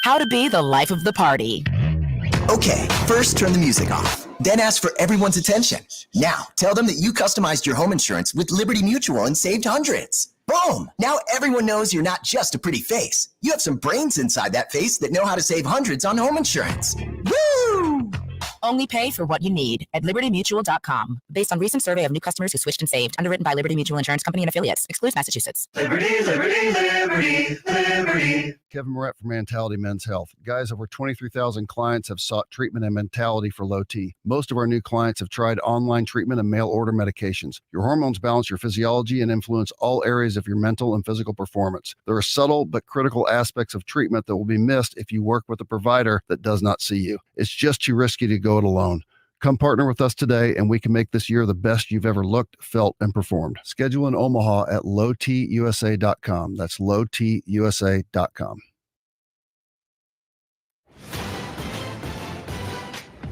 How to be the life of the party. Okay, first turn the music off. Then ask for everyone's attention. Now, tell them that you customized your home insurance with Liberty Mutual and saved hundreds. Boom! Now everyone knows you're not just a pretty face. You have some brains inside that face that know how to save hundreds on home insurance. Woo! Only pay for what you need at libertymutual.com. Based on recent survey of new customers who switched and saved. Underwritten by Liberty Mutual Insurance Company and affiliates. Excludes Massachusetts. Liberty, liberty, liberty, liberty. Kevin Moret from Mentality Men's Health. Guys, over 23,000 clients have sought treatment and Mentality for low T. Most of our new clients have tried online treatment and mail order medications. Your hormones balance your physiology and influence all areas of your mental and physical performance. There are subtle but critical aspects of treatment that will be missed if you work with a provider that does not see you. It's just too risky to go it alone. Come partner with us today, and we can make this year the best you've ever looked, felt, and performed. Schedule in Omaha at lowtusa.com. That's lowtusa.com.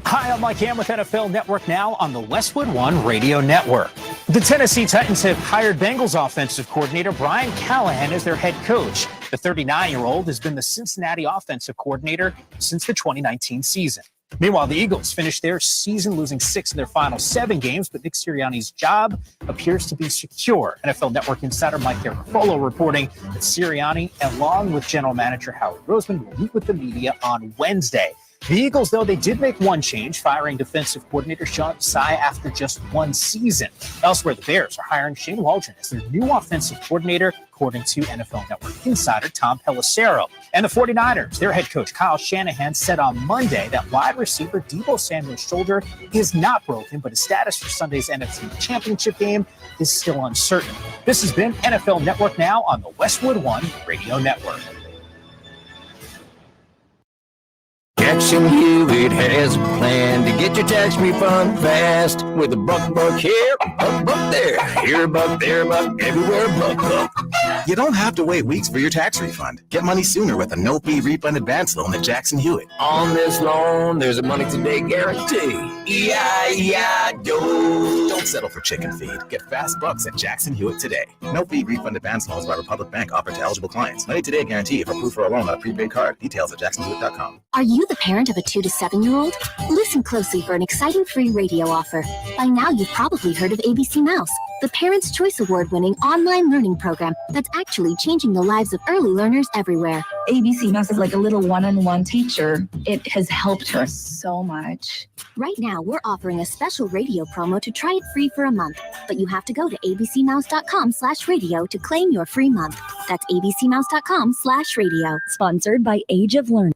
Hi, I'm Mike Ham with NFL Network Now on the Westwood One Radio Network. The Tennessee Titans have hired Bengals offensive coordinator Brian Callahan as their head coach. The 39-year-old has been the Cincinnati offensive coordinator since the 2019 season. Meanwhile, the Eagles finished their season losing 6 of their final 7 games, but Nick Sirianni's job appears to be secure. NFL Network insider Mike Garafolo reporting that Sirianni, along with general manager Howard Roseman, will meet with the media on Wednesday. The Eagles, though, they did make one change, firing defensive coordinator Sean Desai after just 1 season. Elsewhere, the Bears are hiring Shane Waldron as their new offensive coordinator, according to NFL Network insider Tom Pelissero. And the 49ers, their head coach Kyle Shanahan said on Monday that wide receiver Deebo Samuel's shoulder is not broken, but his status for Sunday's NFC Championship game is still uncertain. This has been NFL Network Now on the Westwood One Radio Network. Jackson Hewitt has a plan to get your tax refund fast with a buck here, buck there, here, buck there, buck everywhere, buck. You don't have to wait weeks for your tax refund. Get money sooner with a no-fee refund advance loan at Jackson Hewitt. On this loan, there's a money today guarantee. E-I-E-I-O. Don't settle for chicken feed. Get fast bucks at Jackson Hewitt today. No-fee refund advance loans by Republic Bank offered to eligible clients. Money today guarantee if approved for a loan on a prepaid card. Details at jacksonhewitt.com. Are you the parent of a 2 to 7-year-old? Listen closely for an exciting free radio offer. By now, you've probably heard of ABC Mouse, the Parents' Choice Award-winning online learning program that's actually changing the lives of early learners everywhere. ABC Mouse is like a little one-on-one teacher. It has helped her so much. Right now, we're offering a special radio promo to try it free for a month, but you have to go to abcmouse.com/radio to claim your free month. That's abcmouse.com/radio. Sponsored by Age of Learning.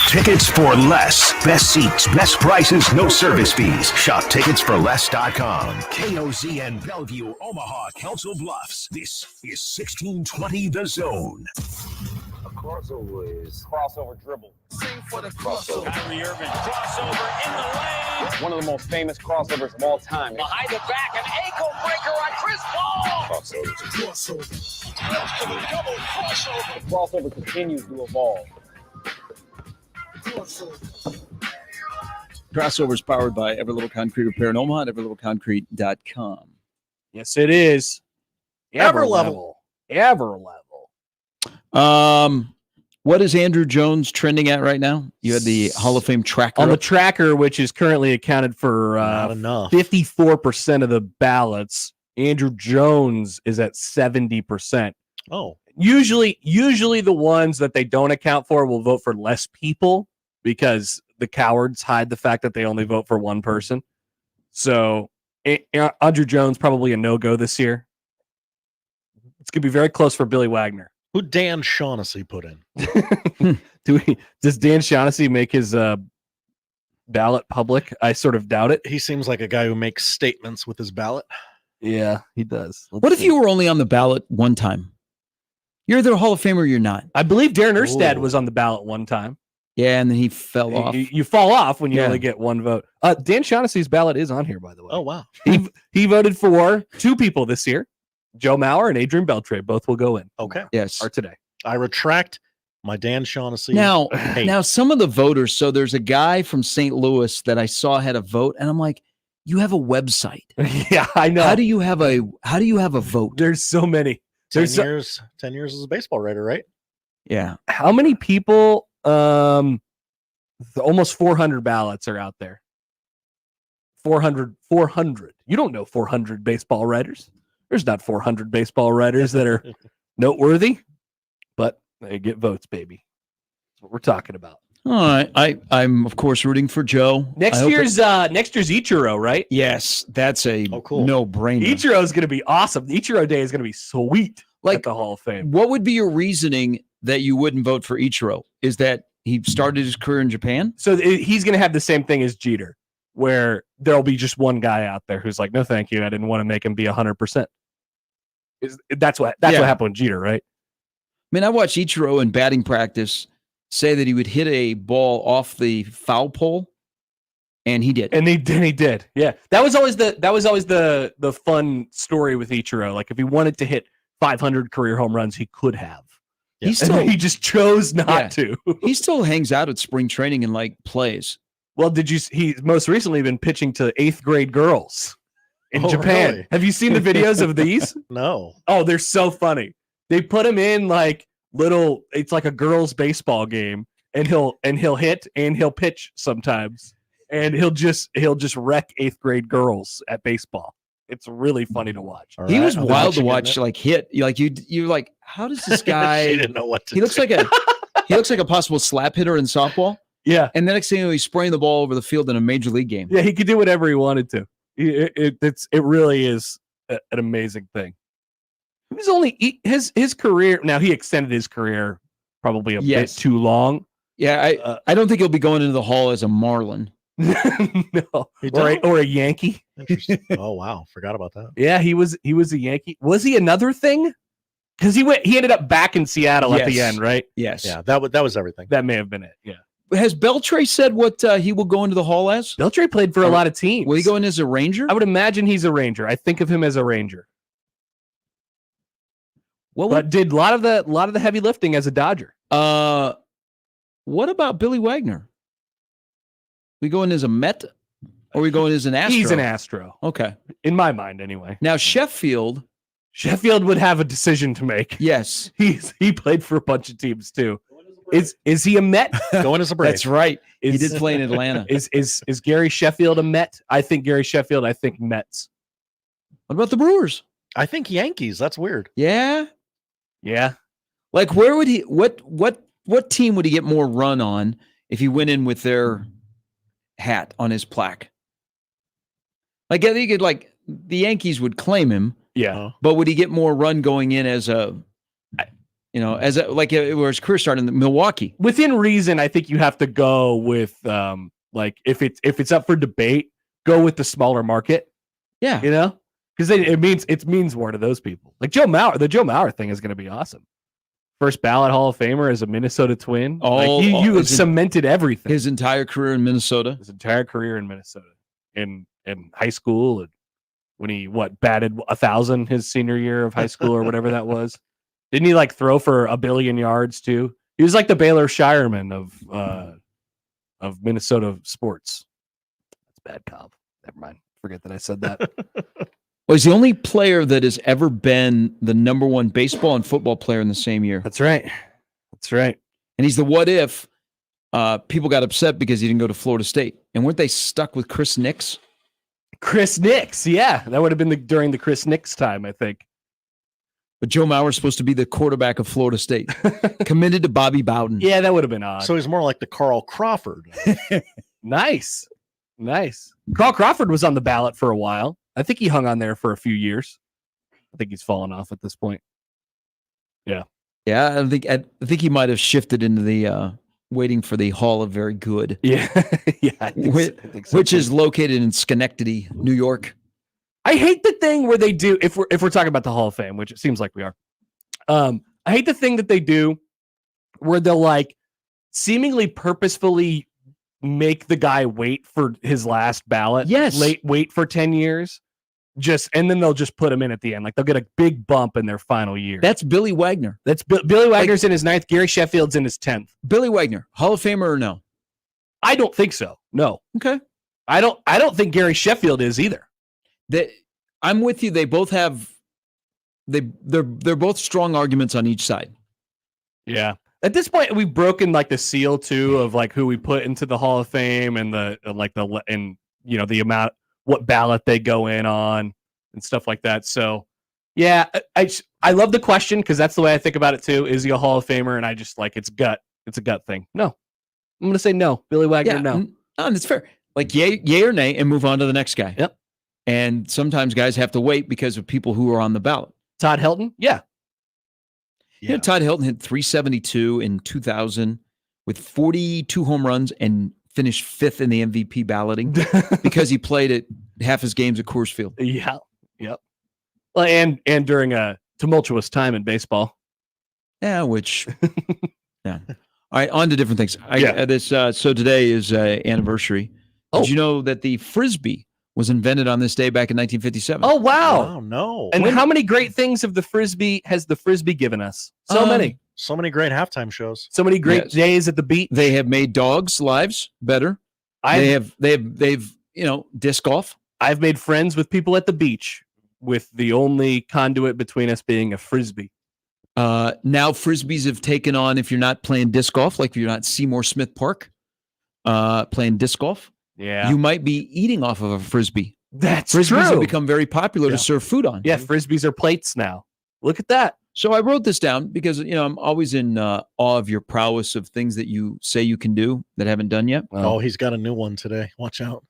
Tickets for less. Best seats, best prices, no service fees. Shop ticketsforless.com. KOZN Bellevue, Omaha, Council Bluffs. This is 1620 The Zone. A crossover is crossover dribble. Sing for the crossover. Kyrie Irving, crossover in the lane. One of the most famous crossovers of all time. Behind the back, an ankle breaker on Chris Paul. Crossover. Double crossover. The crossover continues to evolve. Crossover is powered by Everlittle Concrete Repair in Omaha at everlittleconcrete.com. Yes, it is. Everlevel. What is Andrew Jones trending at right now? You had the Hall of Fame tracker. On the tracker, which is currently accounted for 54% of the ballots, Andrew Jones is at 70%. Oh. Usually the ones that they don't account for will vote for less people because the cowards hide the fact that they only vote for one person. So Andrew Jones probably a no-go this year. It's going to be very close for Billy Wagner. Who Dan Shaughnessy put in? Does Dan Shaughnessy make his ballot public? I sort of doubt it. He seems like a guy who makes statements with his ballot. Yeah, he does. What if you were only on the ballot one time? You're the Hall of Famer, you're not. I believe Darren Erstad was on the ballot one time. Yeah, and then he fell off. You fall off when you only get one vote. Dan Shaughnessy's ballot is on here, by the way. Oh, wow. He voted for 2 people this year. Joe Mauer and Adrian Beltre. Both will go in. Okay. Yes. Or today. I retract my Dan Shaughnessy. Now, some of the voters, so there's a guy from St. Louis that I saw had a vote, and I'm like, you have a website. Yeah, I know. How do you have a vote? There's so many. 10 years as a baseball writer, right? Yeah. How many people? Almost 400 ballots are out there. 400. You don't know 400 baseball writers. There's not 400 baseball writers that are noteworthy, but they get votes, baby. That's what we're talking about. All right. I'm of course rooting for Joe. Next year's Ichiro, right? Yes, that's a no-brainer. Ichiro is going to be awesome. The Ichiro Day is going to be sweet at the Hall of Fame. What would be your reasoning that you wouldn't vote for Ichiro? Is that he started his career in Japan? So he's going to have the same thing as Jeter, where there'll be just one guy out there who's like, no, thank you. I didn't want to make him be 100%. That's what happened with Jeter, right? I mean, I watched Ichiro in batting practice say that he would hit a ball off the foul pole, and he did. And he did. Yeah. That was always the fun story with Ichiro. Like if he wanted to hit 500 career home runs, he could have. Yeah. He just chose not to. He still hangs out at spring training and plays. Well, he's most recently been pitching to 8th grade girls in Japan. Really? Have you seen the videos of these? No. Oh, they're so funny. They put him in it's like a girls' baseball game, and he'll hit and he'll pitch sometimes, and he'll just wreck 8th grade girls at baseball. It's really funny to watch. All He right, was I'm wild to watching watch, it. hit. You're like, how does this guy? She didn't know what to He looks do. like a possible slap hitter in softball. Yeah. And the next thing you know, he's spraying the ball over the field in a major league game. Yeah, he could do whatever he wanted to. It really is an amazing thing. He was only his career. Now he extended his career probably a bit too long. Yeah, I don't think he'll be going into the Hall as a Marlin. No, or a Yankee. Interesting. Oh wow, forgot about that. Yeah, he was a Yankee. Was he another thing? Because he ended up back in Seattle at the end, right? Yes. Yeah, that was everything. That may have been it. Yeah. Has Beltre said what he will go into the Hall as? Beltre played for a lot of teams. Will he go in as a Ranger? I would imagine he's a Ranger. I think of him as a Ranger. But did a lot of the heavy lifting as a Dodger. What about Billy Wagner? We go in as a Met, or we go in as an Astro? He's an Astro. Okay. In my mind, anyway. Now Sheffield would have a decision to make. Yes. He played for a bunch of teams too. Is he a Met? Going as a Brave. That's right. He did play in Atlanta. Is Gary Sheffield a Met? I think Gary Sheffield. I think Mets. What about the Brewers? I think Yankees. That's weird. Yeah. Yeah. Like where would he what team would he get more run on if he went in with their hat on his plaque? Like I think the Yankees would claim him. Yeah. But would he get more run going in as like where his career started in Milwaukee? Within reason, I think you have to go with if it's up for debate, go with the smaller market. Yeah. Because it means more to those people. Like Joe Mauer, the Joe Mauer thing is going to be awesome. First ballot Hall of Famer as a Minnesota Twin. You have cemented everything. His entire career in Minnesota. In high school, and when he batted 1,000 his senior year of high school or whatever that was. Didn't he throw for 1 billion yards too? He was like the Baylor Shireman of Minnesota sports. That's bad comp. Never mind. Forget that I said that. Well, he's the only player that has ever been the number one baseball and football player in the same year. That's right. And he's the what if people got upset because he didn't go to Florida State. And weren't they stuck with Chris Nix? Yeah. That would have been during the Chris Nix time, I think. But Joe Mauer is supposed to be the quarterback of Florida State. Committed to Bobby Bowden. Yeah, that would have been odd. So he's more like the Carl Crawford. Nice. Carl Crawford was on the ballot for a while. I think he hung on there for a few years. I think he's fallen off at this point. Yeah. Yeah, I think he might have shifted into the waiting for the Hall of Very Good. Yeah. Yeah. I think so which too. is located in Schenectady, New York. I hate the thing where they do, if we're talking about the Hall of Fame, which it seems like we are. I hate the thing that they do where they'll seemingly purposefully make the guy wait for his last ballot. Yes. Wait for 10 years. And then they'll just put him in at the end. Like they'll get a big bump in their final year. That's Billy Wagner. Billy Wagner's in his 9th. Gary Sheffield's in his 10th. Billy Wagner, Hall of Famer or no? I don't think so. No. Okay. I don't think Gary Sheffield is either. I'm with you. They both have they're both strong arguments on each side. Yeah. At this point, we've broken like the seal too of like who we put into the Hall of Fame and the amount, what ballot they go in on and stuff like that. So yeah, I love the question because that's the way I think about it too. Is he a Hall of Famer? And I just like it's a gut thing. No, I'm gonna say no. Billy Wagner, no. And it's fair. Like yay or nay, and move on to the next guy. Yep. And sometimes guys have to wait because of people who are on the ballot. Todd Helton, yeah. You know, Todd Helton hit 372 in 2000 with 42 home runs and finished 5th in the MVP balloting because he played at half his games at Coors Field. Yeah. Yep. Well, and during a tumultuous time in baseball. Yeah, which yeah. All right, on to different things. So today is anniversary. Did you know that the Frisbee was invented on this day back in 1957? Oh, wow. Oh, no. And how many great things has the Frisbee given us? So many. So many great halftime shows. So many great days at the beach. They have made dogs' lives better. They've disc golf. I've made friends with people at the beach with the only conduit between us being a Frisbee. Now Frisbees have taken on, if you're not playing disc golf, like if you're not Seymour Smith Park playing disc golf, you might be eating off of a Frisbee. That's Frisbees true. have become very popular to serve food on. Yeah, Frisbees are plates now. Look at that. So I wrote this down because, I'm always in awe of your prowess of things that you say you can do that haven't done yet. Oh, he's got a new one today. Watch out.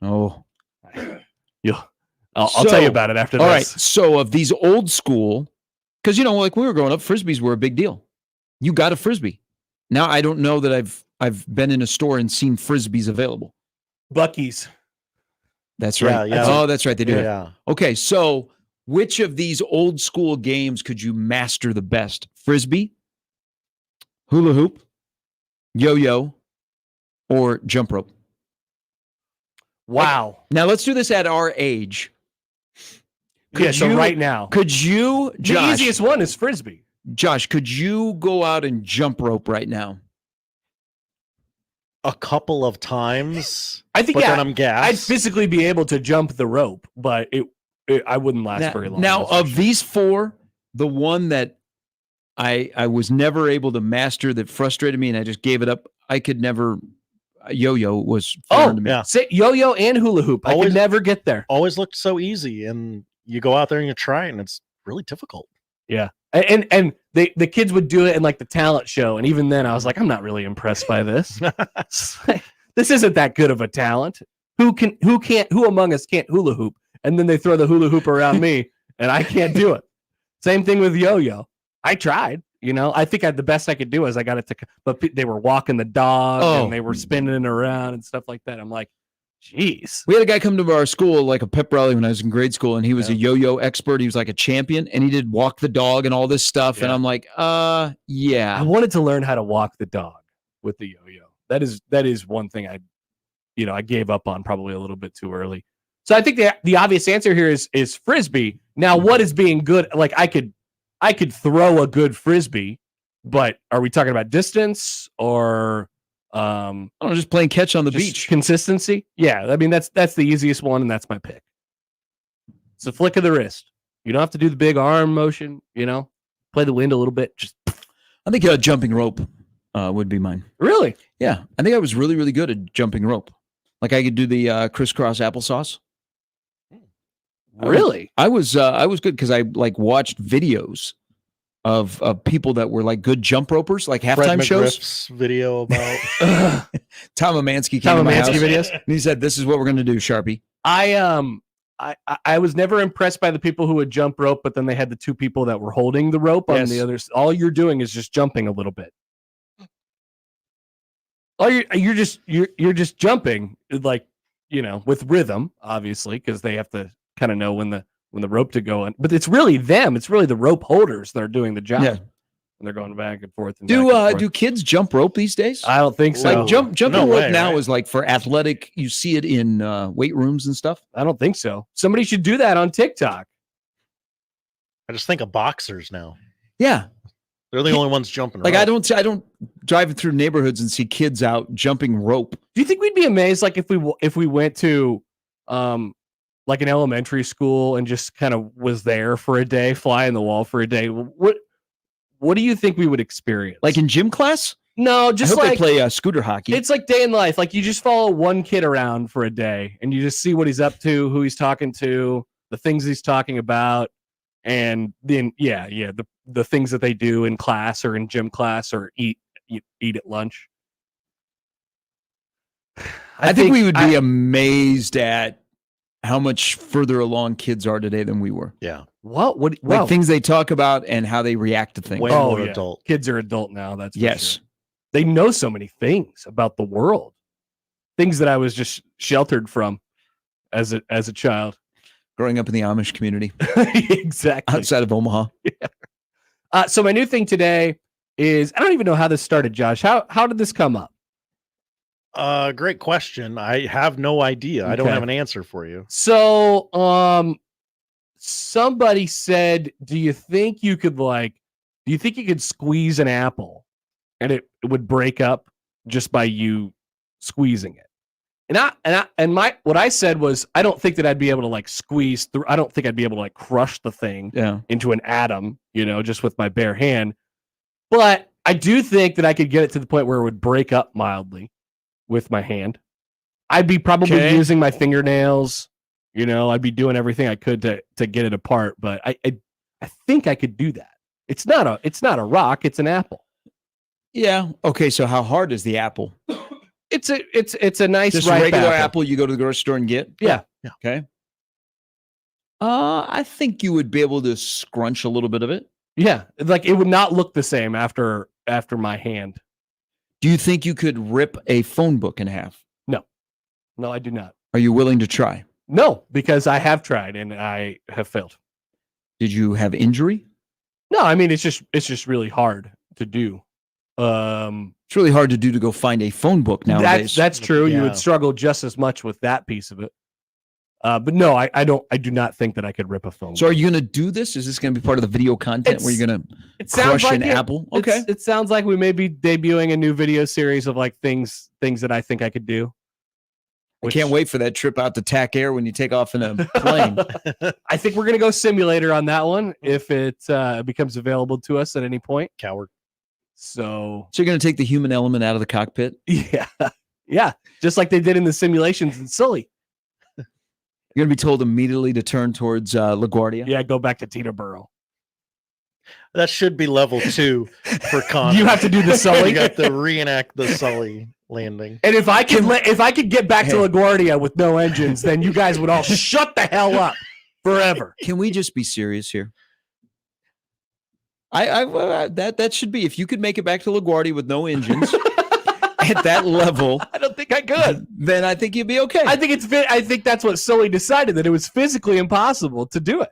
Oh. I'll tell you about it after this. All right. So of these old school, because, like when we were growing up, Frisbees were a big deal. You got a Frisbee. Now I don't know that I've been in a store and seen Frisbees available. Buc-ee's. That's right. Yeah. That's right. They do. Yeah. Okay. So which of these old school games could you master the best? Frisbee, hula hoop, yo-yo, or jump rope? Wow. Now let's do this at our age. So right now. Could you, Josh? The easiest one is Frisbee. Josh, could you go out and jump rope right now? A couple of times. I think, then I'm gassed. I'd physically be able to jump the rope, but I wouldn't last very long. Now, of these four, the one that I was never able to master that frustrated me and I just gave it up, I could never. Yo-yo was foreign to me. Yeah. Say yo-yo and hula hoop. I could never get there. Always looked so easy, and you go out there and you try it, and it's really difficult. Yeah. And the kids would do it in like the talent show, and even then I was like, I'm not really impressed by this. This isn't that good of a talent. Who among us can't hula hoop? And then they throw the hula hoop around me, and I can't do it. Same thing with yo-yo. I tried. I think the best I could do is I got it to, but they were walking the dog and they were spinning it around and stuff like that. I'm like, geez. We had a guy come to our school, like a pep rally when I was in grade school, and he was a yo-yo expert. He was like a champion, and he did walk the dog and all this stuff. Yeah. And I'm like, yeah. I wanted to learn how to walk the dog with the yo-yo. That is one thing I gave up on probably a little bit too early. So I think the obvious answer here is Frisbee. Now, what is being good? Like I could throw a good Frisbee, but are we talking about distance or just playing catch on the beach? Consistency? Yeah, I mean that's the easiest one, and that's my pick. It's a flick of the wrist. You don't have to do the big arm motion, play the wind a little bit. Just I think jumping rope would be mine. Really? Yeah. I think I was really, really good at jumping rope. Like I could do the crisscross applesauce. Really? I was good because I watched videos of people that were like good jump ropers, like halftime shows. Video about Tom Amansky came to my house, videos, and he said, "This is what we're going to do, Sharpie." I was never impressed by the people who would jump rope, but then they had the two people that were holding the rope on the others. All you're doing is just jumping a little bit. You're just jumping with rhythm, obviously, because they have to kind of know when the rope to go in, but it's really them. It's really the rope holders that are doing the job. Yeah. And they're going back and forth. Do kids jump rope these days? I don't think so. Like jumping rope now is like for athletic. You see it in weight rooms and stuff. I don't think so. Somebody should do that on TikTok. I just think of boxers now. Yeah, they're the only ones jumping. Like rope. I don't drive through neighborhoods and see kids out jumping rope. Do you think we'd be amazed, like if we went to like an elementary school and just kind of was there for a day, fly in the wall for a day? what do you think we would experience? Like in gym class? No, just I hope like they play scooter hockey. It's like day in life. Like you just follow one kid around for a day and you just see what he's up to, who he's talking to, the things he's talking about, and then the things that they do in class or in gym class or eat at lunch. I think we would be amazed at how much further along kids are today than we were. Yeah. Like things they talk about and how they react to things. Way more adult. Kids are adult now. That's for yes. sure. They know so many things about the world, things that I was just sheltered from as a child. Growing up in the Amish community. Exactly. Outside of Omaha. Yeah. So my new thing today is, I don't even know how this started, Josh. How did this come up? Great question. I have no idea. I don't Okay. have an answer for you. So, somebody said, do you think you could squeeze an apple and it would break up just by you squeezing it? What I said was, I don't think that I'd be able to like squeeze through. I don't think I'd be able to like crush the thing into an atom, just with my bare hand. But I do think that I could get it to the point where it would break up mildly with my hand. I'd be probably using my fingernails. I'd be doing everything I could to get it apart. But I think I could do that. It's not a rock. It's an apple. Yeah. Okay. So how hard is the apple? It's a nice just ripe regular apple. apple you go to the grocery store and get. Yeah. Okay. I think you would be able to scrunch a little bit of it. Yeah, like it would not look the same after my hand. Do you think you could rip a phone book in half? No, I do not. Are you willing to try? No, because I have tried and I have failed. Did you have injury? No, I mean it's just really hard to do. It's really hard to do to go find a phone book nowadays. That's true. Yeah. You would struggle just as much with that piece of it. But no, I do not think that I could rip a phone. So are you going to do this? Is this going to be part of the video content where you're going to crush an apple? Okay. It sounds like we may be debuting a new video series of like things that I think I could do. I can't wait for that trip out to TAC Air when you take off in a plane. I think we're going to go simulator on that one if it becomes available to us at any point. Coward. So you're going to take the human element out of the cockpit? Yeah. Just like they did in the simulations in Sully. You're going to be told immediately to turn towards LaGuardia? Yeah, go back to Teterboro. That should be level 2 for Connor. You have to do the Sully. You got to reenact the Sully landing. And if I could get back to LaGuardia with no engines, then you guys would all shut the hell up forever. Can we just be serious here? That should be, if you could make it back to LaGuardia with no engines at that level. I don't think I could. Then I think you'd be okay. I think that's what Sully decided, that it was physically impossible to do it.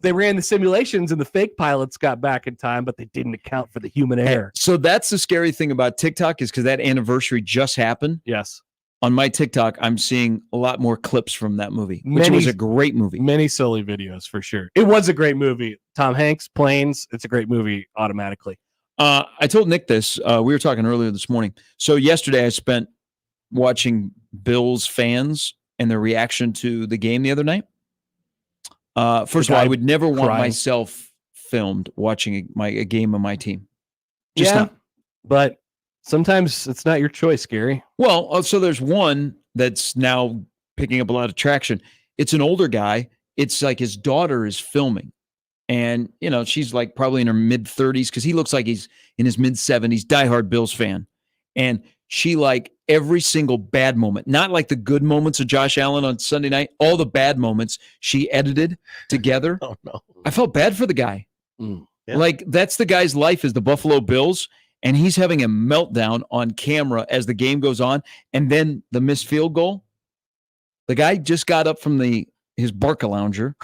They ran the simulations and the fake pilots got back in time, but they didn't account for the human error. So that's the scary thing about TikTok, is because that anniversary just happened. Yes. On my TikTok, I'm seeing a lot more clips from that movie, which was a great movie. Many Sully videos for sure. It was a great movie. Tom Hanks, planes. It's a great movie automatically. I told Nick this. We were talking earlier this morning. So yesterday I spent watching Bills fans and their reaction to the game the other night. First of all, I would never want myself filmed watching a game of my team. Just not. But sometimes it's not your choice, Gary. Well, so there's one that's now picking up a lot of traction. It's an older guy. It's like his daughter is filming. And, she's like probably in her mid-30s because he looks like he's in his mid-70s, diehard Bills fan. And she, like, every single bad moment, not like the good moments of Josh Allen on Sunday night, all the bad moments she edited together. Oh, no. I felt bad for the guy. Yeah. Like, that's the guy's life, is the Buffalo Bills. And he's having a meltdown on camera as the game goes on. And then the missed field goal. The guy just got up from his Barca lounger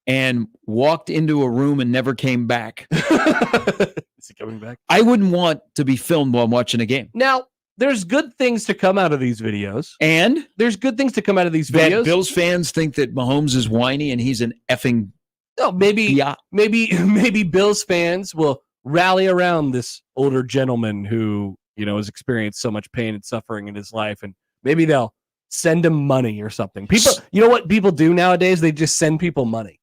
and walked into a room and never came back. Is he coming back? I wouldn't want to be filmed while I'm watching a game. Now, there's good things to come out of these videos. And there's good things to come out of these that videos. Bills fans think that Mahomes is whiny and he's an effing maybe Bills fans will rally around this older gentleman who, has experienced so much pain and suffering in his life, and maybe they'll send him money or something. People, you know what people do nowadays? They just send people money.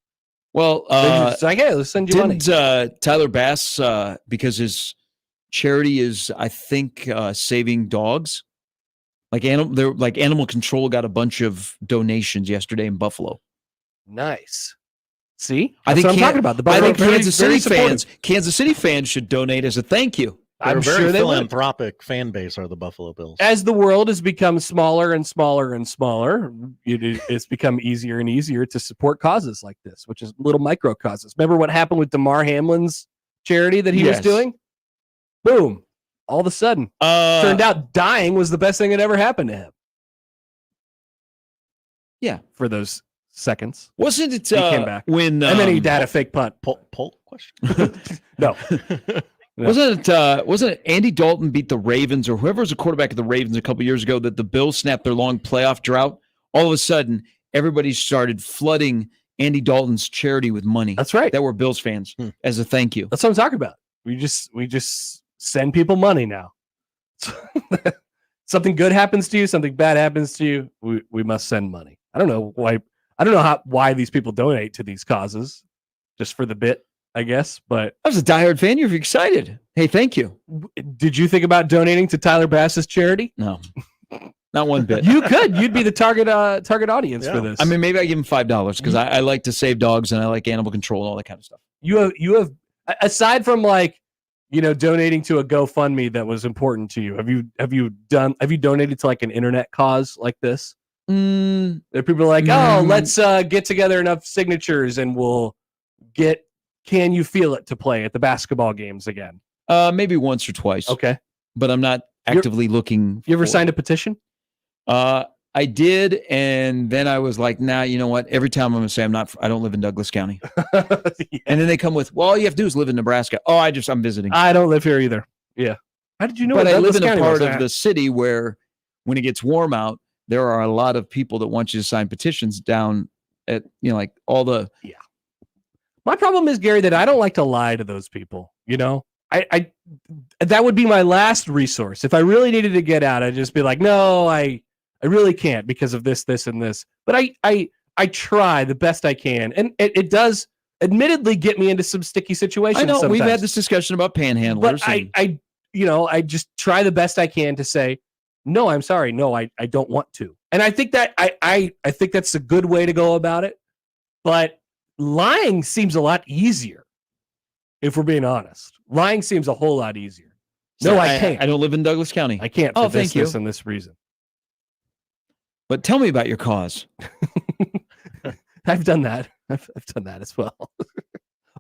Well, it's like, hey, let's send you money. Tyler Bass, because his charity is, I think, saving dogs. Animal control got a bunch of donations yesterday in Buffalo. Nice. See, I think what I'm talking about. I think Kansas City fans should donate as a thank you. I'm sure they philanthropic fan base are the Buffalo Bills. As the world has become smaller and smaller and smaller, it's become easier and easier to support causes like this, which is little micro causes. Remember what happened with Damar Hamlin's charity that he was doing? Boom. All of a sudden, turned out dying was the best thing that ever happened to him. Yeah, for those seconds. Wasn't it he came back when and then he had a fake punt? Poll question? No. Wasn't it Andy Dalton beat the Ravens or whoever was the quarterback of the Ravens a couple years ago that the Bills snapped their long playoff drought? All of a sudden, everybody started flooding Andy Dalton's charity with money. That's right. That were Bills fans as a thank you. That's what I'm talking about. We just send people money now. Something good happens to you, something bad happens to you, we must send money. I don't know why these people donate to these causes, just for the bit, I guess. But I was a diehard fan. You're excited. Hey, thank you. Did you think about donating to Tyler Bass's charity? No, not one bit. You could. You'd be the target audience for this. I mean, maybe I give him $5 because I like to save dogs and I like animal control and all that kind of stuff. You have aside from donating to a GoFundMe that was important to you. Have you donated to like an internet cause like this? People are like, let's get together enough signatures and we'll get Can You Feel It to play at the basketball games again. Maybe once or twice. Okay. But I'm not actively looking. You ever signed a petition? I did, and then I was like, nah, you know what? Every time I'm going to say I don't live in Douglas County. And then they come with, well, all you have to do is live in Nebraska. Oh, I'm visiting. I don't live here either. Yeah. How did you know? But I live in County a part of the city where when it gets warm out, there are a lot of people that want you to sign petitions down at, like all the. Yeah. My problem is, Gary, that I don't like to lie to those people. I that would be my last resource. If I really needed to get out, I'd just be like, no, I really can't because of this, and this. But I try the best I can. And it does admittedly get me into some sticky situations. I know sometimes. we've had this discussion about panhandlers. But I just try the best I can to say, no, I'm sorry. No, I don't want to. And I think that I think that's a good way to go about it. But lying seems a lot easier. If we're being honest, lying seems a whole lot easier. No, I can't. I don't live in Douglas County. I can't. Oh, for thank you. This and this reason. But tell me about your cause. I've done that. I've done that as well.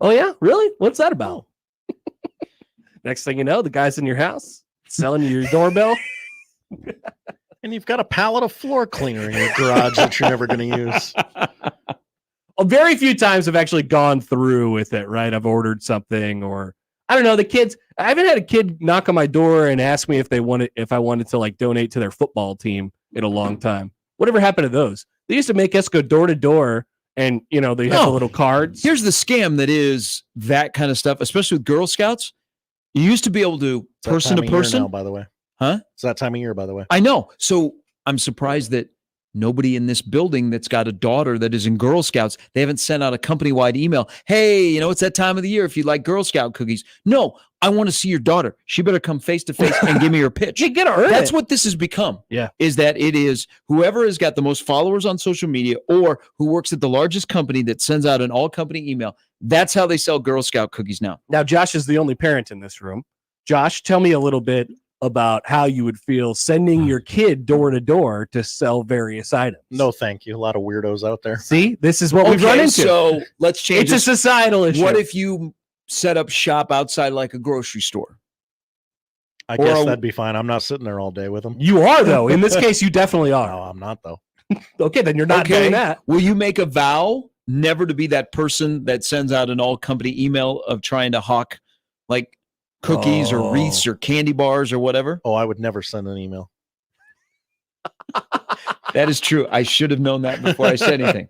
Oh yeah, really? What's that about? Next thing you know, the guy's in your house selling you your doorbell, and you've got a pallet of floor cleaner in your garage that you're never going to use. Very few times I've actually gone through with it, right? I've ordered something or I don't know, the kids, I haven't had a kid knock on my door and ask me if I wanted to like donate to their football team in a long time. Whatever happened to those? They used to make us go door to door and, they have the little cards. Here's the scam that is that kind of stuff, especially with Girl Scouts. You used to be able to person to person. Now, by the way. Huh? It's that time of year, by the way. I know. So I'm surprised that nobody in this building that's got a daughter that is in Girl Scouts, they haven't sent out a company-wide email. Hey, it's that time of the year if you'd like Girl Scout cookies. No, I want to see your daughter. She better come face-to-face and give me her pitch. You gotta earn That's it. what this has become. Yeah. Is that it is whoever has got the most followers on social media or who works at the largest company that sends out an all-company email. That's how they sell Girl Scout cookies now. Now, Josh is the only parent in this room. Josh, tell me a little bit about how you would feel sending your kid door to door to sell various items. No, thank you. A lot of weirdos out there. See, this is what we've run into. So let's change. It's a societal issue. What if you set up shop outside like a grocery store? I guess that'd be fine. I'm not sitting there all day with them. You are, though. In this case, you definitely are. No, I'm not, though. Okay, then you're not doing that. Will you make a vow never to be that person that sends out an all-company email of trying to hawk like cookies or wreaths or candy bars or whatever? Oh, I would never send an email. That is true. I should have known that before I said anything.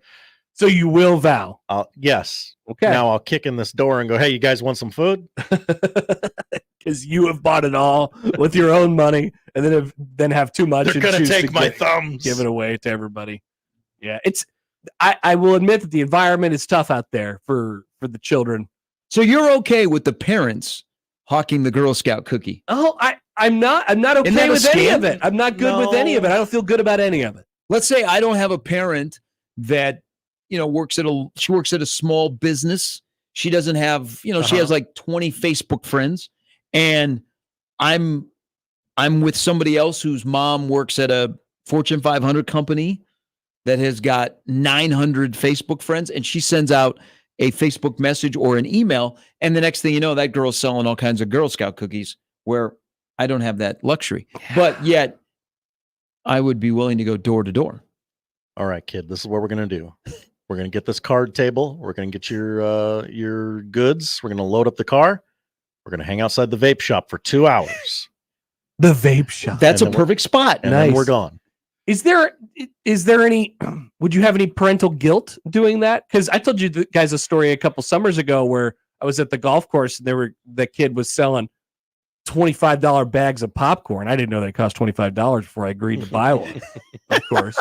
So you will vow? Yes. Okay. Now I'll kick in this door and go, hey, you guys want some food? Because you have bought it all with your own money and then have too much. They're going to take my thumbs. Give it away to everybody. Yeah, it's I will admit that the environment is tough out there for the children. So you're okay with the parents hawking the Girl Scout cookie? Oh, I'm not okay with any of it. I'm not good with any of it. I don't feel good about any of it. Let's say I don't have a parent that, works at a small business. She doesn't have, she has like 20 Facebook friends, and I'm with somebody else whose mom works at a Fortune 500 company that has got 900 Facebook friends, and she sends out a Facebook message or an email, and the next thing you know, that girl's selling all kinds of Girl Scout cookies, where I don't have that luxury. But yet I would be willing to go door to door. All right, kid, this is what we're going to do. We're going to get this card table. We're going to get your goods. We're going to load up the car. We're going to hang outside the vape shop for 2 hours. The vape shop. That's a perfect spot. And then we're gone. Is there any, would you have any parental guilt doing that? Because I told you guys a story a couple summers ago where I was at the golf course and the kid was selling $25 bags of popcorn. I didn't know they cost $25 before I agreed to buy one, of course.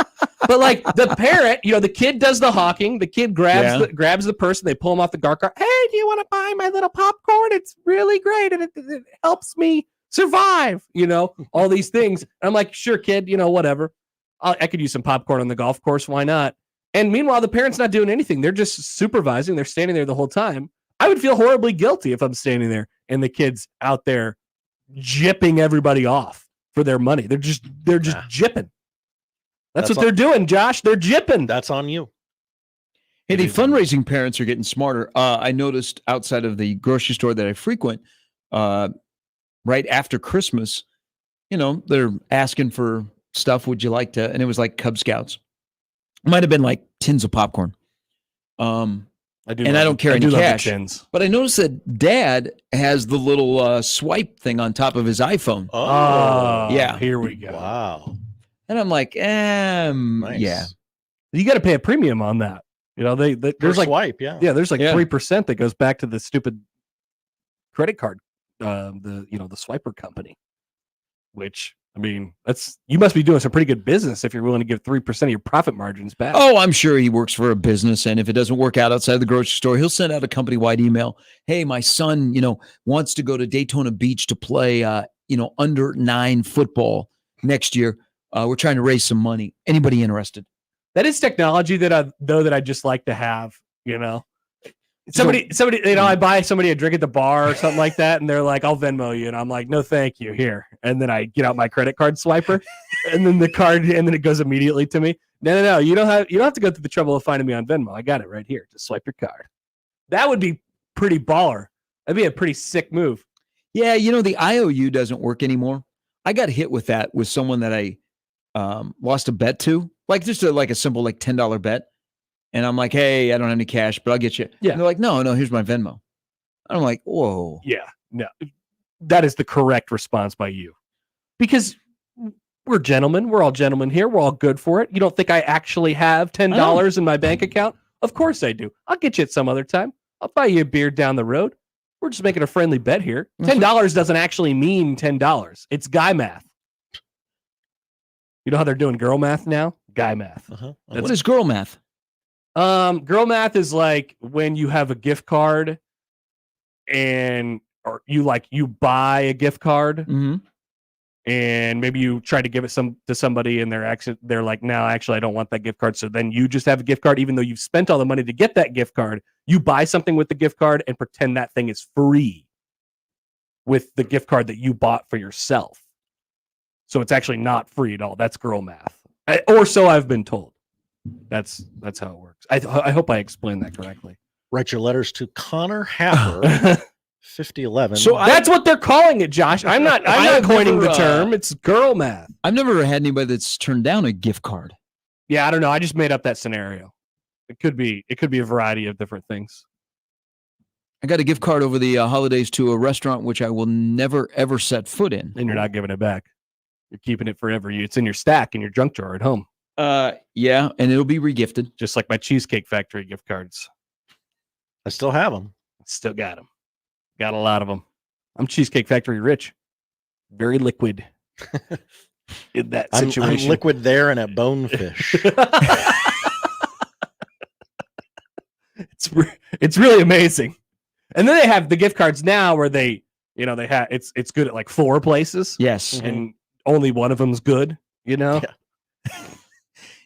But like the parent, the kid does the hawking. The kid grabs the person. They pull him off the golf cart. Hey, do you want to buy my little popcorn? It's really great, and it helps me survive. All these things. And I'm like, sure, kid. Whatever. I could use some popcorn on the golf course. Why not? And meanwhile, the parent's not doing anything. They're just supervising. They're standing there the whole time. I would feel horribly guilty if I'm standing there and the kid's out there jipping everybody off for their money. They're just jipping. That's what they're doing, Josh. They're jipping. That's on you. Hey, the fundraising parents are getting smarter. I noticed outside of the grocery store that I frequent, right after Christmas, they're asking for stuff. Would you like to? And it was like Cub Scouts. It might have been like tins of popcorn. I don't carry any cash. But I noticed that Dad has the little swipe thing on top of his iPhone. Oh, yeah. Here we go. Wow. And I'm like, nice. Yeah. You got to pay a premium on that. There's like swipe, yeah. Yeah, there's like 3% that goes back to the stupid credit card, the swiper company. Which, I mean, you must be doing some pretty good business if you're willing to give 3% of your profit margins back. Oh, I'm sure he works for a business, and if it doesn't work out outside the grocery store, he'll send out a company-wide email. Hey, my son, wants to go to Daytona Beach to play, under 9 football next year. We're trying to raise some money. Anybody interested? That is technology that I just like to have. Somebody, I buy somebody a drink at the bar or something like that, and they're like, "I'll Venmo you," and I'm like, "No, thank you." Here, and then I get out my credit card swiper, and then the card, and then it goes immediately to me. No, you don't have to go through the trouble of finding me on Venmo. I got it right here. Just swipe your card. That would be pretty baller. That'd be a pretty sick move. Yeah, the IOU doesn't work anymore. I got hit with that with someone that I lost a bet to, like just a simple like $10 bet. And I'm like, hey, I don't have any cash, but I'll get you. Yeah. And they're like, no, here's my Venmo. And I'm like, whoa. Yeah, no, that is the correct response by you. Because we're gentlemen. We're all gentlemen here. We're all good for it. You don't think I actually have $10 in my bank account? Of course I do. I'll get you at some other time. I'll buy you a beer down the road. We're just making a friendly bet here. $10 doesn't actually mean $10. It's guy math. You know how they're doing girl math now? Guy math. Uh-huh. What is girl math? Girl math is like when you have a gift card or you buy a gift card and maybe you try to give it to somebody and they're like, no, actually I don't want that gift card. So then you just have a gift card, even though you've spent all the money to get that gift card. You buy something with the gift card and pretend that thing is free with the gift card that you bought for yourself. So it's actually not free at all. That's girl math. Or so I've been told. That's how it works. I hope I explained that correctly. Write your letters to Connor Happer, 5011. So that's what they're calling it, Josh. I'm not coining the term. It's girl math. I've never had anybody that's turned down a gift card. Yeah, I don't know. I just made up that scenario. It could be a variety of different things. I got a gift card over the holidays to a restaurant which I will never ever set foot in. And you're not giving it back. You're keeping it forever. It's in your stack in your junk drawer at home. Yeah, and it'll be regifted. Just like my Cheesecake Factory gift cards. I still have them. Still got them. Got a lot of them. I'm Cheesecake Factory rich. Very liquid in that situation. I'm liquid there and at Bonefish. It's really amazing. And then they have the gift cards now where they have it's good at like 4 places. Yes. And only one of them's good, Yeah.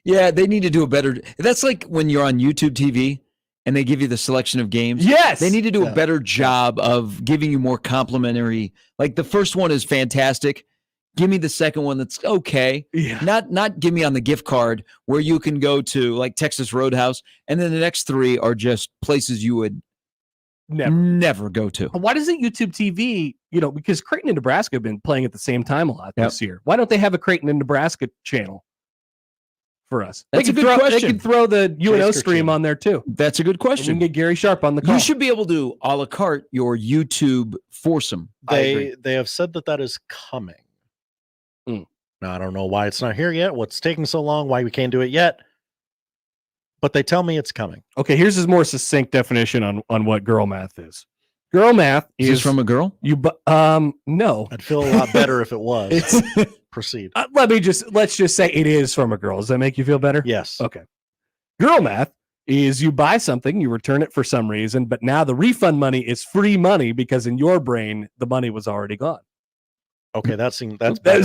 Yeah, they need to do a better. That's like when you're on YouTube TV and they give you the selection of games. Yes. They need to do a better job of giving you more complimentary. Like the first one is fantastic. Give me the second one that's okay. Yeah. Not give me on the gift card where you can go to like Texas Roadhouse, and then the next 3 are just places you would never go to. Why doesn't YouTube TV, because Creighton and Nebraska have been playing at the same time a lot this year. Why don't they have a Creighton and Nebraska channel for us? That's a good They question. could throw the UNO stream on there too. That's a good question. And we can get Gary Sharp on the call. You should be able to a la carte your YouTube foursome. They have said that is coming. Now, I don't know why it's not here yet. What's taking so long? Why we can't do it yet? But they tell me it's coming. Okay, here's his more succinct definition on what girl math is. Girl math is this from a girl? No. I'd feel a lot better if it was. Proceed. Let's just say it is from a girl. Does that make you feel better? Yes. Okay. Girl math is you buy something, you return it for some reason, but now the refund money is free money because in your brain the money was already gone. Okay, that's is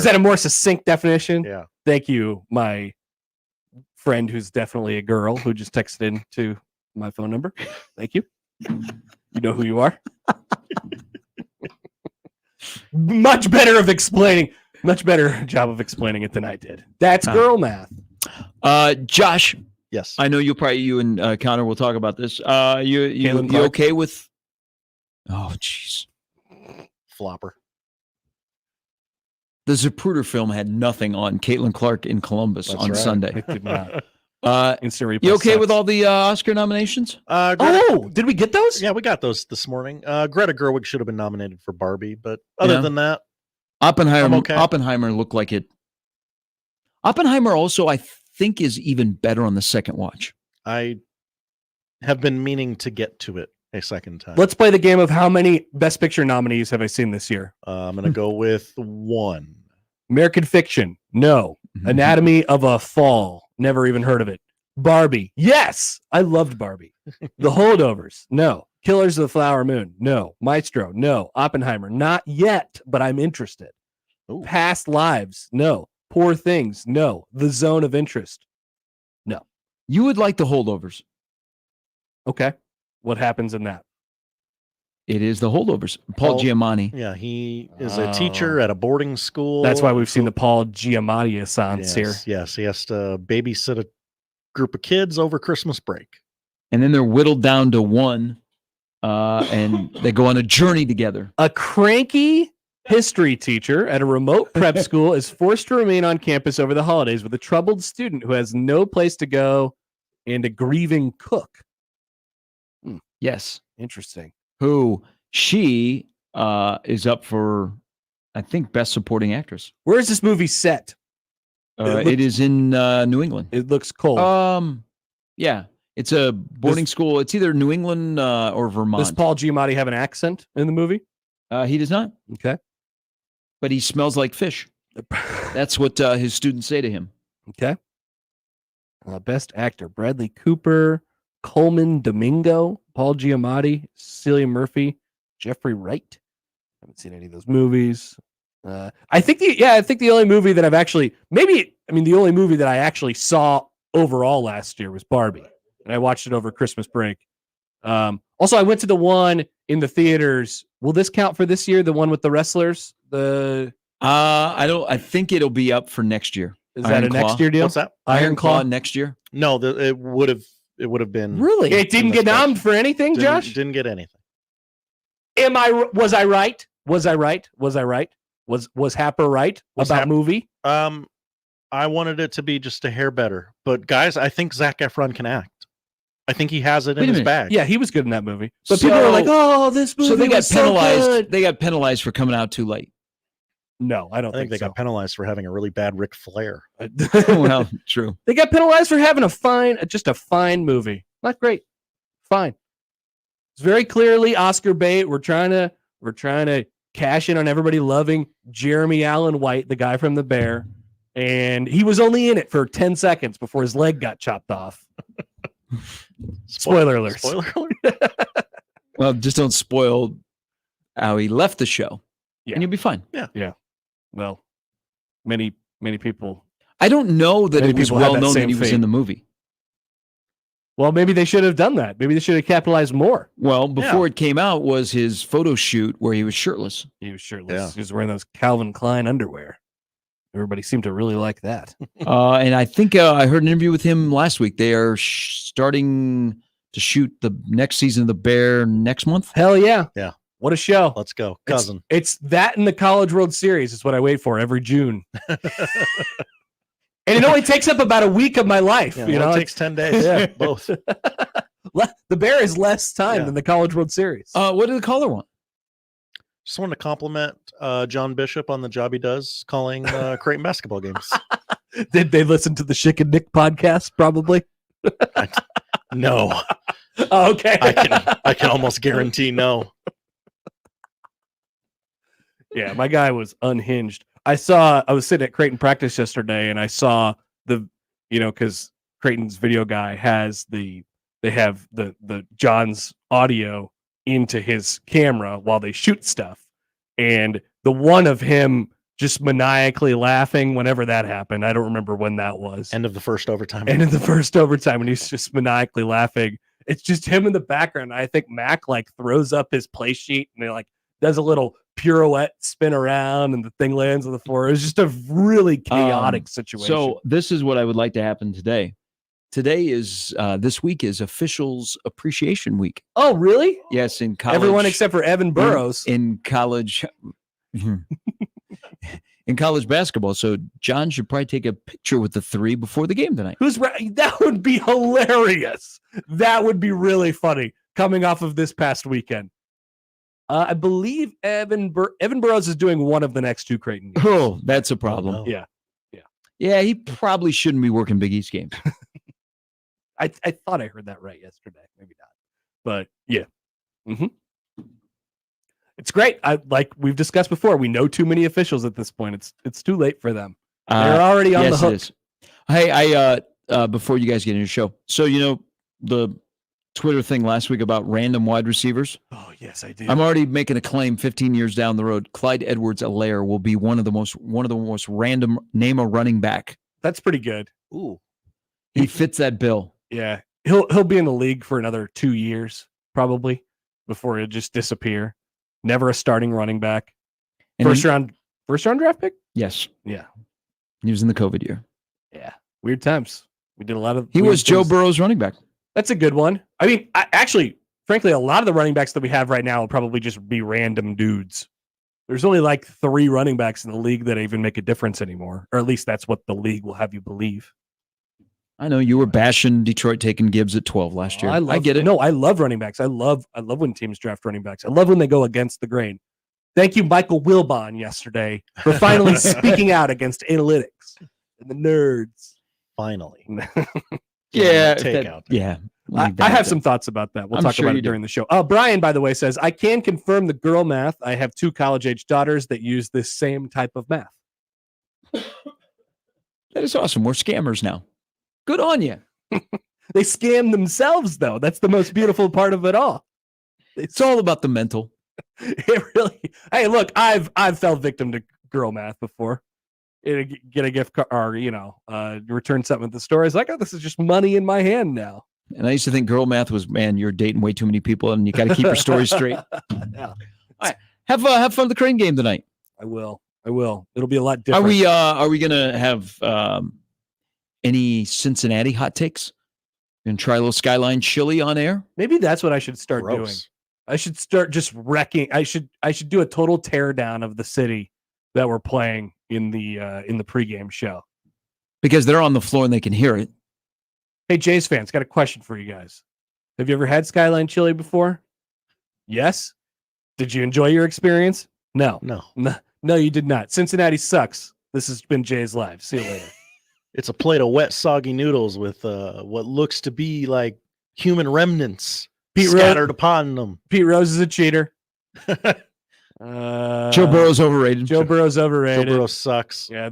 that a more succinct definition? Yeah. Thank you, my friend who's definitely a girl who just texted in to my phone number. Thank you. You know who you are. Much better job of explaining it than I did. That's girl math. Josh. Yes. I know you and Connor will talk about this. You okay with? Oh, jeez. Flopper. The Zapruder film had nothing on Caitlin Clark in Columbus on Sunday. It did not. You okay with all the Oscar nominations? Did we get those? Yeah, we got those this morning. Greta Gerwig should have been nominated for Barbie, but other than that, Oppenheimer looked like it. Oppenheimer also, I think, is even better on the second watch. I have been meaning to get to it a second time. Let's play the game of how many Best Picture nominees have I seen this year? I'm going to go with 1. American Fiction, no. Anatomy of a Fall, never even heard of it. Barbie, yes, I loved Barbie. The Holdovers, no. Killers of the Flower Moon, no. Maestro, no. Oppenheimer, not yet, but I'm interested. Ooh. Past Lives, no. Poor Things, no. The Zone of Interest, no. You would like The Holdovers. Okay. What happens in that? It is The Holdovers. Paul Giamatti. Yeah, he is a teacher at a boarding school. That's why we've seen the Paul Giamatti assance here. Yes, he has to babysit a group of kids over Christmas break. And then they're whittled down to 1, and they go on a journey together. A cranky history teacher at a remote prep school is forced to remain on campus over the holidays with a troubled student who has no place to go and a grieving cook. Yes. Interesting. Who she is up for, I think, Best Supporting Actress. Where is this movie set? It is in New England. It looks cold. Yeah. It's a boarding school. It's either New England or Vermont. Does Paul Giamatti have an accent in the movie? He does not. Okay. But he smells like fish. That's what his students say to him. Okay. Best actor, Bradley Cooper, Coleman Domingo, Paul Giamatti, Cillian Murphy, Jeffrey Wright. Haven't seen any of those movies. I think the only movie that the only movie that I actually saw overall last year was Barbie, and I watched it over Christmas break. Also, I went to the one in the theaters. Will this count for this year? The one with the wrestlers? I think it'll be up for next year. Is that a next year deal? What's that? Iron Claw next year? No, it would have been. Really? It didn't get nommed for anything, Josh? Didn't get anything. Was I right? Was Happer right about movie? I wanted it to be just a hair better. But guys, I think Zac Efron can act. I think he has it in his bag. Yeah, he was good in that movie. But people are like, "Oh, this movie." So they got was penalized. So good. They got penalized for coming out too late. No, I don't think they so. got penalized for having a really bad Ric Flair. Well, true. They got penalized for having a fine movie. Not great. Fine. It's very clearly Oscar bait. We're trying to cash in on everybody loving Jeremy Allen White, the guy from The Bear, and he was only in it for 10 seconds before his leg got chopped off. Spoiler alerts. Spoiler alert. Well, just don't spoil how he left the show, and you'll be fine. Yeah. Well, many people. I don't know that Many it was people have well that known that same he was fate. in the movie. Well, maybe they should have done that. Maybe they should have capitalized more. Well, before it came out was his photo shoot where he was shirtless. He was shirtless. He was wearing those Calvin Klein underwear. Everybody seemed to really like that. And I think I heard an interview with him last week. They are starting to shoot the next season of The Bear next month. Hell yeah. Yeah. What a show. Let's go. Cousin. It's that and the College World Series is what I wait for every June. And it only takes up about a week of my life. Yeah, you know, it takes 10 days. Yeah. Both. The Bear is less time than the College World Series. What did the caller want? Just wanted to compliment John Bishop on the job he does calling Creighton basketball games. Did they listen to the Schick and Nick podcast? Probably. No. Oh, okay. I can almost guarantee no. Yeah, my guy was unhinged. I was sitting at Creighton practice yesterday, and I saw because Creighton's video guy they have the John's audio into his camera while they shoot stuff, and the one of him just maniacally laughing whenever that happened. I don't remember when that was. End of the first overtime. End of the first overtime, and he's just maniacally laughing. It's just him in the background. I think Mac throws up his play sheet and he does a little pirouette spin around and the thing lands on the floor. It was just a really chaotic situation. So this is what I would like to happen today. Today is this week is Officials Appreciation Week. Oh, really? Yes, in college. Everyone except for Evan Burrows. In college. In college basketball. So John should probably take a picture with the three before the game tonight. That would be hilarious. That would be really funny coming off of this past weekend. I believe Evan Burrows is doing one of the next two Creighton games. Oh, that's a problem. Oh, no. Yeah. Yeah, he probably shouldn't be working Big East games. I thought I heard that right yesterday. Maybe not. But yeah. Mm-hmm. It's great. Like we've discussed before, we know too many officials at this point. It's too late for them. They're already on the hook. It is. Hey, before you guys get into the show, so the Twitter thing last week about random wide receivers. Oh yes, I did. I'm already making a claim 15 years down the road. Clyde Edwards-Helaire will be one of the most random name a running back. That's pretty good. Ooh. He fits that bill. Yeah. He'll be in the league for another 2 years, probably, before he'll just disappear. Never a starting running back. First round draft pick? Yes. Yeah. He was in the COVID year. Yeah. Weird times. We did a lot of He weird was Joe things. Burrow's running back. That's a good one. I mean, frankly, a lot of the running backs that we have right now will probably just be random dudes. There's only 3 running backs in the league that even make a difference anymore, or at least that's what the league will have you believe. I know you were bashing Detroit taking Gibbs at 12 last year. I get it. No, I love running backs. I love when teams draft running backs. I love when they go against the grain. Thank you, Michael Wilbon, yesterday for finally speaking out against analytics and the nerds. Finally. Yeah. I have some thoughts about that. We'll talk about it during the show. Brian, by the way, says, I can confirm the girl math. I have 2 college-age daughters that use this same type of math. That is awesome. We're scammers now. Good on you. They scam themselves, though. That's the most beautiful part of it all. It's all about the mental. It really. Hey, look, I've fell victim to girl math before. Get a gift card, or return something at the store. It's like, oh, this is just money in my hand now. And I used to think girl math was, man, you're dating way too many people, and you got to keep your story straight. Yeah. All right, have fun at the Creighton game tonight. I will. It'll be a lot different. Are we gonna have any Cincinnati hot takes? And try a little Skyline chili on air? Maybe that's what I should start doing. Gross. I should start just wrecking. I should do a total tear down of the city that we're playing in the pregame show. Because they're on the floor and they can hear it. Hey, Jays fans, got a question for you guys. Have you ever had Skyline chili before? Yes. Did you enjoy your experience? No, you did not. Cincinnati sucks. This has been Jay's Live. See you later. It's a plate of wet, soggy noodles with what looks to be like human remnants scattered upon them. Pete Rose is a cheater. Joe Burrow's overrated. Joe Burrow sucks. Yeah,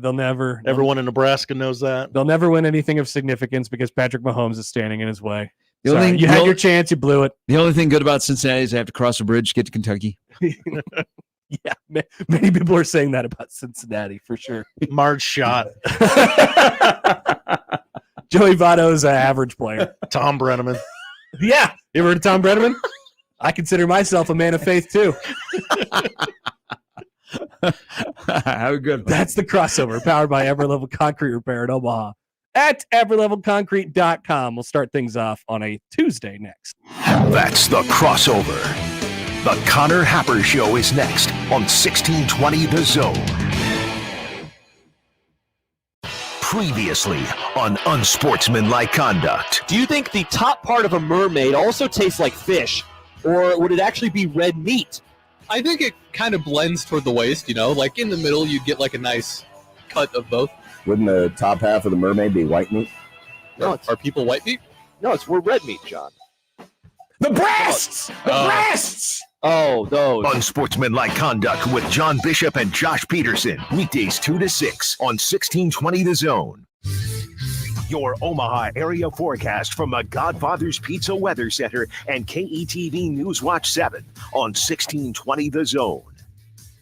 Everyone in Nebraska knows that. They'll never win anything of significance because Patrick Mahomes is standing in his way. You had your chance, you blew it. The only thing good about Cincinnati is they have to cross a bridge to get to Kentucky. Yeah, many people are saying that about Cincinnati for sure. Marge shot. Joey Votto's an average player. Tom Brenneman. Yeah, you ever heard of Tom Brenneman? I consider myself a man of faith too. How good. That's the crossover, powered by Everlevel Concrete Repair in Omaha at everlevelconcrete.com. We'll start things off on a Tuesday next. That's the crossover. The Connor Happer Show is next on 1620 The Zone. Previously on Unsportsmanlike Conduct. Do you think the top part of a mermaid also tastes like fish, or would it actually be red meat? I think it kind of blends toward the waist, like in the middle you get like a nice cut of both. Wouldn't the top half of the mermaid be white meat? No, are people white meat? No, we're red meat, John. The breasts! breasts! Oh, those. Unsportsmanlike Conduct with John Bishop and Josh Peterson. Weekdays 2 to 6 on 1620 The Zone. Your Omaha area forecast from the Godfather's Pizza Weather Center and KETV News Watch 7 on 1620 The Zone.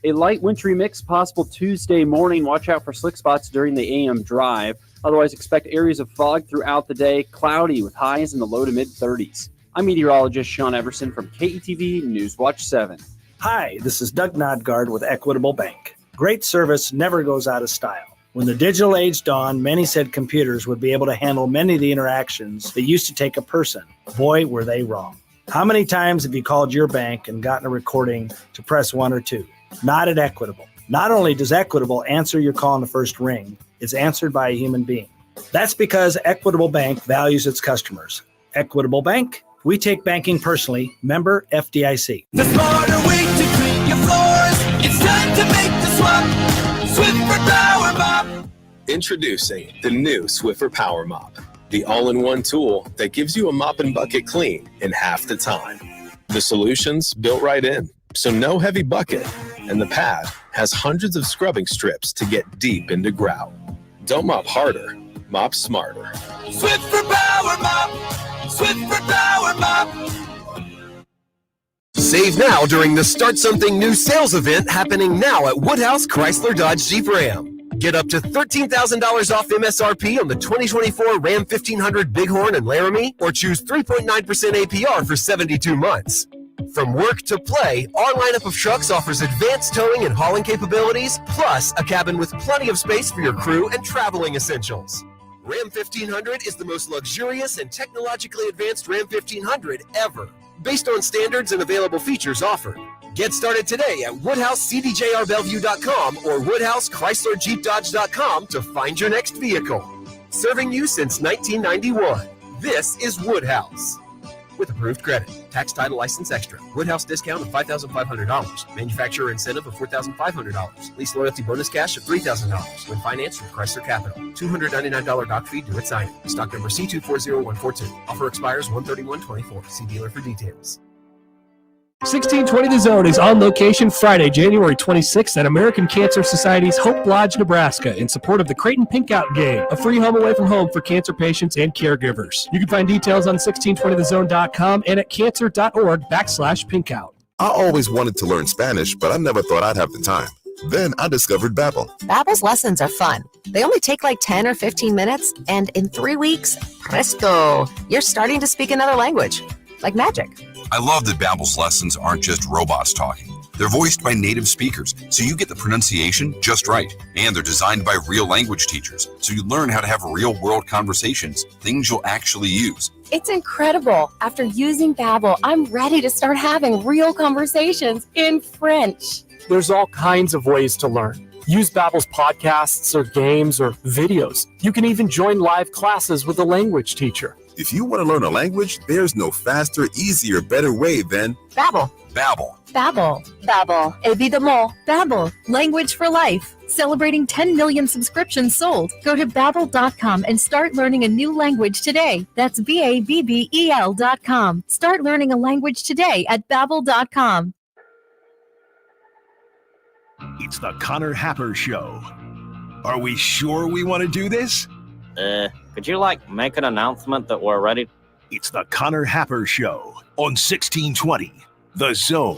A light wintry mix possible Tuesday morning. Watch out for slick spots during the AM drive. Otherwise, expect areas of fog throughout the day. Cloudy with highs in the low to mid 30s. I'm meteorologist Sean Everson from KETV News Watch 7. Hi, this is Doug Nodgard with Equitable Bank. Great service never goes out of style. When the digital age dawned, many said computers would be able to handle many of the interactions that used to take a person. Boy, were they wrong. How many times have you called your bank and gotten a recording to press 1 or 2? Not at Equitable. Not only does Equitable answer your call in the first ring, it's answered by a human being. That's because Equitable Bank values its customers. Equitable Bank, we take banking personally. Member FDIC. The smarter way to clean your floors. It's time to make the swap. Swiffer Power Mop. Introducing the new Swiffer Power Mop, the all-in-one tool that gives you a mop and bucket clean in half the time. The solution's built right in, so no heavy bucket, and the pad has hundreds of scrubbing strips to get deep into grout. Don't mop harder, mop smarter. Swiffer Power Mop. Swiffer Power Mop. Save now during the Start Something New sales event happening now at Woodhouse Chrysler Dodge Jeep Ram. Get up to $13,000 off MSRP on the 2024 Ram 1500 Bighorn and Laramie, or choose 3.9% APR for 72 months. From work to play, our lineup of trucks offers advanced towing and hauling capabilities, plus a cabin with plenty of space for your crew and traveling essentials. Ram 1500 is the most luxurious and technologically advanced Ram 1500 ever, based on standards and available features offered. Get started today at WoodhouseCDJRBellevue.com or WoodhouseChryslerJeepDodge.com to find your next vehicle. Serving you since 1991. This is Woodhouse. With approved credit. Tax, title, license extra. Woodhouse discount of $5,500. Manufacturer incentive of $4,500. Lease loyalty bonus cash of $3,000. When financed with Chrysler Capital. $299 doc fee due at signing. Stock number C240142. Offer expires 1/31/24. See dealer for details. 1620 The Zone is on location Friday, January 26th at American Cancer Society's Hope Lodge, Nebraska, in support of the Creighton Pinkout Game, a free home away from home for cancer patients and caregivers. You can find details on 1620thezone.com and at cancer.org/pinkout. I always wanted to learn Spanish, but I never thought I'd have the time. Then I discovered Babbel. Babbel's lessons are fun. They only take like 10 or 15 minutes, and in 3 weeks, presto, you're starting to speak another language, like magic. I love that Babbel's lessons aren't just robots talking. They're voiced by native speakers, so you get the pronunciation just right. And they're designed by real language teachers, so you learn how to have real-world conversations, things you'll actually use. It's incredible. After using Babbel, I'm ready to start having real conversations in French. There's all kinds of ways to learn. Use Babbel's podcasts or games or videos. You can even join live classes with a language teacher. If you want to learn a language, there's no faster, easier, better way than Babbel. Babbel. Babbel. Babbel. Évidemment. Babbel. Language for life. Celebrating 10 million subscriptions sold. Go to Babbel.com and start learning a new language today. That's Babbel.com. Start learning a language today at Babbel.com. It's the Connor Happer Show. Are we sure we want to do this? Could you make an announcement that we're ready? It's the Connor Happer Show on 1620 The Zone.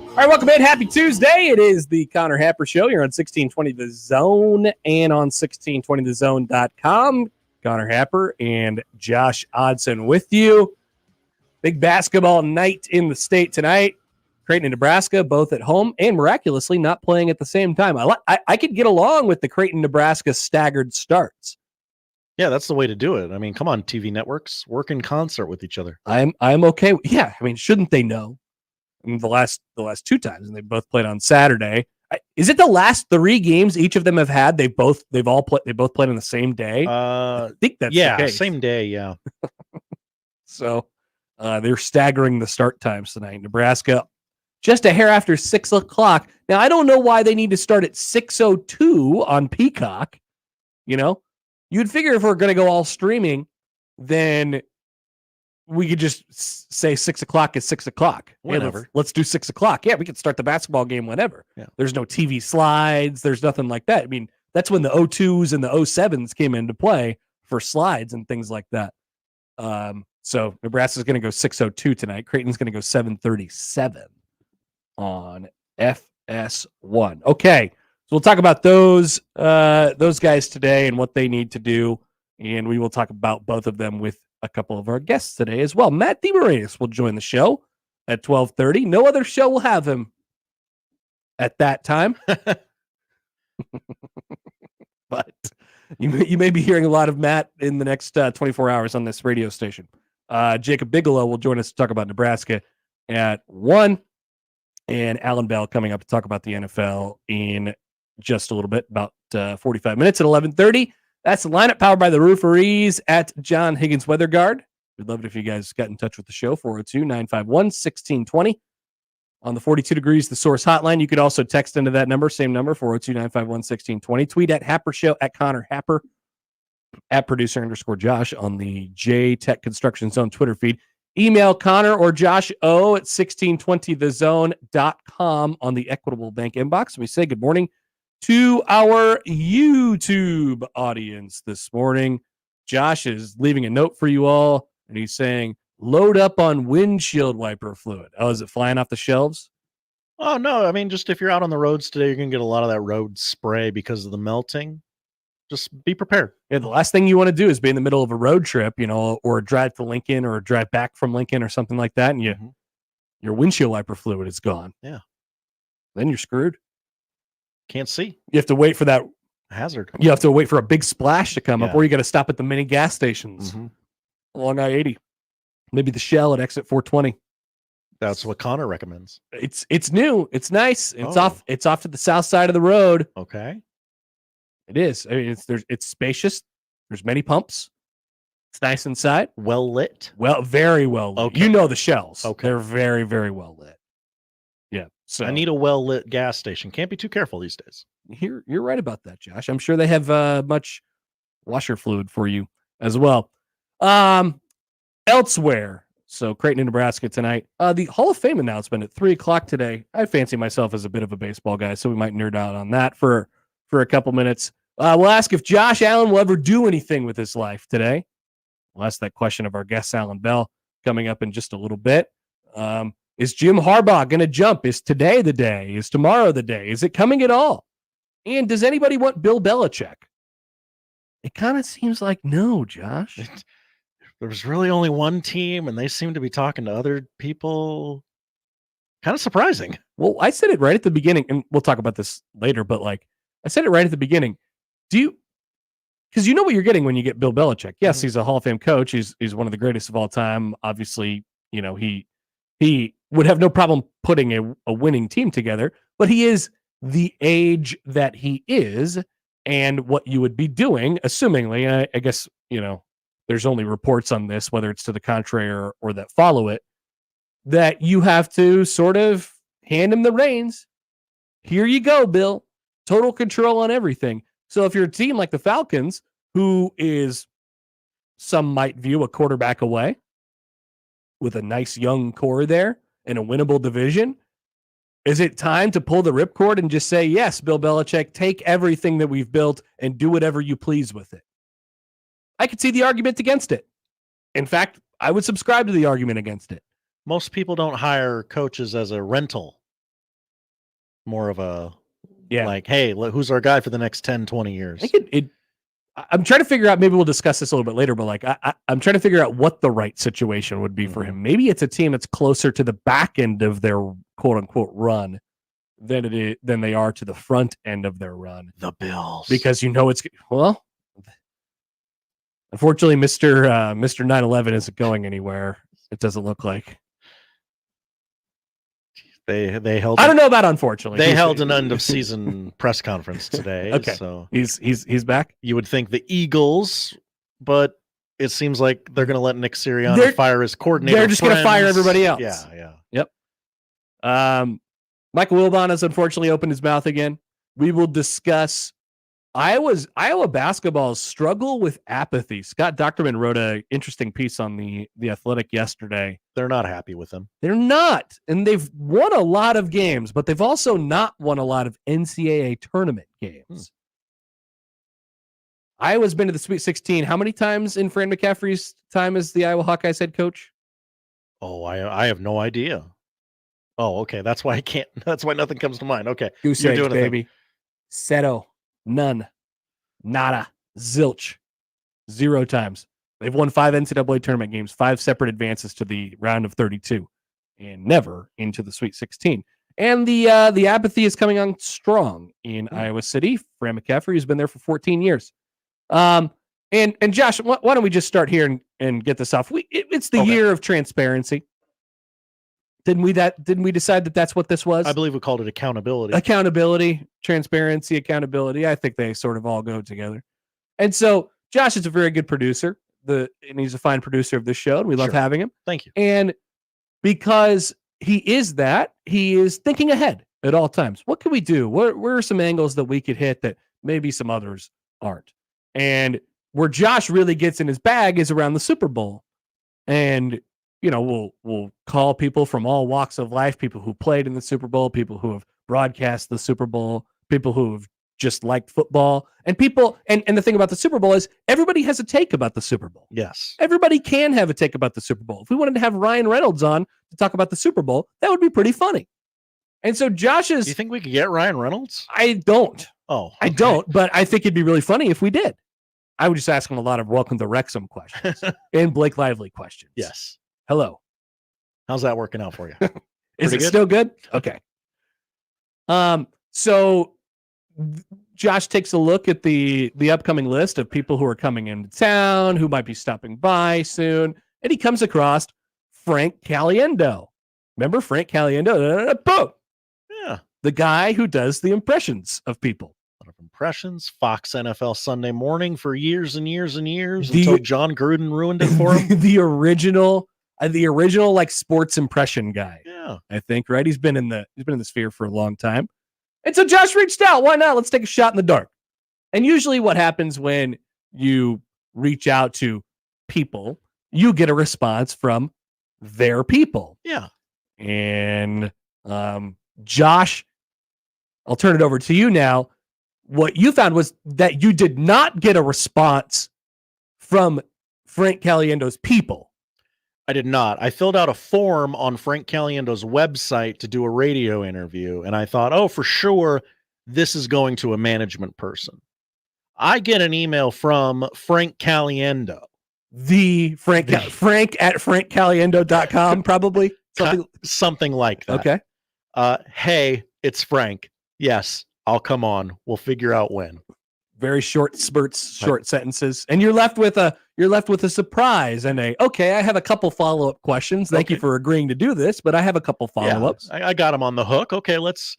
All right, welcome in. Happy Tuesday. It is the Connor Happer Show here on 1620 The Zone and on 1620thezone.com. Connor Happer and Josh Odson with you. Big basketball night in the state tonight. Creighton and Nebraska both at home and miraculously not playing at the same time. I could get along with the Creighton Nebraska staggered starts. Yeah, that's the way to do it. I mean, come on, TV networks, work in concert with each other. I'm okay. Yeah, I mean, shouldn't they know? I mean, the last two times, and they both played on Saturday. Is it the last 3 games each of them have had? They both played on the same day. I think that's the case. Same day. Yeah. So they're staggering the start times tonight. Nebraska just a hair after 6 o'clock. Now I don't know why they need to start at 6:02 on Peacock. You know, you'd figure if we're going to go all streaming, then we could just say 6 o'clock is 6 o'clock. Whatever. Hey, let's do 6 o'clock. Yeah, we can start the basketball game whenever. Yeah. There's no TV slides. There's nothing like that. I mean, that's when the 02s and the 07s came into play for slides and things like that. So Nebraska's going to go 6:02 tonight. Creighton's going to go 7:37 on FS1. Okay, so we'll talk about those guys today and what they need to do, and we will talk about both of them with a couple of our guests today as well. Matt Demarinis will join the show at 12:30. No other show will have him at that time. But you may be hearing a lot of Matt in the next 24 hours on this radio station. Jacob Bigelow will join us to talk about Nebraska at 1, and Allan Bell coming up to talk about the NFL in just a little bit, about 45 minutes at 11:30. That's the lineup, powered by the Rooferees at John Higgins Weather Guard. We'd love it if you guys got in touch with the show, 402-951-1620. On the 42 Degrees The Source hotline, you could also text into that number, same number, 402-951-1620. Tweet at Happer Show, at Connor Happer, at producer_Josh on the J Tech Construction Zone Twitter feed. Email Connor or Josh O at 1620thezone.com on the Equitable Bank inbox. We say good morning to our YouTube audience this morning. Josh is leaving a note for you all, and he's saying, load up on windshield wiper fluid. Oh, is it flying off the shelves? Oh, no. I mean, just if you're out on the roads today, you're going to get a lot of that road spray because of the melting. Just be prepared. Yeah, the last thing you want to do is be in the middle of a road trip, or a drive to Lincoln or a drive back from Lincoln or something like that, and your windshield wiper fluid is gone. Yeah. Then you're screwed. Can't see. You have to wait for that hazard. You have to wait for a big splash to come up, or you got to stop at the mini gas stations along I-80. Maybe the Shell at exit 420. That's what Connor recommends. It's new. It's nice. It's off. It's off to the south side of the road. Okay. It is. I mean, it's spacious. There's many pumps. It's nice inside. Well lit. Well, very well lit. Okay. You know the Shells. Okay. They're very, very well lit. Yeah. So I need a well lit gas station. Can't be too careful these days. You're right about that, Josh. I'm sure they have much washer fluid for you as well. Elsewhere, so Creighton and Nebraska tonight. The Hall of Fame announcement at 3:00 today. I fancy myself as a bit of a baseball guy, so we might nerd out on that for a couple minutes. We'll ask if Josh Allen will ever do anything with his life today. We'll ask that question of our guest, Allan Bell, coming up in just a little bit. Is Jim Harbaugh going to jump? Is today the day? Is tomorrow the day? Is it coming at all? And does anybody want Bill Belichick? It kind of seems like no, Josh. There was really only one team, and they seem to be talking to other people. Kind of surprising. Well, I said it right at the beginning, and we'll talk about this later, but I said it right at the beginning. Because you know what you're getting when you get Bill Belichick. Yes, he's a Hall of Fame coach. He's one of the greatest of all time. Obviously, he would have no problem putting a winning team together, but he is the age that he is, and what you would be doing, assumingly, I guess, there's only reports on this, whether it's to the contrary or that follow it, that you have to sort of hand him the reins. Here you go, Bill. Total control on everything. So if you're a team like the Falcons, who is, some might view, a quarterback away with a nice young core there in a winnable division, Is it time to pull the ripcord and just say, yes, Bill Belichick, take everything that we've built and do whatever you please with it? I could see the argument against it. In fact, I would subscribe to the argument against it. Most people don't hire coaches as a rental. More of a, like, hey, who's our guy for the next 10, 20 years? I think I'm trying to figure out, maybe we'll discuss this a little bit later, but like I'm trying to figure out what the right situation would be for him. Maybe it's a team that's closer to the back end of their quote unquote run than they are to the front end of their run. The Bills. Because unfortunately, Mr. 9/11 isn't going anywhere. It doesn't look like. They held. I don't know about unfortunately. They held an end of season press conference today. Okay, so he's back. You would think the Eagles, but it seems like they're going to let Nick Sirianni fire his coordinator. They're just going to fire everybody else. Yeah. Yep. Michael Wilbon has unfortunately opened his mouth again. We will discuss Iowa basketball's struggle with apathy. Scott Docterman wrote an interesting piece on the Athletic yesterday. They're not happy with him. They're not. And they've won a lot of games, but they've also not won a lot of NCAA tournament games. Iowa's been to the Sweet 16 how many times in Fran McCaffrey's time as the Iowa Hawkeyes head coach? Oh, I have no idea. Oh, okay. That's why nothing comes to mind. Okay. Goose eggs, baby. Seto. None. Nada. Zilch. 0 times. They've won 5 NCAA tournament games, 5 separate advances to the round of 32, and never into the Sweet 16. And the apathy is coming on strong in Iowa City. Fran McCaffrey has been there for 14 years. And Josh, why don't we just start here and get this off? It's the year of transparency. Didn't we decide that that's what this was? I believe we called it accountability. Accountability, transparency, accountability. I think they sort of all go together. And so Josh is a very good producer. And he's a fine producer of this show, and we love having him. Thank you. And because he is thinking ahead at all times. What can we do? Where are some angles that we could hit that maybe some others aren't? And where Josh really gets in his bag is around the Super Bowl. And we'll call people from all walks of life, people who played in the Super Bowl, people who have broadcast the Super Bowl, people who have just liked football, and people. And the thing about the Super Bowl is everybody has a take about the Super Bowl. Yes. Everybody can have a take about the Super Bowl. If we wanted to have Ryan Reynolds on to talk about the Super Bowl, that would be pretty funny. And so Josh's. Do you think we could get Ryan Reynolds? I don't. Oh, okay. I don't, but I think it'd be really funny if we did. I would just ask him a lot of welcome to Wrexham questions and Blake Lively questions. Yes. Hello. How's that working out for you? Is it still good? Okay. So Josh takes a look at the upcoming list of people who are coming into town, who might be stopping by soon, and he comes across Frank Caliendo. Remember Frank Caliendo? Boom. Yeah. The guy who does the impressions of people. Impressions, Fox NFL Sunday Morning for years and years and years until John Gruden ruined it for him. the original like sports impression guy. Yeah. I think, right? He's been in the sphere for a long time. And so Josh reached out. Why not? Let's take a shot in the dark. And usually what happens when you reach out to people, you get a response from their people. Yeah. And Josh, I'll turn it over to you now. What you found was that you did not get a response from Frank Caliendo's people. I did not. I filled out a form on Frank Caliendo's website to do a radio interview, and I thought, oh, for sure, this is going to a management person. I get an email from Frank Caliendo. The Frank at frankcaliendo.com, probably. Something like that. Okay. Hey, it's Frank. Yes, I'll come on. We'll figure out when. Very short spurts, short sentences, and you're left with a surprise and okay. I have a couple follow-up questions. Thank you for agreeing to do this, but I have a couple follow-ups. Yeah, I got him on the hook. Okay, let's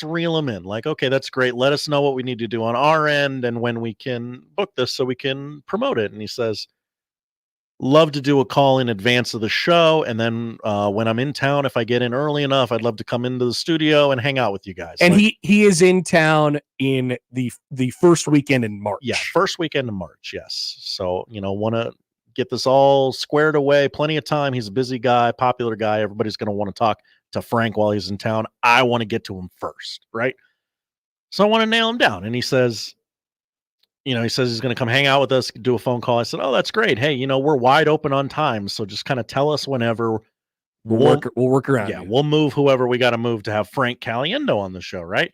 reel him in. Like, okay, that's great. Let us know what we need to do on our end and when we can book this so we can promote it. And he says, love to do a call in advance of the show, and then when I'm in town, if I get in early enough, I'd love to come into the studio and hang out with you guys. And he is in town in the first weekend in March. Yeah, first weekend in March. Yes. So want to get this all squared away. Plenty of time. He's a busy guy, popular guy. Everybody's going to want to talk to Frank while he's in town. I want to get to him first, right? So I want to nail him down. And he says, he says he's going to come hang out with us, do a phone call. I said, oh, that's great. Hey, we're wide open on time. So just kind of tell us whenever. We'll work around. Yeah, we'll move whoever we got to move to have Frank Caliendo on the show, right?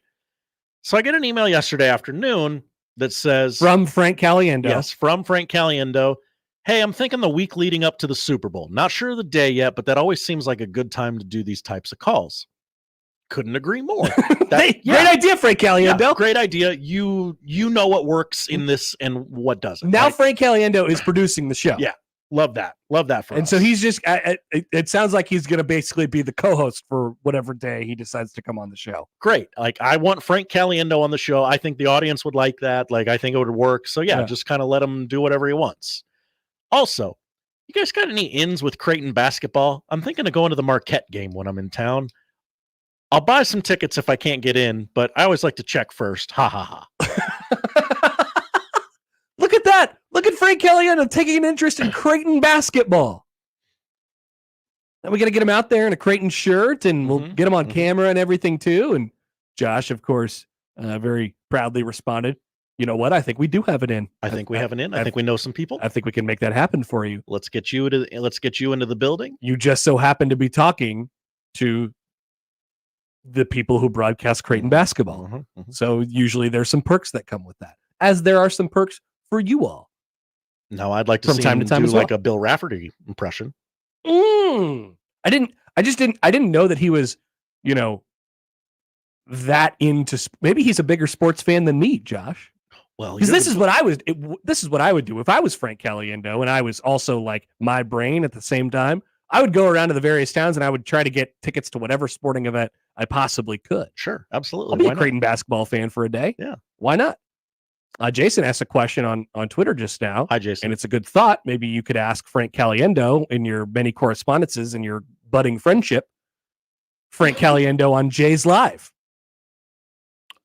So I get an email yesterday afternoon that says... From Frank Caliendo. Yes, from Frank Caliendo. Hey, I'm thinking the week leading up to the Super Bowl. Not sure of the day yet, but that always seems like a good time to do these types of calls. Couldn't agree more. Great idea, Frank Caliendo. Yeah, great idea. You know what works in this and what doesn't. Now right? Frank Caliendo is producing the show. Yeah, love that. Love that for us. And so he's just, it sounds like he's going to basically be the co-host for whatever day he decides to come on the show. Great. Like, I want Frank Caliendo on the show. I think the audience would like that. Like, I think it would work. So yeah. Just kind of let him do whatever he wants. Also, you guys got any ins with Creighton basketball? I'm thinking of going to the Marquette game when I'm in town. I'll buy some tickets if I can't get in, but I always like to check first. Ha ha ha. Look at that. Look at Frank Caliendo taking an interest in Creighton basketball. And we got to get him out there in a Creighton shirt, and we'll get him on camera and everything too. And Josh, of course, very proudly responded, you know what? I think we do have it in. I think we have it in. I think we know some people. I think we can make that happen for you. Let's get you into the building. You just so happen to be talking to the people who broadcast Creighton basketball. So usually there's some perks that come with that, as there are some perks for you all. No, I'd like to From see time him to time do as well. like a Bill Rafferty impression. I didn't know that he was, that into. Maybe he's a bigger sports fan than me, Josh. Well, because this is what I would do if I was Frank Caliendo and I was also like my brain at the same time. I would go around to the various towns and I would try to get tickets to whatever sporting event I possibly could. Sure, absolutely. I'll be Why a not? Creighton basketball fan for a day. Yeah. Why not? Jason asked a question on Twitter just now. Hi, Jason. And it's a good thought. Maybe you could ask Frank Caliendo in your many correspondences and your budding friendship, Frank Caliendo on Jay's Live.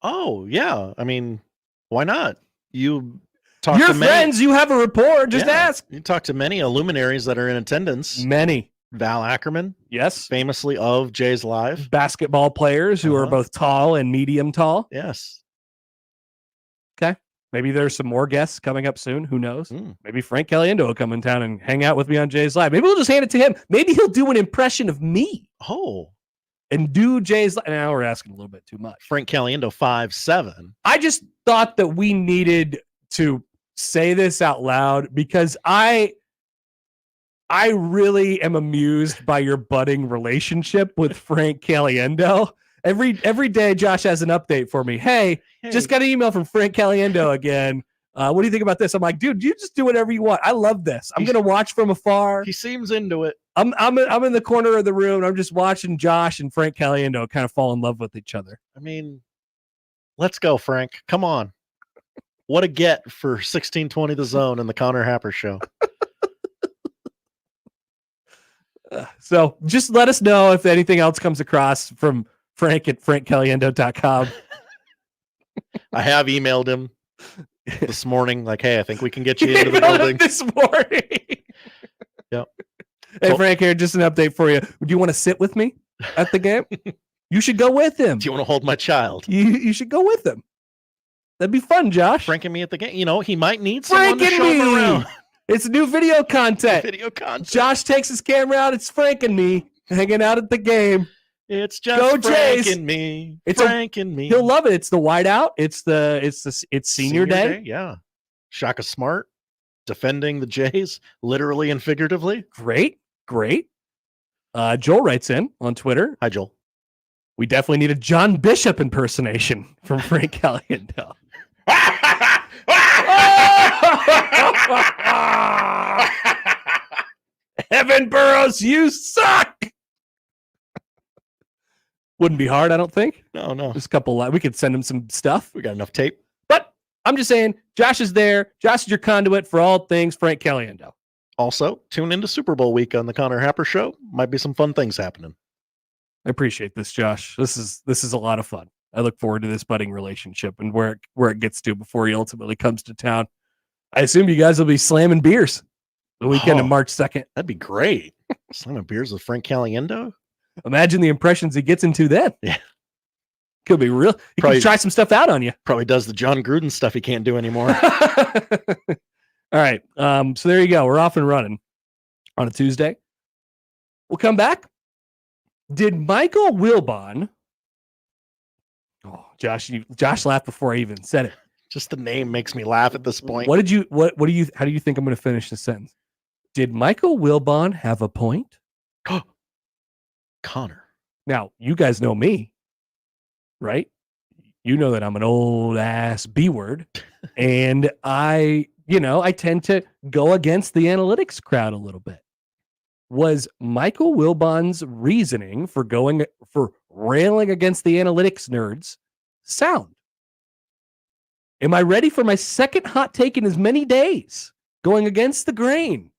Oh, yeah. I mean, why not? You talk Your to friends, you have a rapport. Just Yeah. ask. You talk to many luminaries that are in attendance. Many. Val Ackerman, yes, famously of Jay's Live. Basketball players who are both tall and medium tall. Yes. Okay. Maybe there's some more guests coming up soon. Who knows? Maybe Frank Caliendo will come in town and hang out with me on Jay's Live. Maybe we'll just hand it to him. Maybe he'll do an impression of me. Oh. And do Jay's Live. Now we're asking a little bit too much. Frank Caliendo 5'7". I just thought that we needed to say this out loud because I really am amused by your budding relationship with Frank Caliendo. Every day, Josh has an update for me. Hey, just got an email from Frank Caliendo again. What do you think about this? I'm like, dude, you just do whatever you want. I love this. I'm going to watch from afar. He seems into it. I'm in the corner of the room. I'm just watching Josh and Frank Caliendo kind of fall in love with each other. I mean, let's go, Frank. Come on. What a get for 1620 The Zone and the Connor Happer Show. So just let us know if anything else comes across from Frank at frankcaliendo.com. I have emailed him this morning, like, hey, I think we can get you into the building. This morning. Yep. Hey, Frank, here, just an update for you. Do you want to sit with me at the game? You should go with him. Do you want to hold my child? You should go with him. That'd be fun, Josh. Frank and me at the game. You know, he might need someone Frank to and show him me. around. It's new video content. Video content. Josh takes his camera out. It's Frank and me hanging out at the game. It's just Go Frank Jays. and me. It's Frank and me. He'll love it. It's the whiteout. It's senior day. Yeah. Shaka Smart defending the Jays, literally and figuratively. Great. Joel writes in on Twitter. Hi, Joel. We definitely need a John Bishop impersonation from Frank Caliendo. Evan Burrows, you suck. Wouldn't be hard, I don't think. No. Just a couple. We could send him some stuff. We got enough tape. But I'm just saying, Josh is there. Josh is your conduit for all things Frank Caliendo. Also, tune into Super Bowl week on the Connor Happer Show. Might be some fun things happening. I appreciate this, Josh. This is a lot of fun. I look forward to this budding relationship and where it gets to before he ultimately comes to town. I assume you guys will be slamming beers the weekend of March 2nd. That'd be great. Slamming beers with Frank Caliendo. Imagine the impressions he gets into then. Yeah. Could be real. He Probably can try some stuff out on you. Probably does the John Gruden stuff he can't do anymore. All right. So there you go. We're off and running on a Tuesday. We'll come back. Did Michael Wilbon? Oh, Josh laughed before I even said it. Just the name makes me laugh at this point. How do you think I'm going to finish the sentence? Did Michael Wilbon have a point? Connor. Now, you guys know me, right? You know that I'm an old ass B word. And I tend to go against the analytics crowd a little bit. Was Michael Wilbon's reasoning for railing against the analytics nerds sound? Am I ready for my second hot take in as many days? Going against the grain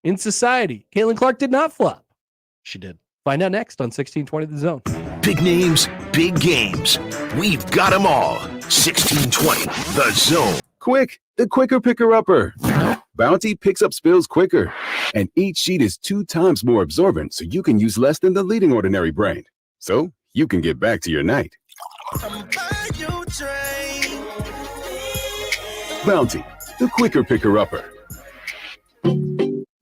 in society. Caitlin Clark did not flop. She did. Find out next on 1620 The Zone. Big names, big games. We've got them all. 1620 The Zone. Quick, the quicker picker-upper. Bounty picks up spills quicker, and each sheet is 2 times more absorbent, so you can use less than the leading ordinary brand. So you can get back to your night. Bounty, the quicker picker-upper.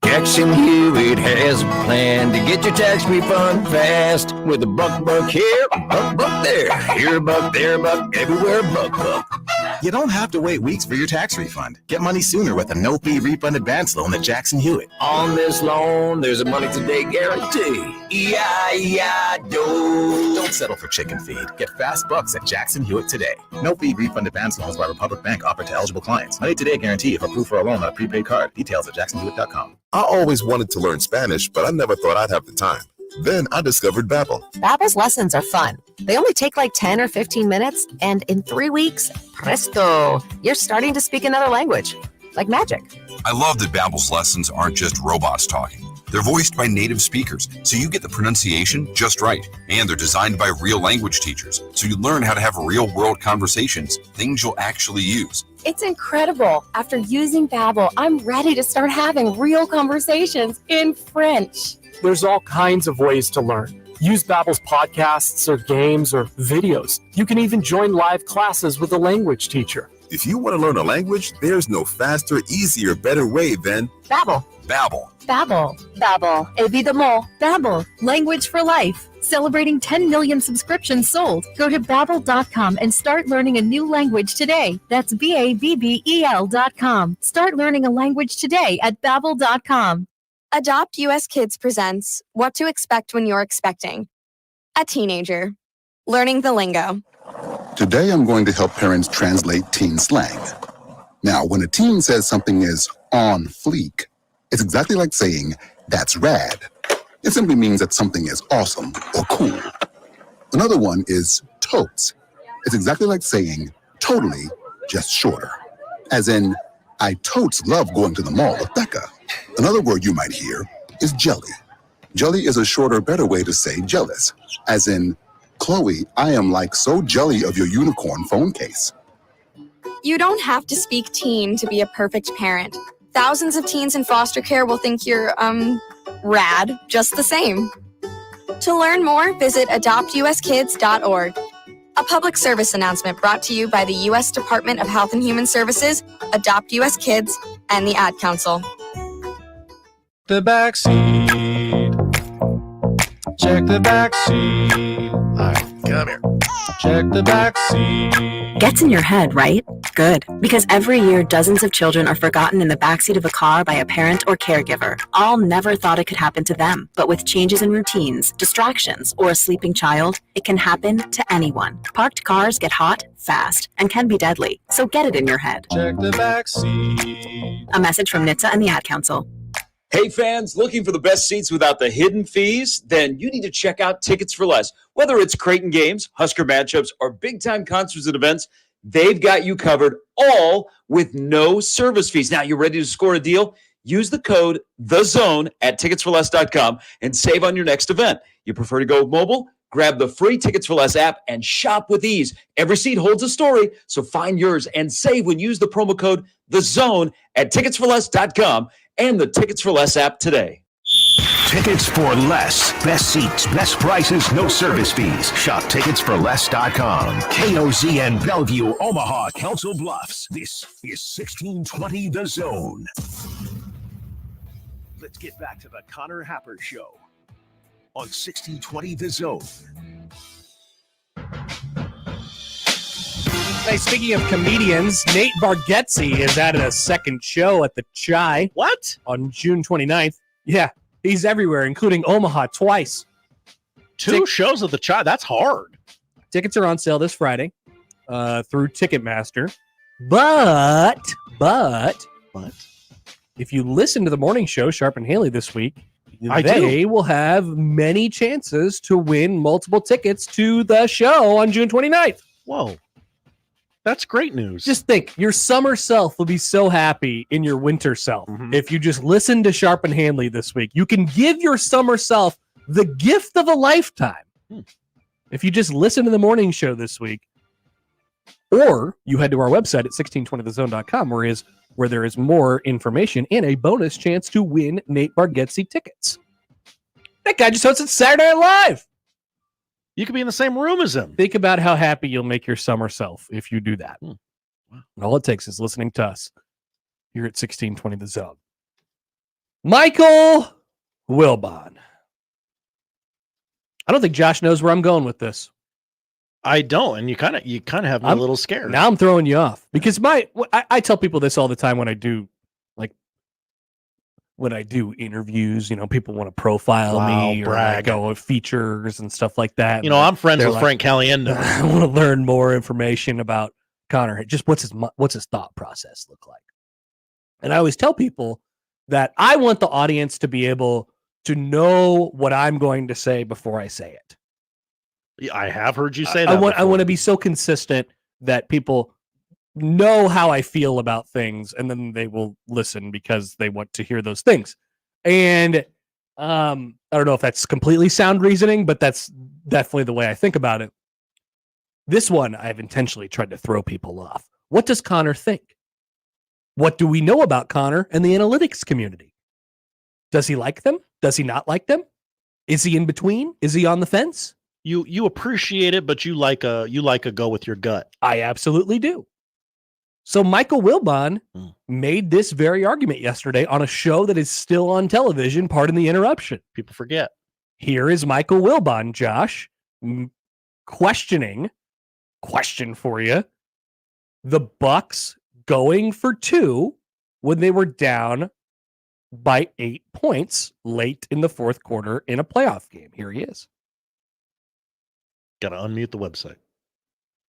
Jackson Hewitt has a plan to get your tax refund fast with a buck here, a buck there. Here a buck, there a buck, everywhere a buck. You don't have to wait weeks for your tax refund. Get money sooner with a no-fee refund advance loan at Jackson Hewitt. On this loan, there's a money today guarantee. E-I-E-I-Do. Don't settle for chicken feed. Get fast bucks at Jackson Hewitt today. No-fee refund advance loans by Republic Bank offered to eligible clients. Money today guarantee if approved for a loan on a prepaid card. Details at jacksonhewitt.com. I always wanted to learn Spanish, but I never thought I'd have the time. Then I discovered Babbel. Babbel's lessons are fun. They only take like 10 or 15 minutes, and in 3 weeks, presto, you're starting to speak another language. Like magic. I love that Babbel's lessons aren't just robots talking. They're voiced by native speakers, so you get the pronunciation just right. And they're designed by real language teachers, so you learn how to have real-world conversations, things you'll actually use. It's incredible. After using Babbel, I'm ready to start having real conversations in French. There's all kinds of ways to learn. Use Babbel's podcasts or games or videos. You can even join live classes with a language teacher. If you want to learn a language, there's no faster, easier, better way than Babbel. Babbel. Babbel. Babbel. Évidemment. Babbel. Language for life. Celebrating 10 million subscriptions sold. Go to Babbel.com and start learning a new language today. That's Babbel.com. Start learning a language today at Babbel.com. Adopt US Kids presents What to Expect When You're Expecting. A teenager. Learning the lingo. Today I'm going to help parents translate teen slang. Now, when a teen says something is on fleek, it's exactly like saying, that's rad. It simply means that something is awesome or cool. Another one is totes. It's exactly like saying, totally, just shorter. As in, I totes love going to the mall with Becca. Another word you might hear is jelly. Jelly is a shorter, better way to say jealous. As in, Chloe, I am like so jelly of your unicorn phone case. You don't have to speak teen to be a perfect parent. Thousands of teens in foster care will think you're, rad just the same. To learn more, visit adoptuskids.org. A public service announcement brought to you by the U.S. Department of Health and Human Services, Adopt U.S. Kids, and the Ad Council. The backseat. Check the backseat. All right, come here. Check the backseat. Gets in your head, right? Good. Because every year, dozens of children are forgotten in the backseat of a car by a parent or caregiver. All never thought it could happen to them. But with changes in routines, distractions, or a sleeping child, it can happen to anyone. Parked cars get hot, fast, and can be deadly. So get it in your head. Check the backseat. A message from NHTSA and the Ad Council. Hey fans, looking for the best seats without the hidden fees? Then you need to check out Tickets for Less. Whether it's Creighton games, Husker matchups, or big-time concerts and events, they've got you covered, all with no service fees. Now, you ready to score a deal? Use the code THEZONE at ticketsforless.com and save on your next event. You prefer to go mobile? Grab the free Tickets for Less app and shop with ease. Every seat holds a story, so find yours and save when you use the promo code THEZONE at ticketsforless.com and the Tickets for Less app today. Tickets for less. Best seats, best prices, no service fees. Shop ticketsforless.com. KOZN Bellevue, Omaha, Council Bluffs. This is 1620 The Zone. Let's get back to the Connor Happer Show on 1620 The Zone. Hey, speaking of comedians, Nate Bargatze is added a second show at the Chai. What? On June 29th. Yeah, he's everywhere, including Omaha twice. Two shows at the Chai. That's hard. Tickets are on sale this Friday through Ticketmaster. But if you listen to the morning show, Sharp and Haley, this week, they will have many chances to win multiple tickets to the show on June 29th. Whoa. That's great news. Just think, your summer self will be so happy in your winter self if you just listen to Sharp and Hanley this week. You can give your summer self the gift of a lifetime if you just listen to the morning show this week. Or you head to our website at 1620thezone.com where there is more information and a bonus chance to win Nate Bargatze tickets. That guy just hosted Saturday Night Live. You could be in the same room as him. Think about how happy you'll make your summer self if you do that. Wow. And all it takes is listening to us here at 1620 The Zone. Michael Wilbon. I don't think Josh knows where I'm going with this. I don't, and you kind of have me a little scared. Now I'm throwing you off because I tell people this all the time when I do interviews. People want to profile me or I go with features and stuff like that. I'm friends with Frank Caliendo. I want to learn more information about Connor. Just what's his thought process look like? And I always tell people that I want the audience to be able to know what I'm going to say before I say it. I have heard you say that. I want to be so consistent that people know how I feel about things, and then they will listen because they want to hear those things. And I don't know if that's completely sound reasoning, but that's definitely the way I think about it. This one, I've intentionally tried to throw people off. What does Connor think? What do we know about Connor and the analytics community? Does he like them? Does he not like them? Is he in between? Is he on the fence? You appreciate it, but you like a go with your gut. I absolutely do. So Michael Wilbon made this very argument yesterday on a show that is still on television. Pardon the interruption. People forget. Here is Michael Wilbon, Josh, question for you. The Bucks going for 2 when they were down by 8 points late in the fourth quarter in a playoff game. Here he is. Got to unmute the website.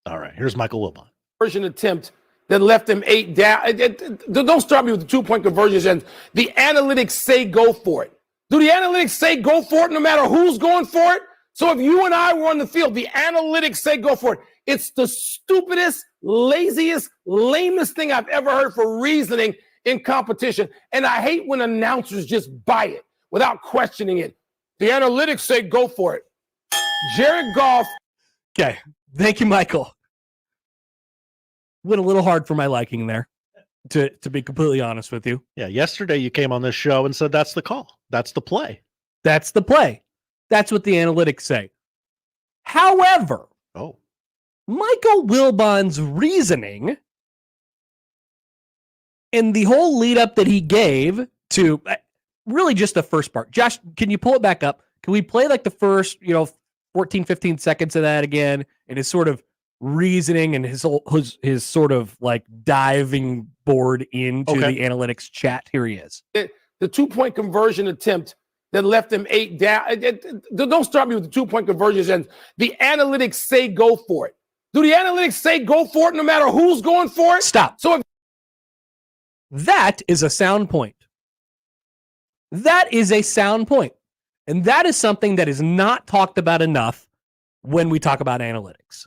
All right, here's Michael Wilbon. Conversion attempt that left them 8 down. Don't start me with the 2-point conversions. And the analytics say go for it. Do the analytics say go for it no matter who's going for it? So if you and I were on the field, the analytics say go for it. It's the stupidest, laziest, lamest thing I've ever heard for reasoning in competition. And I hate when announcers just buy it without questioning it. The analytics say go for it. Jared Goff. Okay. Thank you, Michael. Went a little hard for my liking there, to be completely honest with you. Yeah, yesterday you came on this show and said that's the call. That's the play. That's the play. That's what the analytics say. However, Michael Wilbon's reasoning and the whole lead up that he gave to really just the first part. Josh, can you pull it back up? Can we play like the first, 14, 15 seconds of that again, and his sort of reasoning and his sort of like diving board into the analytics chat? Here he is. The 2-point conversion attempt that left them 8 down. Don't start me with the 2-point conversions. And the analytics say go for it. Do the analytics say go for it no matter who's going for it? Stop. That is a sound point. That is a sound point. And that is something that is not talked about enough when we talk about analytics.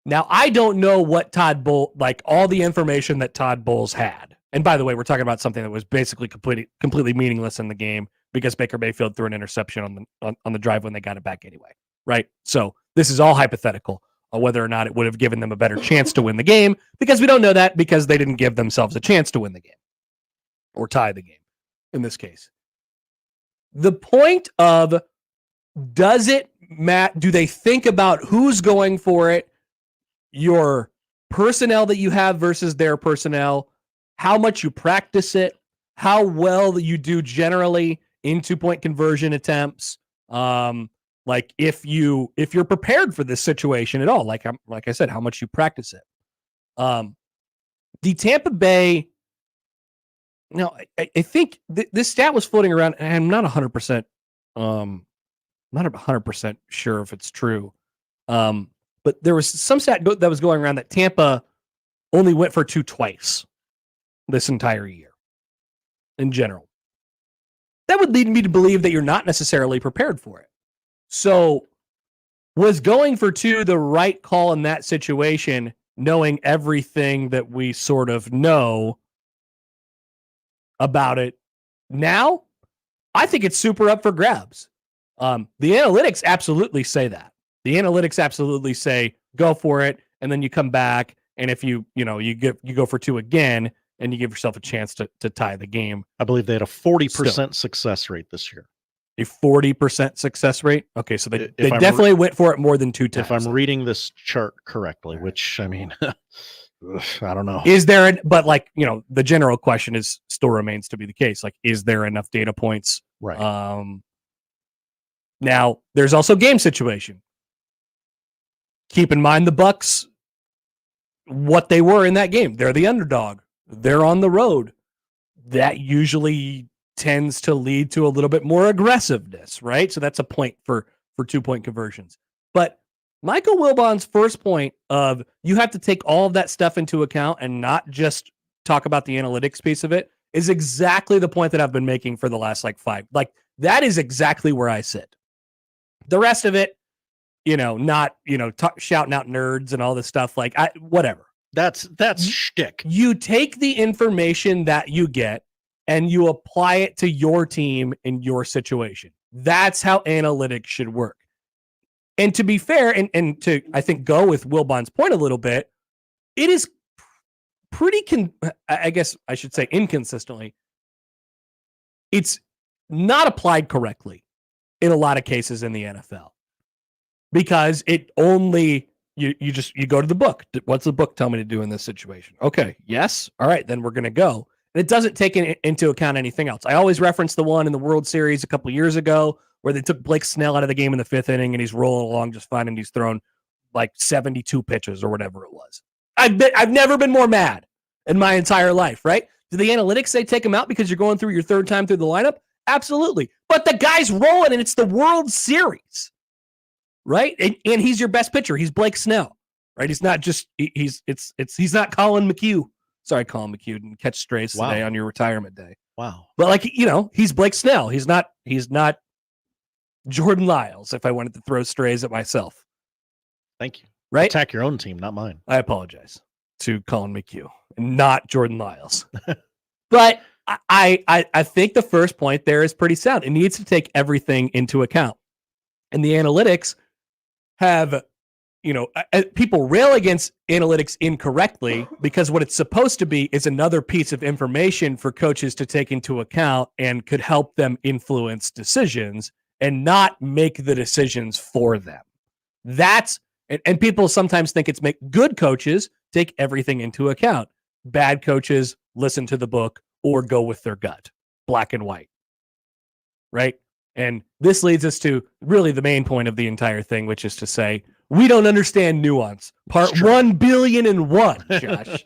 Now, I don't know what Todd Bowles, like all the information that Todd Bowles had. And by the way, we're talking about something that was basically completely meaningless in the game because Baker Mayfield threw an interception on the drive when they got it back anyway, right? So this is all hypothetical on whether or not it would have given them a better chance to win the game, because we don't know that because they didn't give themselves a chance to win the game or tie the game in this case. the point of does it, Matt, do they think about who's going for it, your personnel that you have versus their personnel, how much you practice it, how well you do generally in 2-point conversion attempts, like if you're prepared for this situation at all, like I said, how much you practice it. The Tampa Bay, I think this stat was floating around, and I'm not 100%, not 100% sure if it's true. But there was some stat that was going around that Tampa only went for 2 twice this entire year in general. That would lead me to believe that you're not necessarily prepared for it. So was going for 2 the right call in that situation, knowing everything that we sort of know about it now? I think it's super up for grabs. The analytics absolutely say that. The analytics absolutely say go for it, and then you come back, and if you go for 2 again, and you give yourself a chance to tie the game. I believe they had a 40% success rate this year. A 40% success rate? Okay, so they definitely went for it more than 2 times. If I'm reading this chart correctly, which, I mean, I don't know. Is there, but like, the general question still remains to be the case. Like, is there enough data points? Right. Now, there's also game situation. Keep in mind the Bucks, what they were in that game. They're the underdog. They're on the road. That usually tends to lead to a little bit more aggressiveness, right? So that's a point for 2-point conversions. But Michael Wilbon's first point of you have to take all of that stuff into account and not just talk about the analytics piece of it is exactly the point that I've been making for the last 5. Like, that is exactly where I sit. The rest of it, not, shouting out nerds and all this stuff, whatever. That's shtick. You take the information that you get and you apply it to your team in your situation. That's how analytics should work. And to be fair, and to, I think, go with Wilbon's point a little bit, it is pretty, I guess I should say inconsistently, it's not applied correctly in a lot of cases in the NFL. Because it only, you go to the book. What's the book tell me to do in this situation? Okay, yes? All right, then we're going to go. And it doesn't take into account anything else. I always reference the one in the World Series a couple of years ago where they took Blake Snell out of the game in the 5th inning and he's rolling along just fine and he's thrown 72 pitches or whatever it was. I've never been more mad in my entire life, right? Do the analytics say take him out because you're going through your 3rd time through the lineup? Absolutely. But the guy's rolling and it's the World Series. Right? And he's your best pitcher. He's Blake Snell, right? He's not just, he's not Colin McHugh. Sorry, Colin McHugh didn't catch strays today on your retirement day. Wow. But he's Blake Snell. He's not Jordan Lyles, if I wanted to throw strays at myself. Thank you. Right? Attack your own team, not mine. I apologize to Colin McHugh and not Jordan Lyles. But I think the first point there is pretty sound. It needs to take everything into account. And the analytics have, people rail against analytics incorrectly because what it's supposed to be is another piece of information for coaches to take into account and could help them influence decisions and not make the decisions for them. And people sometimes think it's good coaches take everything into account. Bad coaches listen to the book or go with their gut, black and white, right? And this leads us to really the main point of the entire thing, which is to say, we don't understand nuance. Part 1,000,000,001, Josh.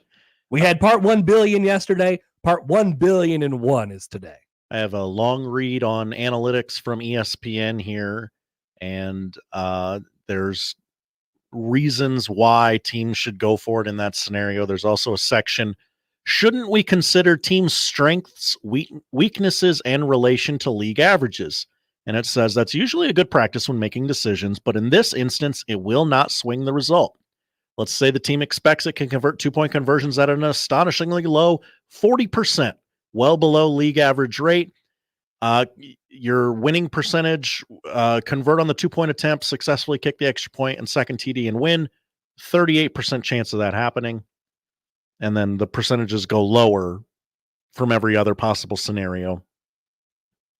We had part 1 billion yesterday. Part 1,000,000,001 is today. I have a long read on analytics from ESPN here, and there's reasons why teams should go for it in that scenario. There's also a section, shouldn't we consider team strengths, weaknesses, and relation to league averages? And it says that's usually a good practice when making decisions, but in this instance, it will not swing the result. Let's say the team expects it can convert 2-point conversions at an astonishingly low 40%, well below league average rate. Your winning percentage, convert on the 2-point attempt, successfully kick the extra point and second TD and win. 38% chance of that happening. And then the percentages go lower from every other possible scenario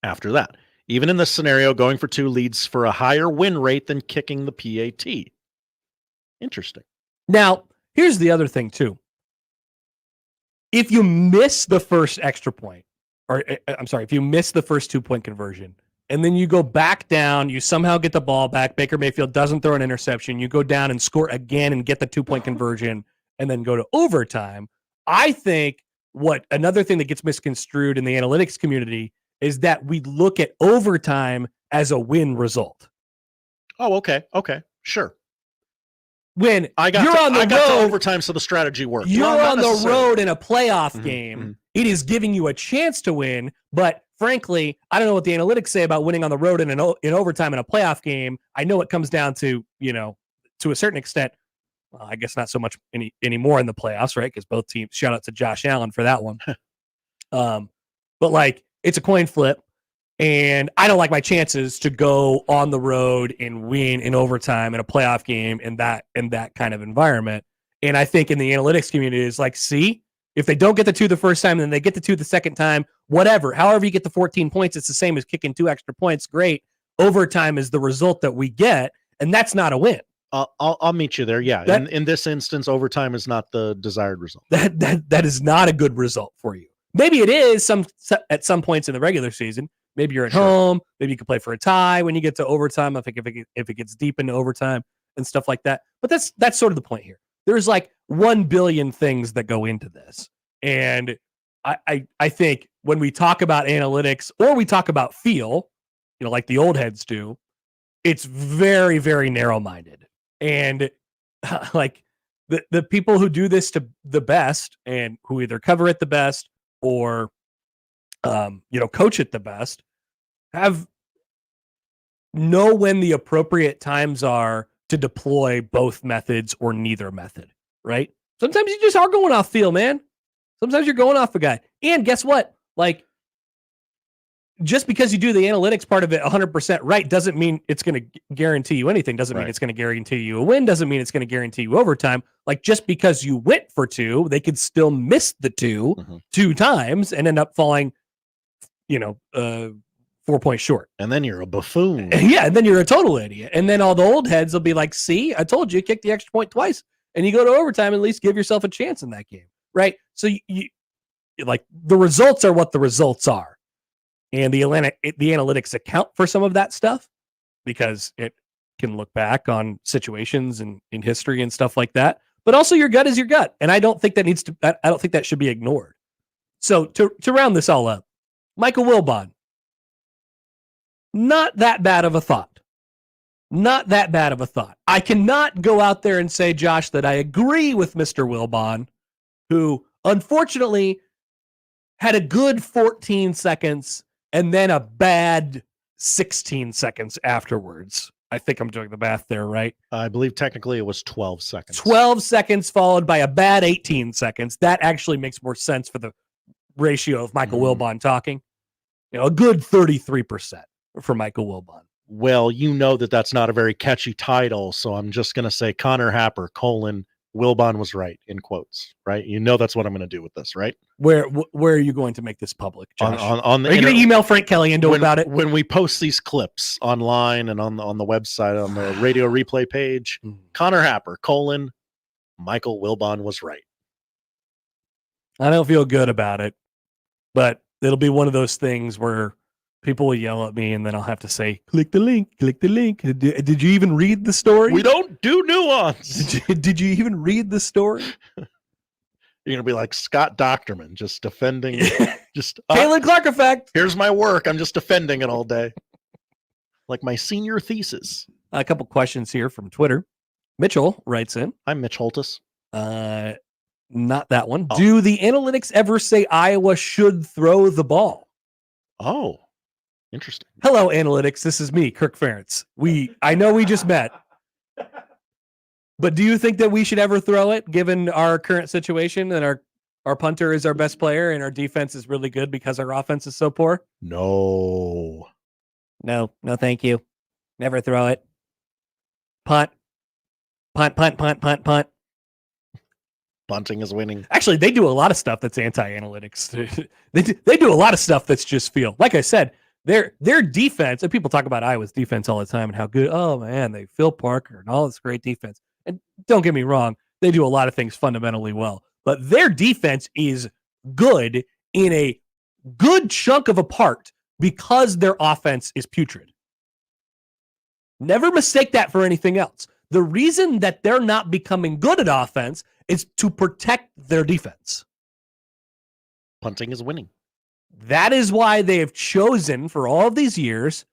after that. Even in this scenario, going for 2 leads for a higher win rate than kicking the PAT. Interesting. Now, here's the other thing, too. If you miss the first extra point, or I'm sorry, if you miss the first 2-point conversion, and then you go back down, you somehow get the ball back, Baker Mayfield doesn't throw an interception, you go down and score again and get the 2-point conversion, and then go to overtime, I think another thing that gets misconstrued in the analytics community is that we look at overtime as a win result. Oh, okay. Okay. Sure. When I got to overtime, so the strategy worked. You're Well, on not the necessarily. road in a playoff game. It is giving you a chance to win, but frankly, I don't know what the analytics say about winning on the road in overtime in a playoff game. I know it comes down to, to a certain extent, I guess not so much anymore in the playoffs, right? Because both teams, shout out to Josh Allen for that one. But like, it's a coin flip, and I don't like my chances to go on the road and win in overtime in a playoff game in that kind of environment. And I think in the analytics community, it's like, see, if they don't get the 2 the first time, then they get the 2 the second time, whatever. However you get the 14 points, it's the same as kicking 2 extra points. Great. Overtime is the result that we get, and that's not a win. I'll meet you there. Yeah. In this instance, overtime is not the desired result. That is not a good result for you. Maybe it is at some points in the regular season. Maybe you're at home. Maybe you can play for a tie when you get to overtime. I think if it gets deep into overtime and stuff like that. But that's sort of the point here. There's like 1 billion things that go into this. And I think when we talk about analytics or we talk about feel, like the old heads do, it's very, very narrow-minded. And like the people who do this to the best and who either cover it the best or coach it the best know when the appropriate times are to deploy both methods or neither method, right? Sometimes you just are going off feel, man. Sometimes you're going off a guy. And guess what? Like, just because you do the analytics part of it 100% right doesn't mean it's going to guarantee you anything. Doesn't mean it's going to guarantee you a win. Doesn't mean it's going to guarantee you overtime. Like, just because you went for 2, they could still miss the 2 times and end up falling, 4 points short. And then you're a buffoon. Yeah, and then you're a total idiot. And then all the old heads will be like, see, I told you, kick the extra point twice. And you go to overtime, at least give yourself a chance in that game, right? So you like, the results are what the results are. And the analytics account for some of that stuff because it can look back on situations and in history and stuff like that. But also, your gut is your gut, and I don't think that should be ignored. So to round this all up, Michael Wilbon, not that bad of a thought. Not that bad of a thought. I cannot go out there and say, Josh, that I agree with Mr. Wilbon, who unfortunately had a good 14 seconds and then a bad 16 seconds afterwards. I think I'm doing the math there, right? I believe technically it was 12 seconds. 12 seconds followed by a bad 18 seconds. That actually makes more sense for the ratio of Michael Wilbon talking. A good 33% for Michael Wilbon. Well, that's not a very catchy title, so I'm just going to say Connor Happer, Wilbon was right, in quotes, right? That's what I'm going to do with this, right? Where are you going to make this public, Josh? On the are you going to email Frank Kelly about it? When we post these clips online and on the website, on the radio replay page, Connor Happer, Michael Wilbon was right. I don't feel good about it, but it'll be one of those things where people will yell at me and then I'll have to say, click the link. Did you even read the story? We don't do nuance. Did you even read the story? You're going to be like Scott Docterman, just defending. Caitlin Clark effect. Here's my work. I'm just defending it all day. Like my senior thesis. A couple questions here from Twitter. Mitchell writes in. I'm Mitch Holtis. Not that one. Oh. Do the analytics ever say Iowa should throw the ball? Oh, interesting. Hello, analytics. This is me, Kirk Ferentz. I know we just met. But do you think that we should ever throw it, given our current situation and our punter is our best player and our defense is really good because our offense is so poor? No, thank you. Never throw it. Punt. Bunting is winning. Actually, they do a lot of stuff that's anti-analytics. They do a lot of stuff that's just feel. Like I said, Their defense, and people talk about Iowa's defense all the time and how good, oh man, they Phil Parker and all this great defense. And don't get me wrong, they do a lot of things fundamentally well. But their defense is good in a good chunk of a part because their offense is putrid. Never mistake that for anything else. The reason that they're not becoming good at offense is to protect their defense. Punting is winning. That is why they have chosen for all of these years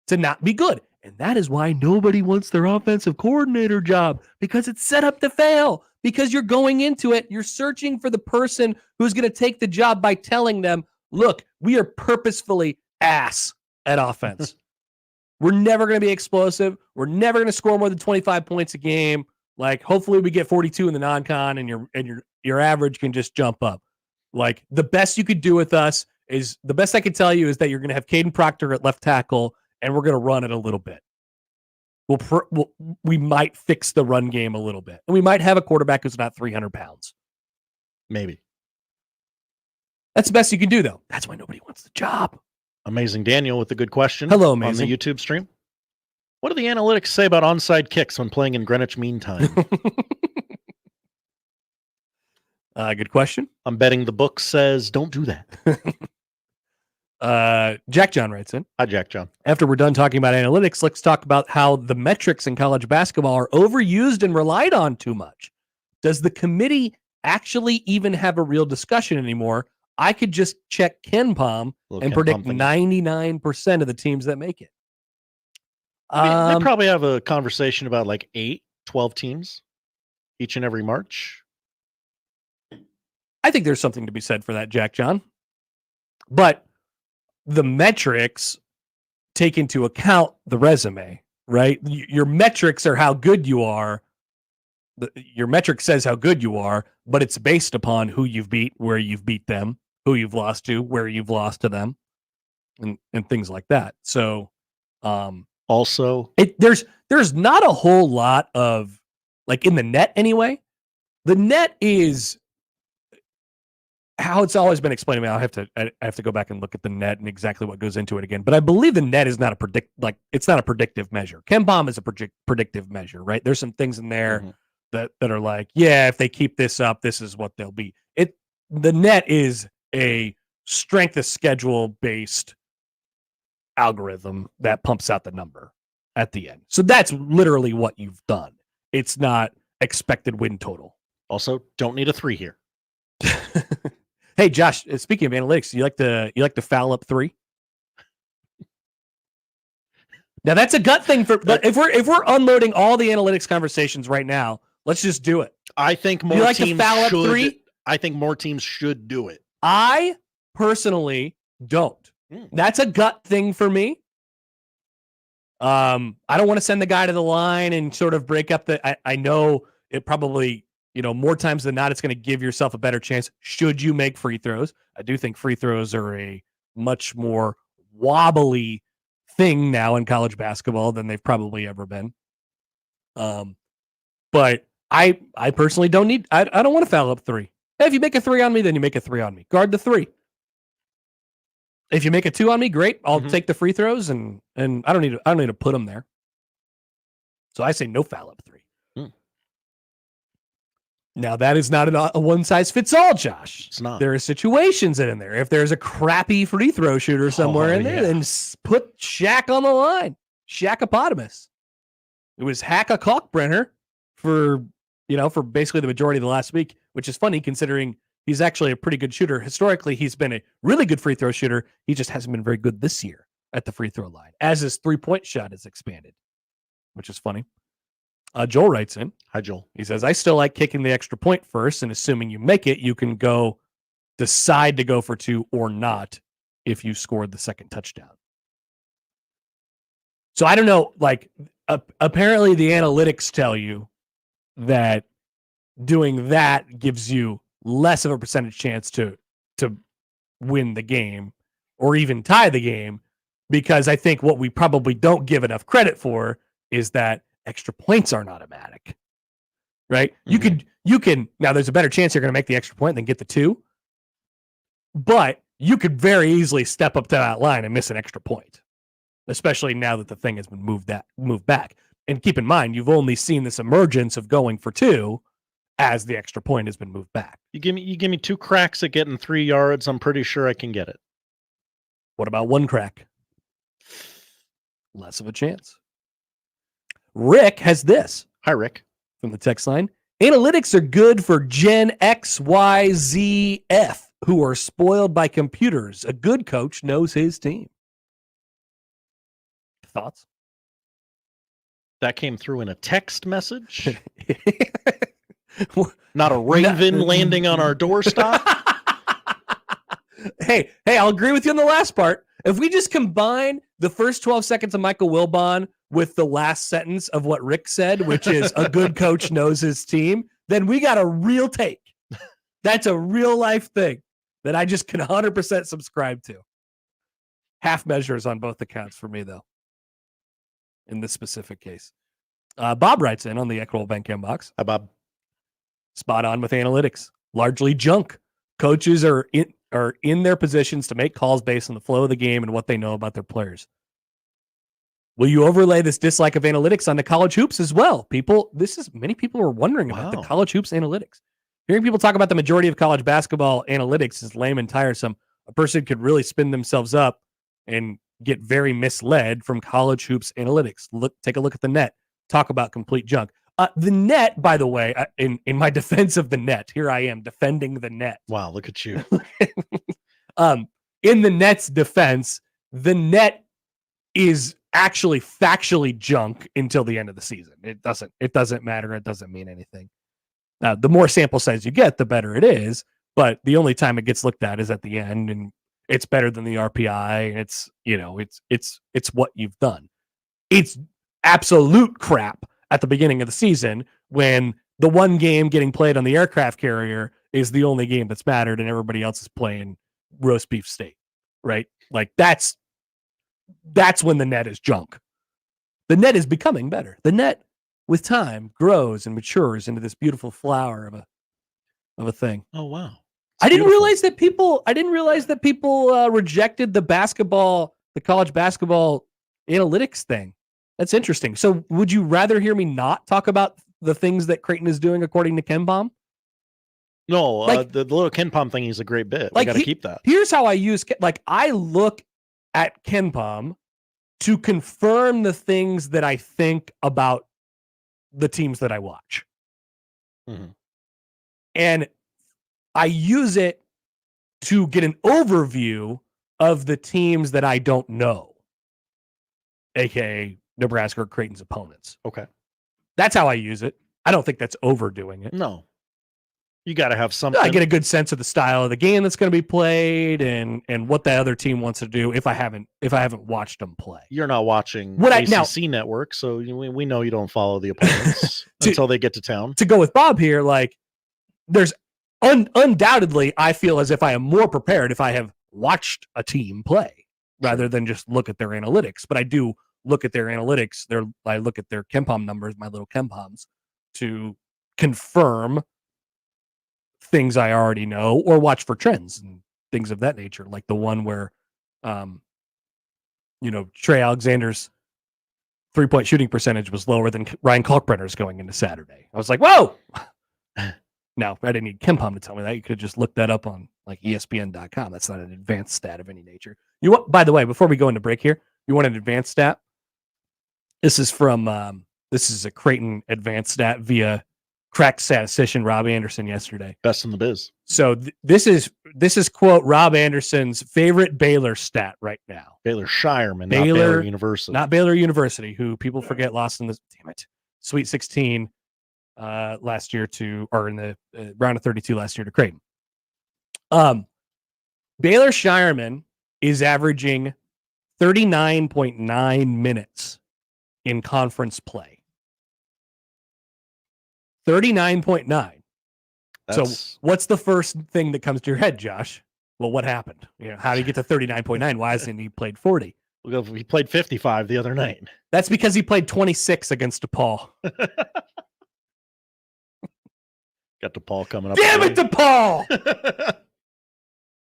to not be good. And that is why nobody wants their offensive coordinator job, because it's set up to fail. Because you're going into it, you're searching for the person who's going to take the job by telling them, look, we are purposefully ass at offense. We're never going to be explosive. We're never going to score more than 25 points a game. Like, hopefully we get 42 in the non-con and your average can just jump up. Like, the best you could do with us is, the best I can tell you is that you're going to have Caden Proctor at left tackle, and we're going to run it a little bit. We might fix the run game a little bit. And we might have a quarterback who's not 300 pounds. Maybe. That's the best you can do, though. That's why nobody wants the job. Amazing Daniel with a good question. Hello, Amazing. On the YouTube stream. What do the analytics say about onside kicks when playing in Greenwich Mean Time? Good question. I'm betting the book says don't do that. Jack John writes in. Hi, Jack John. After we're done talking about analytics, let's talk about how the metrics in college basketball are overused and relied on too much. Does the committee actually even have a real discussion anymore? I could just check KenPom and predict 99% of the teams that make it. They probably have a conversation about like 12 teams each and every March. I think there's something to be said for that, Jack John. But the metrics take into account the resume, right? Your metrics are how good you are. Your metric says how good you are, but it's based upon who you've beat, where you've beat them, who you've lost to, where you've lost to them, and things like that. So, also, there's not a whole lot of, like, in the net anyway. The net is how it's always been explained to me. I have to go back and look at the net and exactly what goes into it again. But I believe the net is not it's not a predictive measure. KenPom is a predictive measure, right? There's some things in there that are like, yeah, if they keep this up, this is what they'll be. The net is a strength of schedule based algorithm that pumps out the number at the end. So that's literally what you've done. It's not expected win total. Also, don't need a 3 here. Hey, Josh, speaking of analytics, you like to foul up 3? Now that's a gut thing but if we're unloading all the analytics conversations right now, let's just do it. I think more teams should. I think more teams should do it. I personally don't. That's a gut thing for me. I don't want to send the guy to the line and sort of break up I know it probably, more times than not, it's going to give yourself a better chance should you make free throws. I do think free throws are a much more wobbly thing now in college basketball than they've probably ever been. But I personally don't need, I don't want to foul up 3. Hey, if you make a 3 on me, then you make a 3 on me. Guard the 3. If you make a 2 on me, great. I'll take the free throws and I don't need to put them there. So I say no foul up 3. Now that is not a one size fits all, Josh. It's not. There are situations in there. If there's a crappy free throw shooter somewhere in there, then put Shaq on the line. Shaqopotamus. It was Hacka Kalkbrenner for basically the majority of the last week, which is funny considering he's actually a pretty good shooter. Historically, he's been a really good free throw shooter. He just hasn't been very good this year at the free throw line, as his 3-point shot has expanded, which is funny. Joel writes in. Hi, Joel. He says, I still like kicking the extra point first, and assuming you make it, you can decide to go for 2 or not if you scored the second touchdown. So I don't know, apparently the analytics tell you that doing that gives you less of a percentage chance to win the game or even tie the game, because I think what we probably don't give enough credit for is that extra points aren't automatic, right? You can, now there's a better chance you're going to make the extra point than get the 2, but you could very easily step up to that line and miss an extra point, especially now that the thing has been moved back. And keep in mind, you've only seen this emergence of going for 2 as the extra point has been moved back. You give me 2 cracks at getting 3 yards. I'm pretty sure I can get it. What about 1 crack? Less of a chance. Rick has this. Hi, Rick. From the text line. Analytics are good for Gen X, Y, Z, F, who are spoiled by computers. A good coach knows his team. Thoughts? That came through in a text message. Not a raven landing on our doorstep. Hey, I'll agree with you on the last part. If we just combine the first 12 seconds of Michael Wilbon with the last sentence of what Rick said, which is a good coach knows his team, then we got a real take. That's a real life thing that I just can 100% subscribe to. Half measures on both accounts for me, though, in this specific case. Bob writes in on the Equitable Bank inbox. Hi, Bob. Spot on with analytics. Largely junk. Coaches are in their positions to make calls based on the flow of the game and what they know about their players. Will you overlay this dislike of analytics onto college hoops as well? Many people are wondering about the college hoops analytics. Hearing people talk about the majority of college basketball analytics is lame and tiresome. A person could really spin themselves up and get very misled from college hoops analytics. Take a look at the net. Talk about complete junk. The net, by the way, in my defense of the net, here I am defending the net. Wow, look at you. In the net's defense, the net is actually factually junk until the end of the season. It doesn't matter. It doesn't mean anything. Now, the more sample size you get, the better it is. But the only time it gets looked at is at the end, and it's better than the RPI. And it's what you've done. It's absolute crap at the beginning of the season when the one game getting played on the aircraft carrier is the only game that's mattered, and everybody else is playing roast beef steak, right? Like that's when the net is junk. The net is becoming better. The net, with time, grows and matures into this beautiful flower of a thing. Oh wow! I didn't realize that people rejected the college basketball analytics thing. That's interesting. So, would you rather hear me not talk about the things that Creighton is doing according to KenPom? No, the little KenPom thing is a great bit. We got to keep that. Here's how I use I look at KenPom to confirm the things that I think about the teams that I watch. Mm-hmm. And I use it to get an overview of the teams that I don't know, aka Nebraska or Creighton's opponents. Okay. That's how I use it. I don't think that's overdoing it. No. You got to have something. I get a good sense of the style of the game that's going to be played and what the other team wants to do if I haven't watched them play. You're not watching ACC Network, so we know you don't follow the opponents until they get to town. To go with Bob here, there's undoubtedly, I feel as if I am more prepared if I have watched a team play rather than just look at their analytics. But I do look at their analytics. I look at their KenPom numbers, my little KenPoms, to confirm things I already know or watch for trends and things of that nature. Like the one where, Trey Alexander's 3-point shooting percentage was lower than Ryan Kalkbrenner's going into Saturday. I was like, whoa! Now, I didn't need KenPom to tell me that. You could just look that up on ESPN.com. That's not an advanced stat of any nature. By the way, before we go into break here, you want an advanced stat? This is from this is a Creighton advanced stat via cracked statistician Rob Anderson yesterday. Best in the biz. So this is quote Rob Anderson's favorite Baylor stat right now. Baylor Shireman, not Baylor University. Not Baylor University, who people forget lost in the Sweet 16 last year in the round of 32 last year to Creighton. Baylor Shireman is averaging 39.9 minutes in conference play. 39.9. So what's the first thing that comes to your head, Josh? Well, what happened? How do you get to 39.9? Why hasn't he played 40? Well, he played 55 the other night. That's because he played 26 against DePaul. Got DePaul coming up. Damn it, DePaul!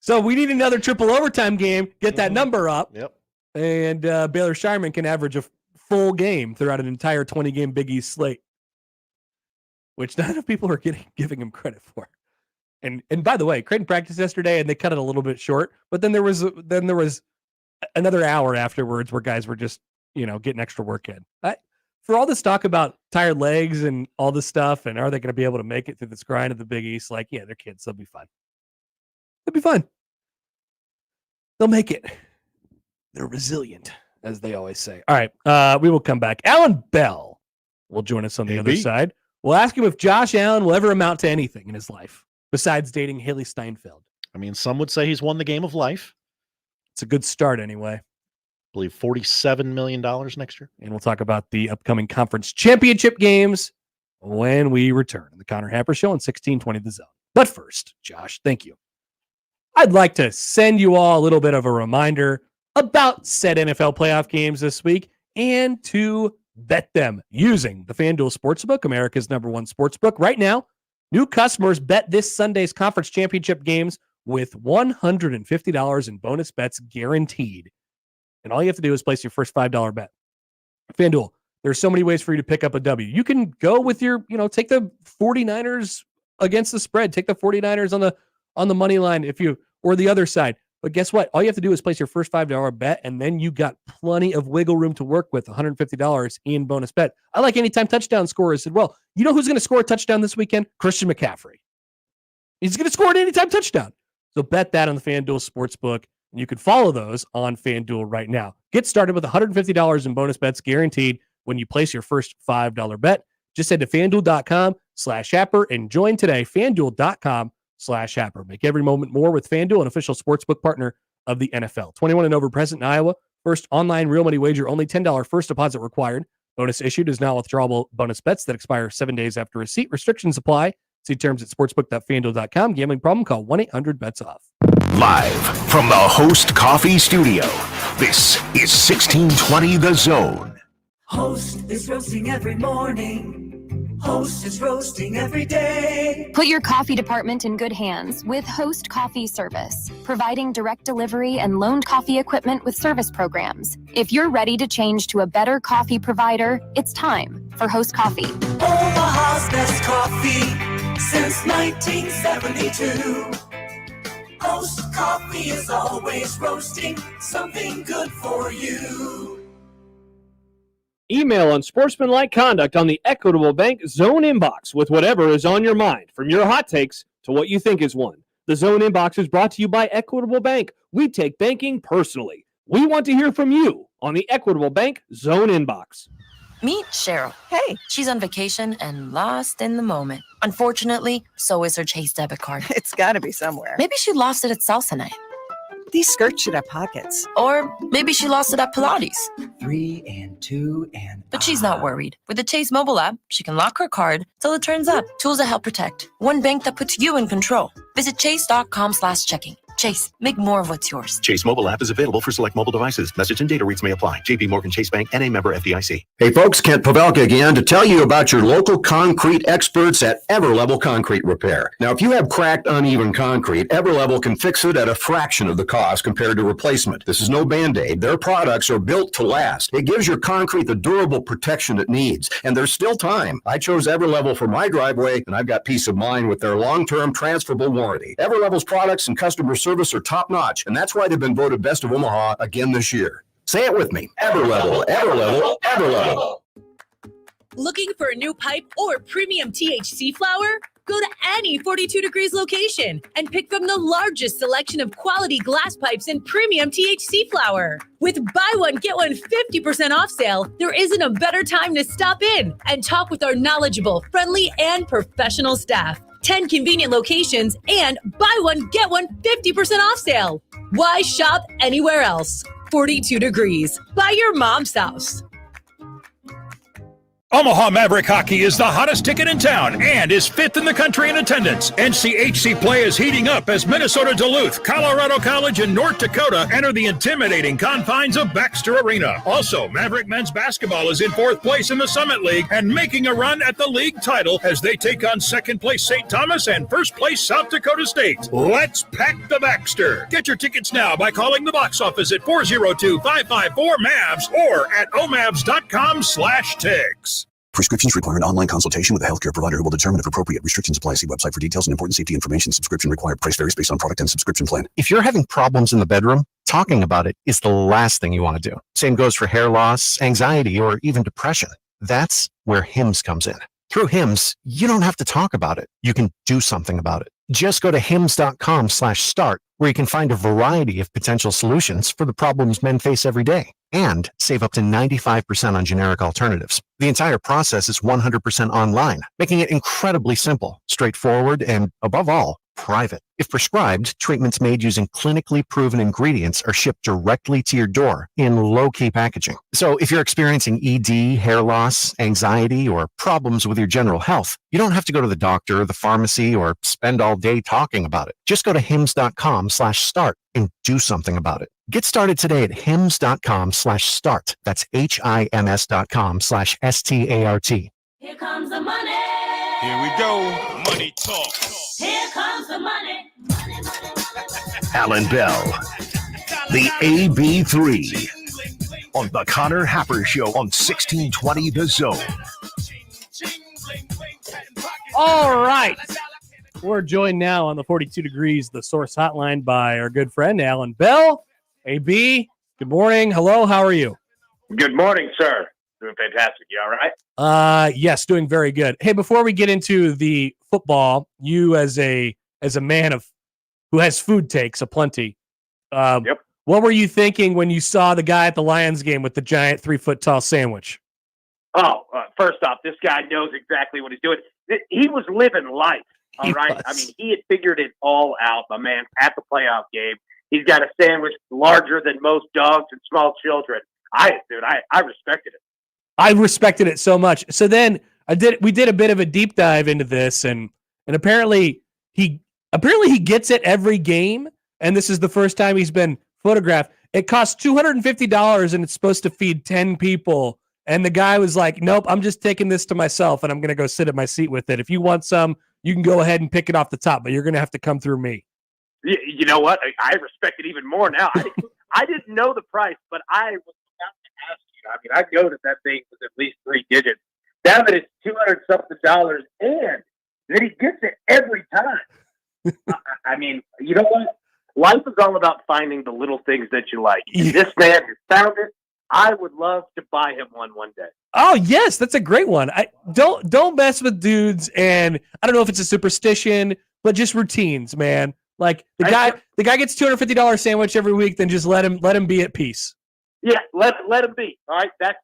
So we need another triple overtime game. Get that number up. Yep. And Baylor Shireman can average a full game throughout an entire 20-game Big East slate, which not enough people are giving him credit for. And by the way, Creighton practiced yesterday, and they cut it a little bit short. But then there was another hour afterwards where guys were just getting extra work in. For all this talk about tired legs and all this stuff, and are they going to be able to make it through this grind of the Big East? Like, yeah, they're kids. They'll be fine. They'll be fine. They'll make it. They're resilient, as they always say. All right, we will come back. Allan Bell will join us on the other side. We'll ask him if Josh Allen will ever amount to anything in his life besides dating Haley Steinfeld. I mean, some would say he's won the game of life. It's a good start anyway. I believe $47 million next year. And we'll talk about the upcoming conference championship games when we return. The Connor Happer Show on 1620 The Zone. But first, Josh, thank you. I'd like to send you all a little bit of a reminder about said NFL playoff games this week and to bet them using the FanDuel Sportsbook, America's #1 sportsbook. Right now, new customers bet this Sunday's conference championship games with $150 in bonus bets guaranteed. And all you have to do is place your first $5 bet. FanDuel, there's so many ways for you to pick up a W. You can go with your, take the 49ers against the spread. Take the 49ers on the money line or the other side. But guess what? All you have to do is place your first $5 bet, and then you got plenty of wiggle room to work with, $150 in bonus bet. I like anytime touchdown scorers as well. You know who's going to score a touchdown this weekend? Christian McCaffrey. He's going to score an anytime touchdown. So bet that on the FanDuel Sportsbook, and you can follow those on FanDuel right now. Get started with $150 in bonus bets guaranteed when you place your first $5 bet. Just head to FanDuel.com/Happer and join today. FanDuel.com/Happer. Make every moment more with FanDuel, an official sportsbook partner of the NFL. 21 and over, present in Iowa. First online real money wager, only $10 first deposit required. Bonus issued is now withdrawable bonus bets that expire 7 days after receipt. Restrictions apply. See terms at sportsbook.fanduel.com. Gambling problem? Call 1-800-BETS-OFF. Live from the Host Coffee Studio, this is 1620 The Zone. Host is roasting every morning. Host is roasting every day. Put your coffee department in good hands with Host Coffee Service, providing direct delivery and loaned coffee equipment with service programs. If you're ready to change to a better coffee provider, it's time for Host Coffee. Omaha's best coffee since 1972. Host Coffee is always roasting something good for you. Email unsportsmanlike conduct on the Equitable Bank Zone Inbox with whatever is on your mind, from your hot takes to what you think is one. The Zone Inbox is brought to you by Equitable Bank. We take banking personally. We want to hear from you on the Equitable Bank Zone Inbox. Meet Cheryl. Hey. She's on vacation and lost in the moment. Unfortunately, so is her Chase debit card. It's got to be somewhere. Maybe she lost it at salsa night. These skirts should have pockets. Or maybe she lost it at Pilates. 3 and 2 and... But she's not worried. With the Chase mobile app, she can lock her card till it turns up. Tools that help protect. One bank that puts you in control. Visit chase.com/checking. Chase, make more of what's yours. Chase mobile app is available for select mobile devices. Message and data rates may apply. JP Morgan Chase Bank, N.A. member FDIC. Hey folks, Kent Pavelka again to tell you about your local concrete experts at Everlevel Concrete Repair. Now, if you have cracked, uneven concrete, Everlevel can fix it at a fraction of the cost compared to replacement. This is no Band-Aid. Their products are built to last. It gives your concrete the durable protection it needs, and there's still time. I chose Everlevel for my driveway, and I've got peace of mind with their long-term transferable warranty. Everlevel's products and customer service are top-notch, and that's why they've been voted Best of Omaha again this year. Say it with me. Everlevel, Everlevel, Everlevel. Looking for a new pipe or premium THC flower? Go to any 42 Degrees location and pick from the largest selection of quality glass pipes and premium THC flower. With buy one, get one 50% off sale, there isn't a better time to stop in and talk with our knowledgeable, friendly, and professional staff. 10 convenient locations and buy one, get one 50% off sale. Why shop anywhere else? 42 Degrees. Buy your mom's house. Omaha Maverick Hockey is the hottest ticket in town and is fifth in the country in attendance. NCHC play is heating up as Minnesota Duluth, Colorado College, and North Dakota enter the intimidating confines of Baxter Arena. Also, Maverick men's basketball is in fourth place in the Summit League and making a run at the league title as they take on second place St. Thomas and first place South Dakota State. Let's pack the Baxter. Get your tickets now by calling the box office at 402-554-MAVS or at omavs.com/tics. Prescriptions require an online consultation with a healthcare provider who will determine if appropriate. Restrictions apply. See website for details and important safety information. Subscription required. Price varies based on product and subscription plan. If you're having problems in the bedroom, talking about it is the last thing you want to do. Same goes for hair loss, anxiety, or even depression. That's where HIMS comes in. Through HIMS, you don't have to talk about it. You can do something about it. Just go to hims.com/start, where you can find a variety of potential solutions for the problems men face every day and save up to 95% on generic alternatives. The entire process is 100% online, making it incredibly simple, straightforward, and above all, private. If prescribed, treatments made using clinically proven ingredients are shipped directly to your door in low-key packaging. So if you're experiencing ED, hair loss, anxiety, or problems with your general health, you don't have to go to the doctor, the pharmacy, or spend all day talking about it. Just go to hims.com/start and do something about it. Get started today at hims.com/start. That's HIMS.com/START. Here comes the money. Here we go. Money talk. Here comes the money. Allan Bell, the AB3, on the Connor Happer Show on 1620 The Zone. All right. We're joined now on the 42 Degrees, the Source Hotline, by our good friend, Allan Bell. AB, good morning. Hello, how are you? Good morning, sir. Doing fantastic. You all right? Yes, doing very good. Hey, before we get into the football, you as a man who has food takes aplenty, yep. What were you thinking when you saw the guy at the Lions game with the giant 3-foot-tall sandwich? Oh, first off, this guy knows exactly what he's doing. He was living life, all right? I mean, he had figured it all out, my man, at the playoff game. He's got a sandwich larger than most dogs and small children. I respected it. I respected it so much. So then we did a bit of a deep dive into this, and apparently he gets it every game, and this is the first time he's been photographed. It costs $250, and it's supposed to feed 10 people. And the guy was like, nope, I'm just taking this to myself, and I'm going to go sit at my seat with it. If you want some, you can go ahead and pick it off the top, but you're going to have to come through me. You know what? I respect it even more now. I didn't know the price, but I was about to ask you. I mean, I know that thing was at least 3 digits. Now that it's $200-something, and then he gets it every time. I mean, you know what? Life is all about finding the little things that you like. And this man has found it. I would love to buy him one day. Oh yes, that's a great one. Don't mess with dudes, and I don't know if it's a superstition, but just routines, man. Like the guy gets $250 sandwich every week, then just let him be at peace. Yeah, let him be. All right, that's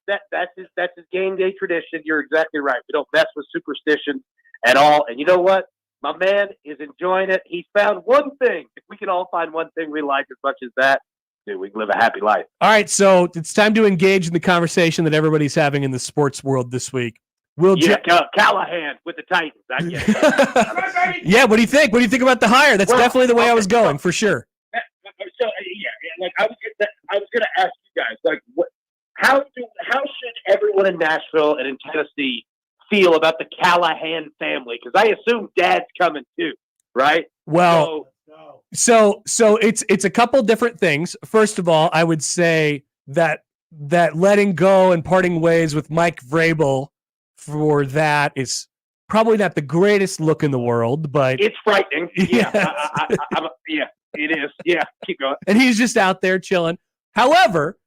his game day tradition. You're exactly right. We don't mess with superstitions at all. And you know what? My man is enjoying it. He's found one thing. If we can all find one thing we like as much as that, dude, we can live a happy life. All right, so it's time to engage in the conversation that everybody's having in the sports world this week. Callahan with the Titans. I get it. Yeah, what do you think? What do you think about the hire? That's definitely the way I was going, for sure. So like I was going to ask you guys, like, how should everyone in Nashville and in Tennessee feel about the Callahan family? Because I assume Dad's coming too, right? Well, so it's a couple different things. First of all, I would say that letting go and parting ways with Mike Vrabel for that is probably not the greatest look in the world, but it's frightening. Yeah, yeah, it is. Yeah, keep going. And he's just out there chilling. However,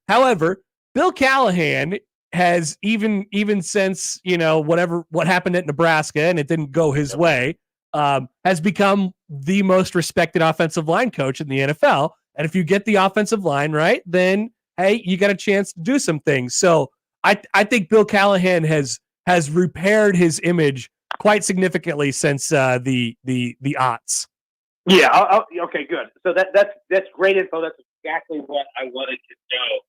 Bill Callahan has even since what happened at Nebraska and it didn't go his way, has become the most respected offensive line coach in the NFL. And if you get the offensive line right, then hey, you got a chance to do some things. So I think Bill Callahan has repaired his image quite significantly since the aughts. Yeah. Okay. Good. So that's great info. That's exactly what I wanted to know.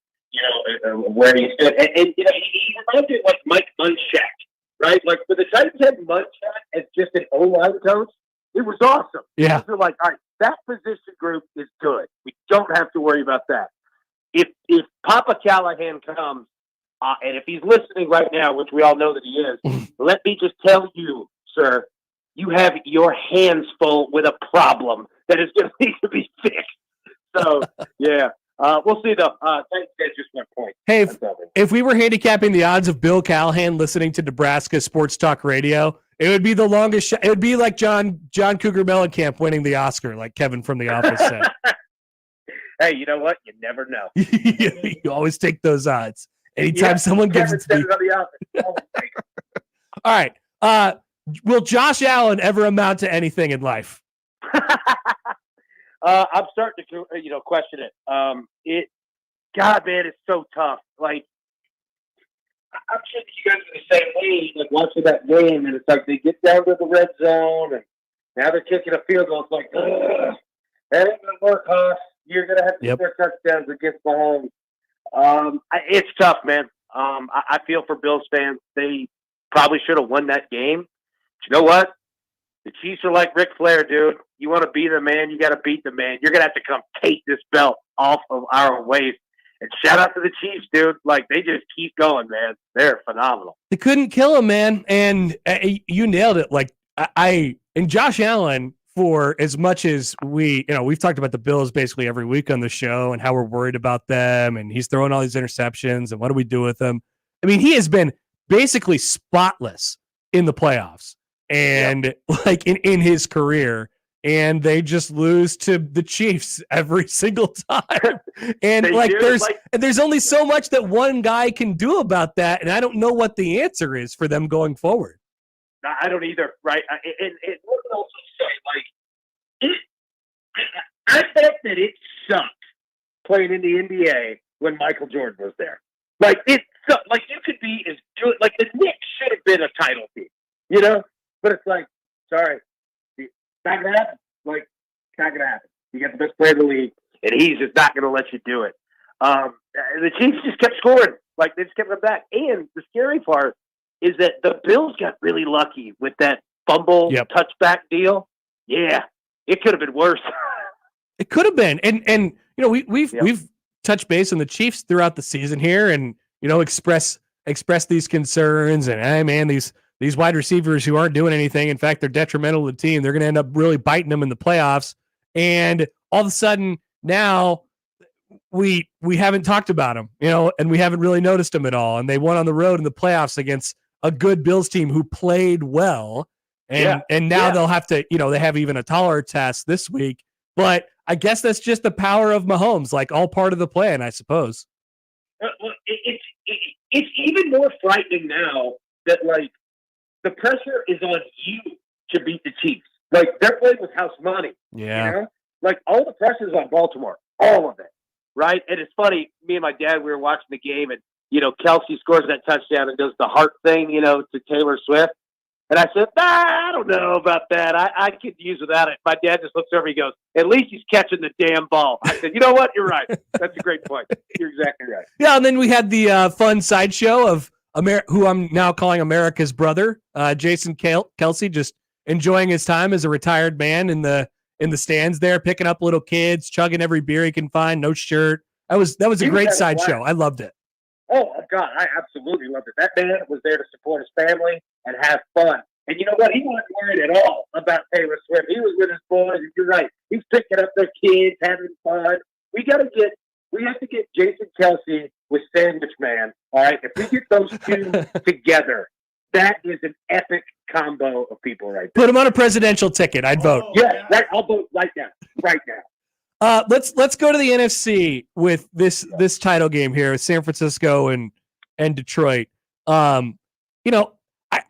where he stood. And he reminds me of like Mike Munchak, right? Like, when the Titans had Munchak as just an O-line coach, it was awesome. Yeah. They're like, all right, that position group is good. We don't have to worry about that. If Papa Callahan comes, and if he's listening right now, which we all know that he is, let me just tell you, sir, you have your hands full with a problem that is going to need to be fixed. So, yeah. We'll see, though. That's just my point. Hey, if we were handicapping the odds of Bill Callahan listening to Nebraska Sports Talk Radio, it would be the longest it would be like John Cougar Mellencamp winning the Oscar, like Kevin from The Office said. Hey, you know what? You never know. You always take those odds. Anytime someone gives it to me. All right. Will Josh Allen ever amount to anything in life? I'm starting to, question it. God, man, it's so tough. Like, I'm sure that you guys are the same way, like watching that game, and it's like they get down to the red zone, and now they're kicking a field goal. It's like, ugh, that ain't gonna work, huh? You're gonna have to score touchdowns against Mahomes. It's tough, man. I feel for Bills fans. They probably should have won that game. But you know what? The Chiefs are like Ric Flair, dude. You want to be the man, you got to beat the man. You're going to have to come take this belt off of our waist. And shout out to the Chiefs, dude. Like, they just keep going, man. They're phenomenal. They couldn't kill him, man. And you nailed it. Like, and Josh Allen, for as much as we've talked about the Bills basically every week on the show and how we're worried about them, and he's throwing all these interceptions, and what do we do with them? I mean, he has been basically spotless in the playoffs and like in his career, and they just lose to the Chiefs every single time. And there's only so much that one guy can do about that, and I don't know what the answer is for them going forward. I don't either, right? And let me also say, I thought that it sucked playing in the NBA when Michael Jordan was there. Like, it sucked. Like, you could be as good. Like, the Knicks should have been a title team, But it's like, sorry, it's not going to happen. Like, it's not going to happen. You got the best player in the league, and he's just not going to let you do it. The Chiefs just kept scoring. Like, they just kept them back. And the scary part is that the Bills got really lucky with that fumble touchback deal. Yeah, it could have been worse. It could have been. And we've touched base on the Chiefs throughout the season here, and express these concerns, and hey man, these wide receivers who aren't doing anything, in fact, they're detrimental to the team. They're going to end up really biting them in the playoffs. And all of a sudden now we haven't talked about them, and we haven't really noticed them at all. And they won on the road in the playoffs against a good Bills team who played well. And now they'll have to, they have even a taller test this week. But I guess that's just the power of Mahomes, like all part of the plan, I suppose. Well, it's even more frightening now that, like, the pressure is on you to beat the Chiefs. Like, they're playing with house money. Yeah. Like, all the pressure is on Baltimore. All of it. Right? And it's funny, me and my dad, we were watching the game, and, Kelsey scores that touchdown and does the heart thing, to Taylor Swift. And I said, I don't know about that. I could use without it. My dad just looks over, he goes, at least he's catching the damn ball. I said, you know what? You're right. That's a great point. You're exactly right. Yeah, and then we had the fun sideshow of who I'm now calling America's brother, Jason Kelsey, just enjoying his time as a retired man in the stands there, picking up little kids, chugging every beer he can find, no shirt. That was a great sideshow. I loved it. Oh, God, I absolutely loved it. That man was there to support his family and have fun. And you know what? He wasn't worried at all about Taylor Swift. He was with his boys, and you're right. He's picking up their kids, having fun. We have to get Jason Kelsey with Sandwich Man. All right, if we get those two together, that is an epic combo of people right there. Put him on a presidential ticket. I'd vote. Yeah, right. I'll vote right now. Right now. Let's go to the NFC with this title game here with San Francisco and Detroit. I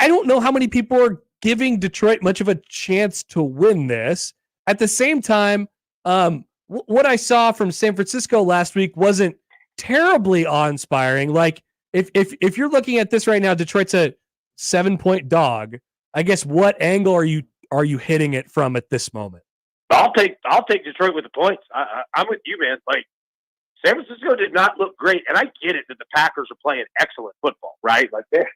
don't know how many people are giving Detroit much of a chance to win this. At the same time, what I saw from San Francisco last week wasn't terribly awe-inspiring. Like if you're looking at this right now, Detroit's a 7-point dog. I guess what angle are you hitting it from at this moment? I'll take Detroit with the points. I'm with you, man. Like San Francisco did not look great, and I get it that the Packers are playing excellent football, right? Like, we're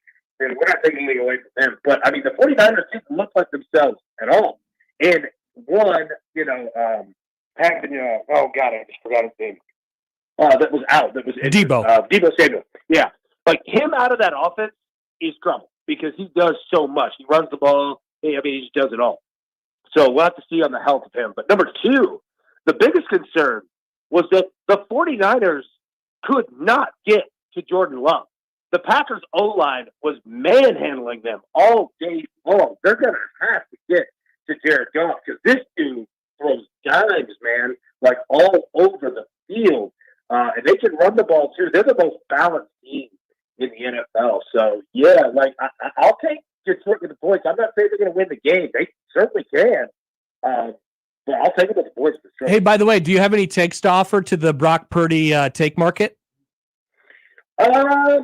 not taking anything away from them. But, I mean, the 49ers didn't look like themselves at all. And one, oh, God, I just forgot his name. That was out. That was Debo Samuel. Yeah. Like, him out of that offense is trouble because he does so much. He runs the ball. I mean, he just does it all. So we'll have to see on the health of him. But number two, the biggest concern was that the 49ers could not get to Jordan Love. The Packers' O-line was manhandling them all day long. They're going to have to get to Jared Goff because this dude throws dimes, man, like all over the field. And they can run the ball, too. They're the most balanced team in the NFL. So, yeah, like, I'll take Detroit with the points. I'm not saying they're going to win the game. They certainly can. But I'll take it with the points for sure. Hey, by the way, do you have any takes to offer to the Brock Purdy take market? No, I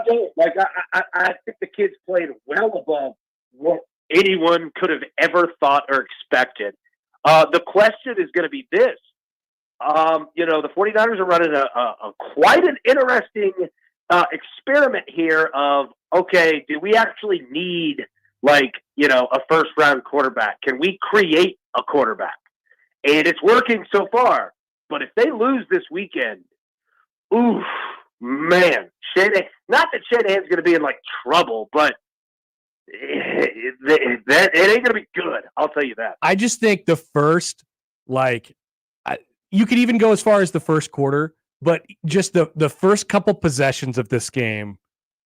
don't. Like, I think the kid's played well above what anyone could have ever thought or expected. The question is going to be this. The 49ers are running a quite an interesting experiment here of, okay, do we actually need, a first-round quarterback? Can we create a quarterback? And it's working so far. But if they lose this weekend, oof, man. Not that Shanahan's going to be in, trouble, but it ain't going to be good. I'll tell you that. I just think the first, you could even go as far as the first quarter, but just the first couple possessions of this game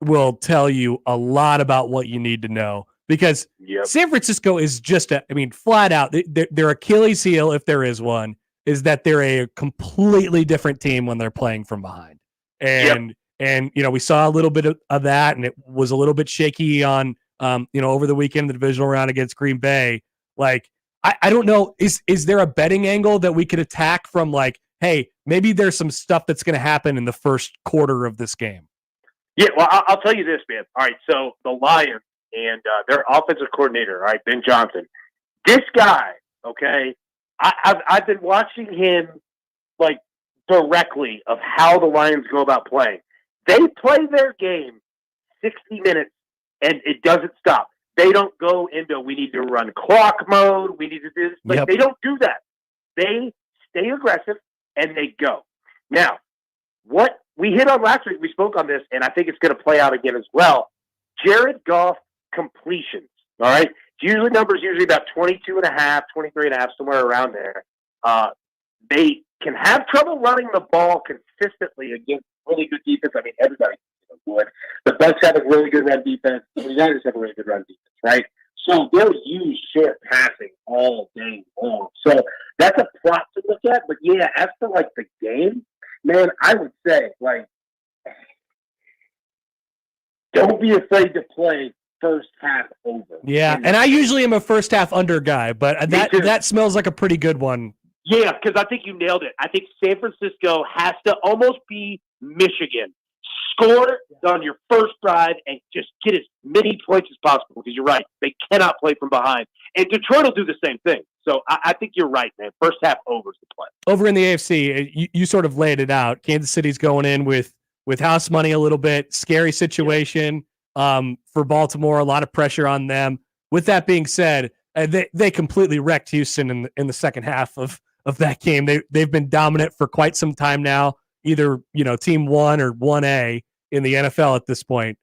will tell you a lot about what you need to know. Because San Francisco is just, flat out, their Achilles heel, if there is one, is that they're a completely different team when they're playing from behind. And we saw a little bit of that, and it was a little bit shaky on, over the weekend, the divisional round against Green Bay. I don't know, is there a betting angle that we could attack from, hey, maybe there's some stuff that's going to happen in the first quarter of this game? Yeah, well, I'll tell you this, man. All right, so the Lions and their offensive coordinator, all right, Ben Johnson, this guy, okay, I've been watching him, directly of how the Lions go about playing. They play their game 60 minutes, and it doesn't stop. They don't go into, we need to run clock mode, we need to do this. They don't do that. They stay aggressive, and they go. Now, what we hit on last week, we spoke on this, and I think it's going to play out again as well. Jared Goff completions, all right? Numbers usually about 22 and a half, 23 and a half, somewhere around there. They can have trouble running the ball consistently against really good defense. I mean, everybody would. The Bucs have a really good run defense. The 49ers have a really good run defense, right? So they'll use short passing all day long. So that's a prop to look at. But, yeah, as for, the game, man, I would say, don't be afraid to play first half over. Yeah, and I usually am a first half under guy, but that smells like a pretty good one. Yeah, because I think you nailed it. I think San Francisco has to almost be Michigan. Score on your first drive and just get as many points as possible because you're right. They cannot play from behind. And Detroit will do the same thing. So I think you're right, man. First half over is the play. Over in the AFC, you sort of laid it out. Kansas City's going in with house money a little bit. Scary situation for Baltimore. A lot of pressure on them. With that being said, they completely wrecked Houston in the second half of that game. They've been dominant for quite some time now, either team 1 or 1A in the NFL at this point.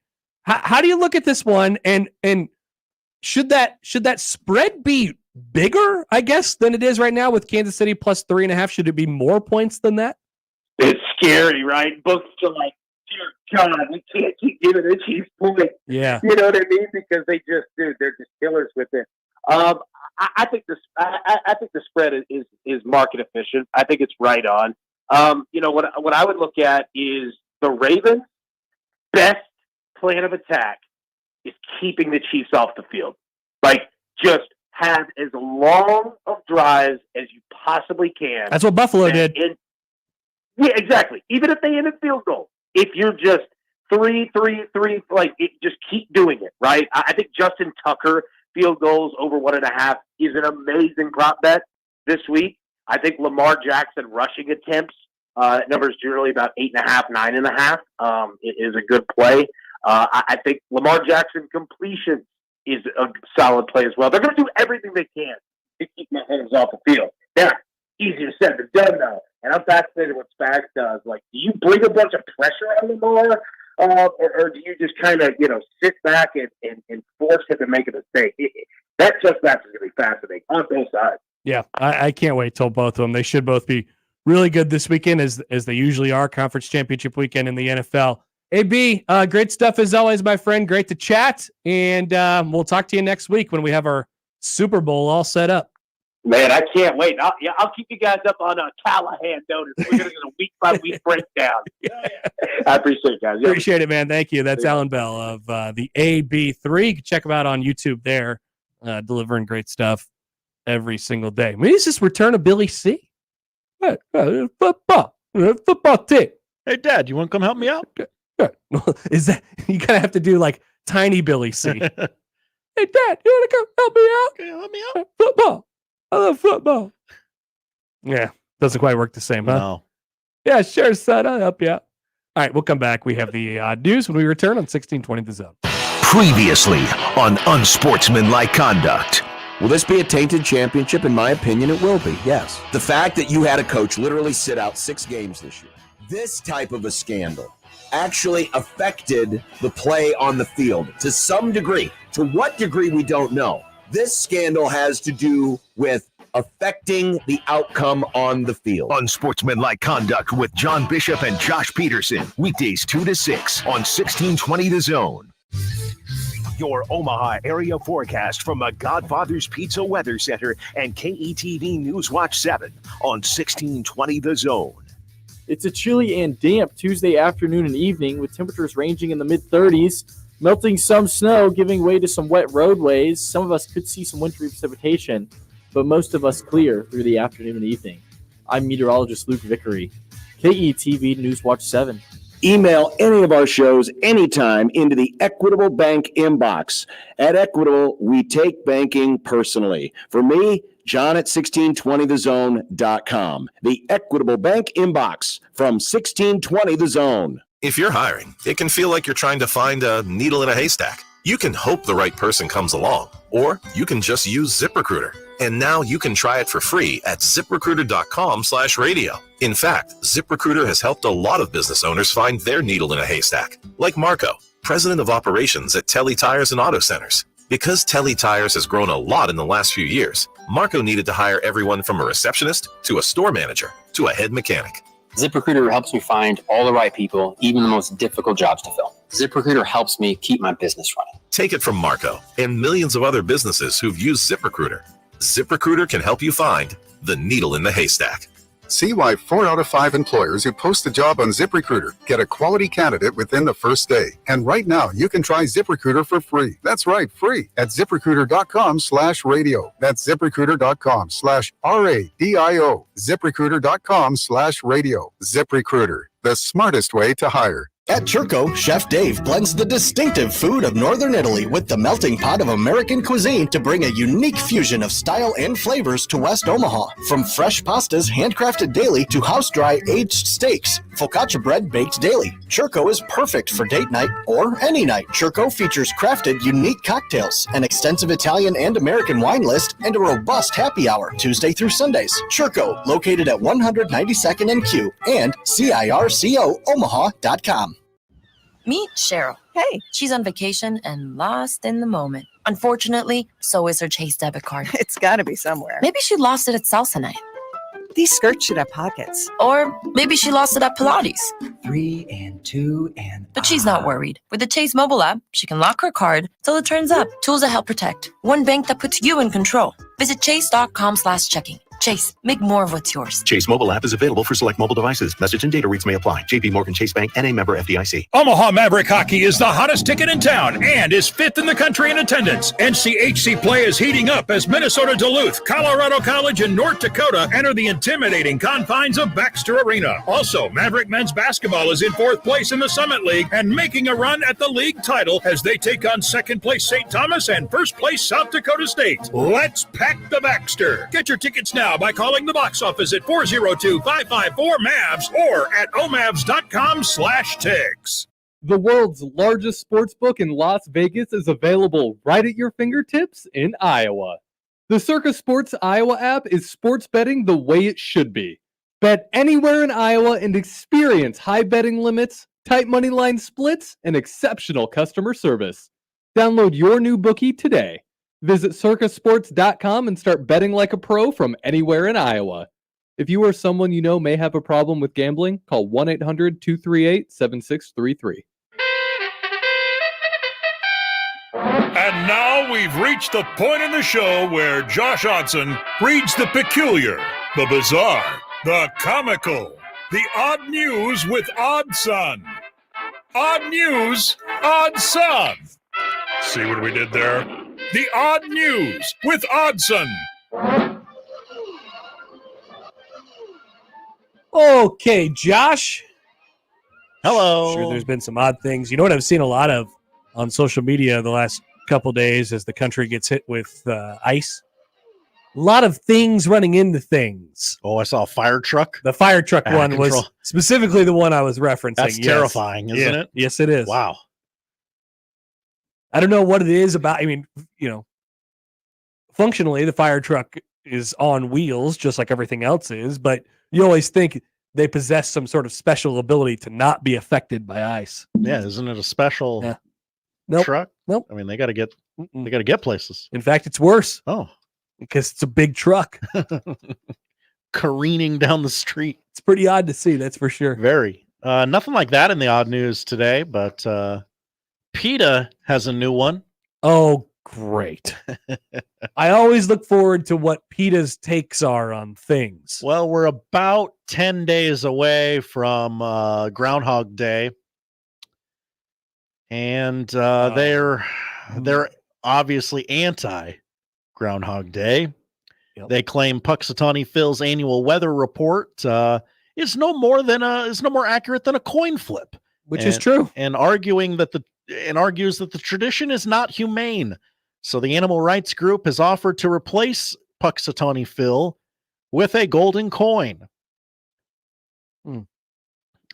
How do you look at this one? And should that spread be bigger, I guess, than it is right now with Kansas City plus 3.5? Should it be more points than that? It's scary, right? Books are like, dear God, we can't keep giving the Chiefs points. Yeah. You know what I mean? Because they just, dude, they're just killers with it. I think the spread is market efficient. I think it's right on. What I would look at is the Ravens' best plan of attack is keeping the Chiefs off the field. Just have as long of drives as you possibly can. That's what Buffalo did. Yeah, exactly. Even if they end in field goal, if you're just 3, just keep doing it, right? I think Justin Tucker field goals over 1.5 is an amazing prop bet this week. I think Lamar Jackson rushing attempts That number is generally about 8.5, 9.5. It is a good play. I think Lamar Jackson completion is a solid play as well. They're going to do everything they can to keep Mahomes off the field. Now, easier said than done, though. And I'm fascinated what Spags does. Like, do you bring a bunch of pressure on Lamar, or do you just kind of, sit back and force him to make a mistake? That chess match is going to be fascinating on both sides. Yeah, I can't wait till both of them. They should both be really good this weekend, as they usually are. Conference championship weekend in the NFL. AB, great stuff as always, my friend. Great to chat, and we'll talk to you next week when we have our Super Bowl all set up. Man, I can't wait. I'll keep you guys up on Callahan notice. We're going to get a week-by-week breakdown. I appreciate it, guys. Yeah. Appreciate it, man. Thank you. That's Allan Bell of the AB3. You can check him out on YouTube there, delivering great stuff every single day. Maybe it's just return of Billy C. Football team. Hey, Dad, you want to come help me out? Is that you gotta have to do like tiny Billy C? Hey, Dad, you want to come help me out? Okay, help me out. Football. I love football. Yeah, doesn't quite work the same, huh? No. Yeah, sure, son. I'll help you out. All right, we'll come back. We have the news when we return on 1620 The Zone. Previously on Unsportsmanlike Conduct. Will this be a tainted championship? In my opinion, it will be, yes. The fact that you had a coach literally sit out 6 games this year, this type of a scandal actually affected the play on the field to some degree. To what degree, we don't know. This scandal has to do with affecting the outcome on the field. Unsportsmanlike Conduct with John Bishop and Josh Peterson. Weekdays 2 to 6 on 1620 The Zone. Your Omaha area forecast from the Godfather's Pizza Weather Center and KETV News Watch 7 on 1620 The Zone. It's a chilly and damp Tuesday afternoon and evening with temperatures ranging in the mid-30s, melting some snow, giving way to some wet roadways. Some of us could see some wintry precipitation, but most of us clear through the afternoon and evening. I'm meteorologist Luke Vickery, KETV News Watch 7. Email any of our shows anytime into the Equitable Bank inbox. At Equitable, we take banking personally. For me, John at 1620thezone.com. The Equitable Bank inbox from 1620 The Zone. If you're hiring, it can feel like you're trying to find a needle in a haystack. You can hope the right person comes along, or you can just use ZipRecruiter. And now you can try it for free at ZipRecruiter.com/radio. In fact, ZipRecruiter has helped a lot of business owners find their needle in a haystack, like Marco, president of operations at Telly Tires and Auto Centers. Because Telly Tires has grown a lot in the last few years, Marco needed to hire everyone from a receptionist to a store manager to a head mechanic. ZipRecruiter helps me find all the right people, even the most difficult jobs to fill. ZipRecruiter helps me keep my business running. Take it from Marco and millions of other businesses who've used ZipRecruiter. ZipRecruiter can help you find the needle in the haystack. See why 4 out of 5 employers who post a job on ZipRecruiter get a quality candidate within the first day. And right now, you can try ZipRecruiter for free. That's right, free at ZipRecruiter.com/radio. That's ZipRecruiter.com/RADIO. ZipRecruiter.com/radio. ZipRecruiter, the smartest way to hire. At Churco, Chef Dave blends the distinctive food of Northern Italy with the melting pot of American cuisine to bring a unique fusion of style and flavors to West Omaha. From fresh pastas handcrafted daily to house-dry aged steaks, focaccia bread baked daily. Churco is perfect for date night or any night. Churco features crafted unique cocktails, an extensive Italian and American wine list, and a robust happy hour Tuesday through Sundays. Churco, located at 192nd and Q and CIRCOOmaha.com. Meet Cheryl. Hey. She's on vacation and lost in the moment. Unfortunately, so is her Chase debit card. It's got to be somewhere. Maybe she lost it at salsa night. These skirts should have pockets. Or maybe she lost it at Pilates. 3 and 2 and... But she's not worried. With the Chase mobile app, she can lock her card till it turns up. Tools that help protect. One bank that puts you in control. Visit chase.com/checking. Chase, make more of what's yours. Chase mobile app is available for select mobile devices. Message and data rates may apply. JP Morgan Chase Bank, N.A. member FDIC. Omaha Maverick Hockey is the hottest ticket in town and is 5th in the country in attendance. NCHC play is heating up as Minnesota Duluth, Colorado College, and North Dakota enter the intimidating confines of Baxter Arena. Also, Maverick men's basketball is in 4th place in the Summit League and making a run at the league title as they take on 2nd place St. Thomas and 1st place South Dakota State. Let's pack the Baxter. Get your tickets now now by calling the box office at 402-554-MAVS or at omavs.com/Tigs. The world's largest sports book in Las Vegas is available right at your fingertips in Iowa. The Circa Sports Iowa app is sports betting the way it should be. Bet anywhere in Iowa and experience high betting limits, tight money line splits, and exceptional customer service. Download your new bookie today. Visit circasports.com and start betting like a pro from anywhere in Iowa. If you or someone you know may have a problem with gambling, call 1-800-238-7633. And now we've reached the point in the show where Josh Odson reads the peculiar, the bizarre, the comical, the odd news with Odd Son. Odd news, Odd Son. See what we did there? The odd news with Oddson. Okay, Josh. Hello. Sure, there's been some odd things. You know what I've seen a lot of on social media the last couple days as the country gets hit with ice? A lot of things running into things. Oh, I saw a fire truck. The fire truck one control. was specifically the one I was referencing. That's terrifying, isn't it? Yes, it is. Wow. I don't know what it is about. I mean, functionally, the fire truck is on wheels, just like everything else is, but you always think they possess some sort of special ability to not be affected by ice. Yeah, isn't it a special truck? Nope. I mean, they got to get places. In fact, it's worse. Oh, because it's a big truck careening down the street. It's pretty odd to see, that's for sure. Very. Nothing like that in the odd news today, but PETA has a new one. Oh, great. I always look forward to what PETA's takes are on things. Well, we're about 10 days away from Groundhog Day. And they're obviously anti Groundhog Day. Yep. They claim Puxatawny Phil's annual weather report is no more accurate than a coin flip, which is true, and argues that the tradition is not humane. So the animal rights group has offered to replace Puxatawny Phil with a golden coin. The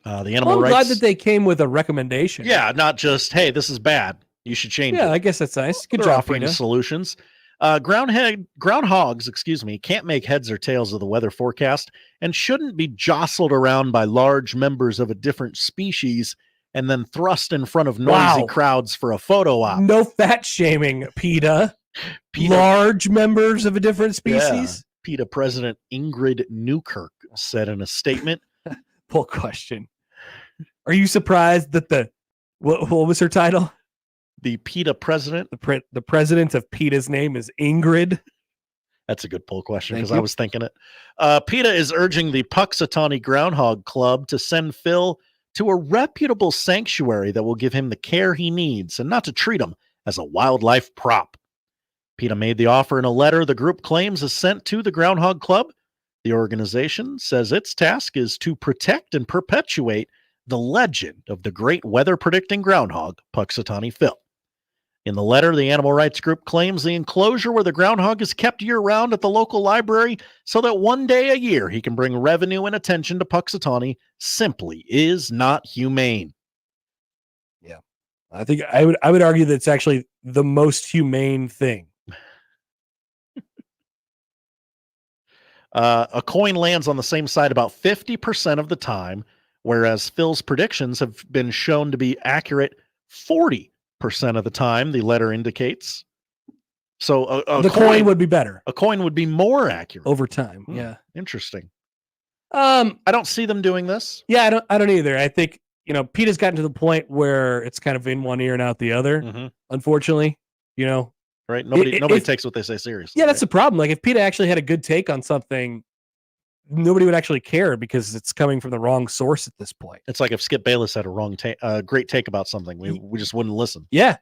animal I'm rights. glad that they came with a recommendation. Yeah, not just, hey, this is bad, you should change it. Yeah, I guess that's nice. Good They're job, offering PETA. solutions. Groundhogs, can't make heads or tails of the weather forecast and shouldn't be jostled around by large members of a different species and then thrust in front of noisy crowds for a photo op. No fat shaming, PETA. Large members of a different species. Yeah. PETA President Ingrid Newkirk said in a statement. Poll question. Are you surprised that what was her title? The PETA president. The president of PETA's name is Ingrid. That's a good poll question because I was thinking it. PETA is urging the Puxatawny Groundhog Club to send Phil to a reputable sanctuary that will give him the care he needs and not to treat him as a wildlife prop. PETA made the offer in a letter the group claims is sent to the Groundhog Club. The organization says its task is to protect and perpetuate the legend of the great weather-predicting groundhog, Puxatawny Phil. In the letter, the animal rights group claims the enclosure where the groundhog is kept year-round at the local library so that one day a year he can bring revenue and attention to Puxatawny simply is not humane. Yeah. I think I would argue that it's actually the most humane thing. A coin lands on the same side about 50% of the time, whereas Phil's predictions have been shown to be accurate 40% of the time, the letter indicates. So the coin would be better. A coin would be more accurate over time. Yeah. Interesting. I don't see them doing this. Yeah, I don't either. I think, PETA's gotten to the point where it's kind of in one ear and out the other, unfortunately, Right? Nobody takes what they say seriously. Yeah, that's the problem. Like if PETA actually had a good take on something, nobody would actually care because it's coming from the wrong source at this point. It's like if Skip Bayless had a great take about something, we just wouldn't listen. Yeah.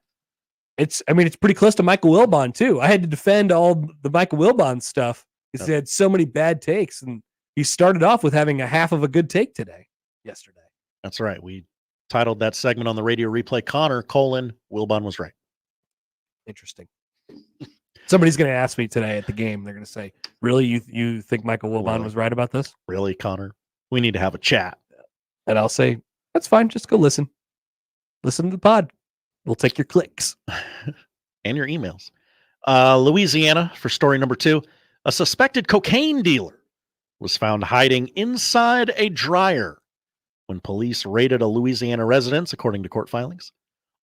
It's pretty close to Michael Wilbon too. I had to defend all the Michael Wilbon stuff because he had so many bad takes, and he started off with having a half of a good take yesterday. That's right. We titled that segment on the radio replay, Connor: Wilbon was right. Interesting. Somebody's going to ask me today at the game. They're going to say, really, you think Michael Wilbon was right about this? Really, Connor? We need to have a chat. And I'll say, that's fine. Just go listen. Listen to the pod. We'll take your clicks. And your emails. Louisiana, for story number 2. A suspected cocaine dealer was found hiding inside a dryer when police raided a Louisiana residence, according to court filings.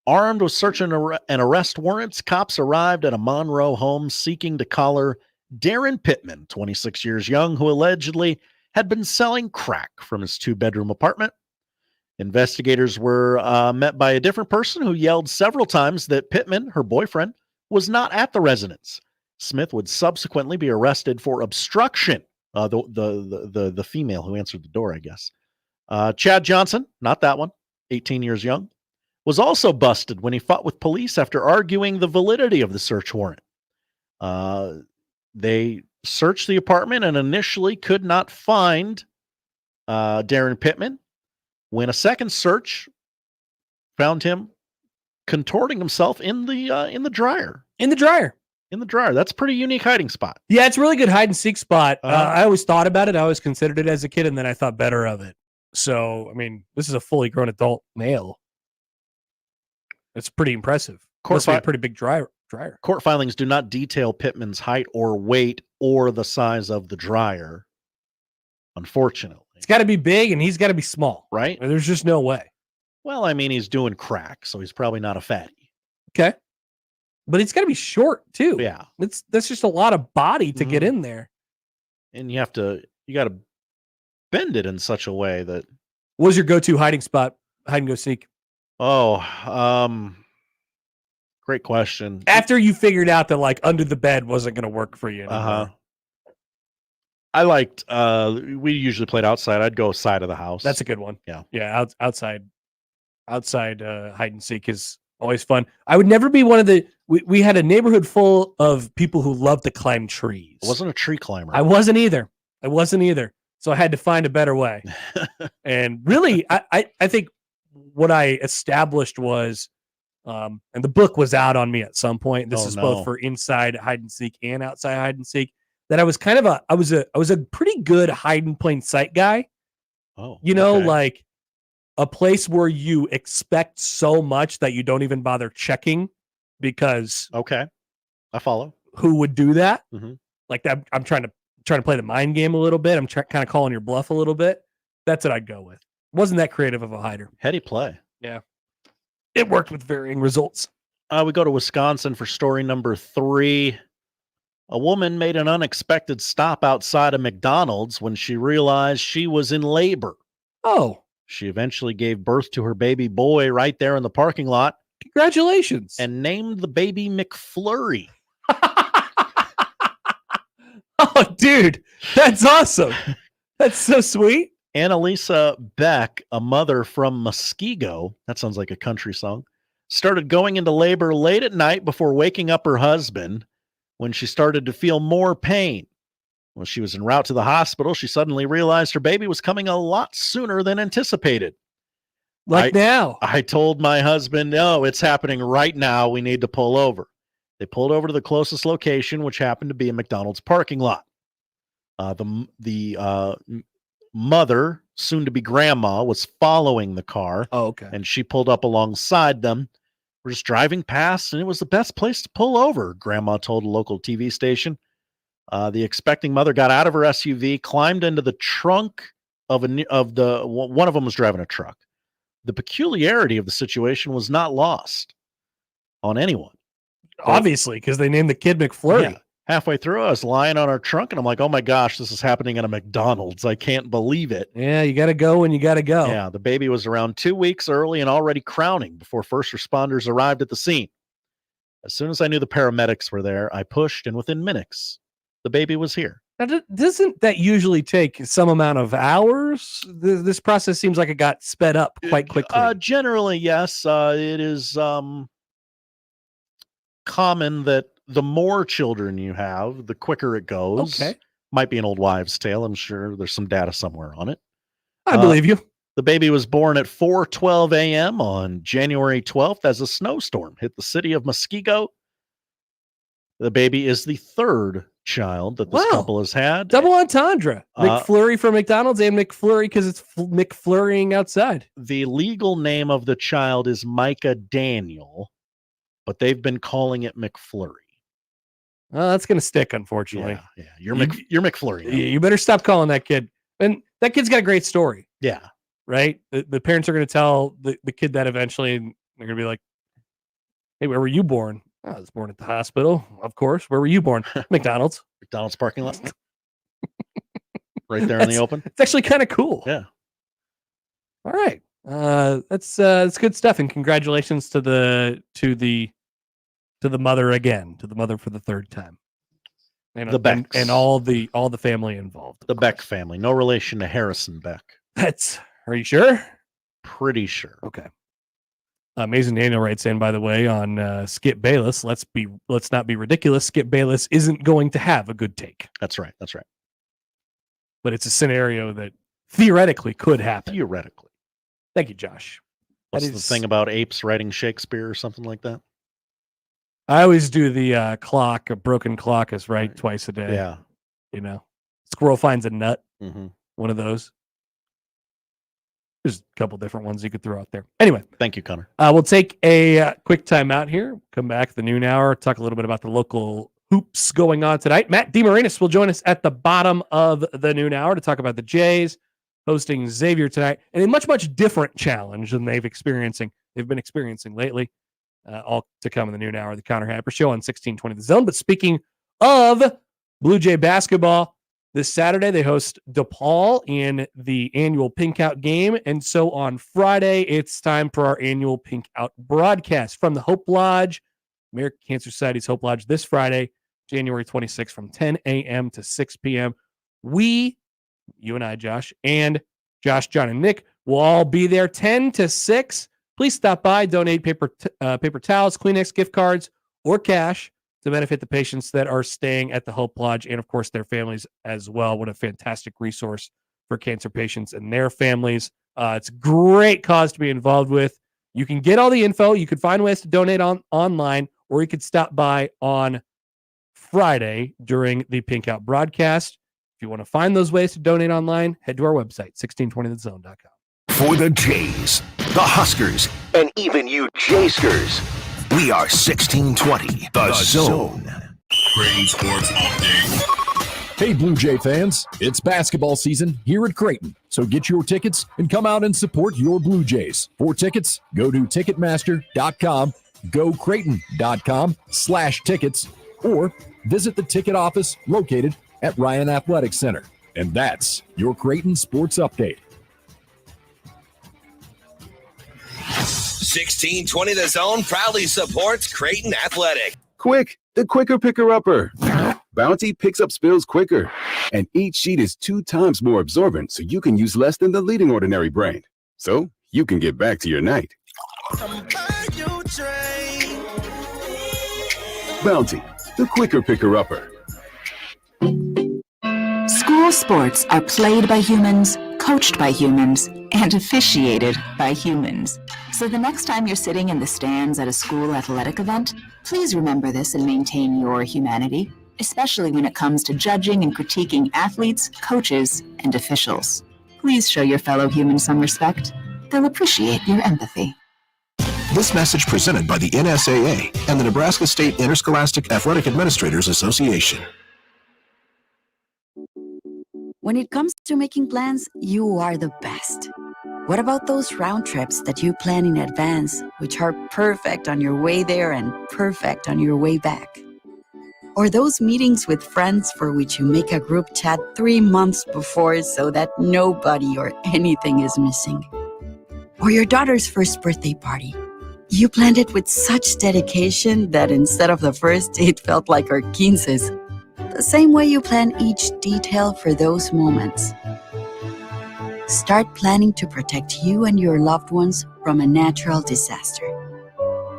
Armed with search and arrest warrants, cops arrived at a Monroe home seeking to collar Darren Pittman, 26 years young, who allegedly had been selling crack from his 2-bedroom apartment. Investigators were met by a different person who yelled several times that Pittman, her boyfriend, was not at the residence. Smith would subsequently be arrested for obstruction. The female who answered the door, I guess. Chad Johnson, not that one, 18 years young, was also busted when he fought with police after arguing the validity of the search warrant. They searched the apartment and initially could not find Darren Pittman. When a second search found him contorting himself in the dryer. In the dryer. In the dryer. That's a pretty unique hiding spot. Yeah, it's a really good hide and seek spot. I always thought about it. I always considered it as a kid, and then I thought better of it. So, I mean, this is a fully grown adult male. It's pretty impressive. Must be a pretty big dryer. Court filings do not detail Pittman's height or weight or the size of the dryer, unfortunately. It's got to be big, and he's got to be small. Right? There's just no way. Well, I mean, he's doing crack, so he's probably not a fatty. Okay. But he's got to be short, too. Yeah. That's just a lot of body to get in there. And you got to bend it in such a way that... What was your go-to hiding spot, hide and go seek? Great question. After you figured out that like under the bed wasn't going to work for you anymore. I liked, we usually played outside. I'd go side of the house. That's a good one. Yeah. Yeah. Outside hide and seek is always fun. I would never be one of we had a neighborhood full of people who loved to climb trees. I wasn't a tree climber. I wasn't either. So I had to find a better way. And really, I think what I established was, and the book was out on me at some point. This is both for inside hide and seek and outside hide and seek. That I was kind of I was a pretty good hide in plain sight guy. Oh, like a place where you expect so much that you don't even bother checking because I follow. Who would do that? Mm-hmm. Like that, I'm trying to play the mind game a little bit. I'm kind of calling your bluff a little bit. That's what I'd go with. Wasn't that creative of a hider? Heady play. Yeah, it worked with varying results. We go to Wisconsin for story number 3. A woman made an unexpected stop outside a McDonald's when she realized she was in labor. Oh. She eventually gave birth to her baby boy right there in the parking lot. Congratulations. And named the baby McFlurry. Oh, dude, that's awesome. That's so sweet. Annalisa Beck, a mother from Muskego, that sounds like a country song, started going into labor late at night before waking up her husband when she started to feel more pain. When she was en route to the hospital, she suddenly realized her baby was coming a lot sooner than anticipated. Now. I told my husband, no, it's happening right now. We need to pull over. They pulled over to the closest location, which happened to be a McDonald's parking lot. The mother, soon to be grandma, was following the car. Oh, okay. And she pulled up alongside them. We're just driving past, and it was the best place to pull over, grandma told a local TV station. The expecting mother got out of her SUV, climbed into the trunk of one of them was driving a truck. The peculiarity of the situation was not lost on anyone. Obviously, because they named the kid McFlurry. Yeah. Halfway through, I was lying on our trunk, and I'm like, oh my gosh, this is happening at a McDonald's. I can't believe it. Yeah, you got to go when you got to go. Yeah, the baby was around 2 weeks early and already crowning before first responders arrived at the scene. As soon as I knew the paramedics were there, I pushed, and within minutes, the baby was here. Now, doesn't that usually take some amount of hours? This process seems like it got sped up quite quickly. Generally, yes. It is common that the more children you have, the quicker it goes. Okay. Might be an old wives' tale. I'm sure there's some data somewhere on it. I believe you. The baby was born at 4:12 a.m. on January 12th as a snowstorm hit the city of Muskego. The baby is the third child that this couple has had. Double entendre. McFlurry for McDonald's and McFlurry because it's McFlurrying outside. The legal name of the child is Micah Daniel, but they've been calling it McFlurry. Well, that's going to stick, unfortunately. Yeah. You're McFlurry now. You better stop calling that kid. And that kid's got a great story. Yeah. Right? The parents are going to tell the kid that eventually, and they're going to be like, hey, where were you born? I was born at the hospital, of course. Where were you born? McDonald's. McDonald's parking lot. Right there in the open. It's actually kind of cool. Yeah. All right. That's good stuff. And congratulations to the mother again, to the mother for the third time. And The Becks. and all the family involved. The Beck family. No relation to Harrison Beck. Are you sure? Pretty sure. Okay. Amazing Daniel writes in, by the way, on Skip Bayless. Let's not be ridiculous. Skip Bayless isn't going to have a good take. That's right. But it's a scenario that theoretically could happen. Theoretically. Thank you, Josh. What's the thing about apes writing Shakespeare or something like that? I always do the clock. A broken clock is right twice a day. Yeah. You know, squirrel finds a nut. Mm-hmm. One of those. There's a couple different ones you could throw out there. Anyway. Thank you, Connor. We'll take a quick time out here. Come back at the noon hour. Talk a little bit about the local hoops going on tonight. Matt Demarinis will join us at the bottom of the noon hour to talk about the Jays hosting Xavier tonight, and a much, much different challenge than they've been experiencing lately. All to come in the noon hour, the Connor Happer Show on 1620 The Zone. But speaking of Blue Jay basketball, this Saturday they host DePaul in the annual Pink Out game, and so on Friday it's time for our annual Pink Out broadcast from the Hope Lodge, American Cancer Society's Hope Lodge, this Friday, January 26th from 10 a.m. to 6 p.m. You and I, Josh, and Josh, John, and Nick will all be there 10 to 6. Please stop by, donate paper towels, Kleenex, gift cards, or cash to benefit the patients that are staying at the Hope Lodge and, of course, their families as well. What a fantastic resource for cancer patients and their families. It's a great cause to be involved with. You can get all the info. You can find ways to donate online, or you could stop by on Friday during the Pink Out broadcast. If you want to find those ways to donate online, head to our website, 1620thezone.com. For the Jays, the Huskers, and even you Jayskers, we are 1620 The Zone. Creighton Sports Update. Hey, Blue Jay fans, it's basketball season here at Creighton, so get your tickets and come out and support your Blue Jays. For tickets, go to Ticketmaster.com, go Creighton.com/tickets, or visit the ticket office located at Ryan Athletic Center. And that's your Creighton Sports Update. 1620 The Zone proudly supports Creighton Athletic. Quick, the quicker picker-upper. Bounty picks up spills quicker, and each sheet is 2 times more absorbent, so you can use less than the leading ordinary brand. So you can get back to your night. Bounty, the quicker picker-upper. School sports are played by humans, coached by humans, and officiated by humans. So the next time you're sitting in the stands at a school athletic event, please remember this and maintain your humanity, especially when it comes to judging and critiquing athletes, coaches, and officials. Please show your fellow humans some respect. They'll appreciate your empathy. This message presented by the NSAA and the Nebraska State Interscholastic Athletic Administrators Association. When it comes to making plans, you are the best. What about those round trips that you plan in advance, which are perfect on your way there and perfect on your way back? Or those meetings with friends for which you make a group chat 3 months before so that nobody or anything is missing? Or your daughter's first birthday party. You planned it with such dedication that instead of the first, it felt like our quinces. The same way you plan each detail for those moments. Start planning to protect you and your loved ones from a natural disaster.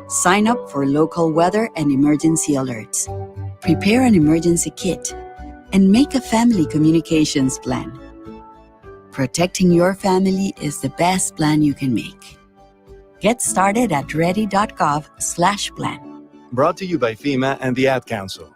Sign up for local weather and emergency alerts. Prepare an emergency kit and make a family communications plan. Protecting your family is the best plan you can make. Get started at ready.gov/plan. brought to you by FEMA and the Ad Council.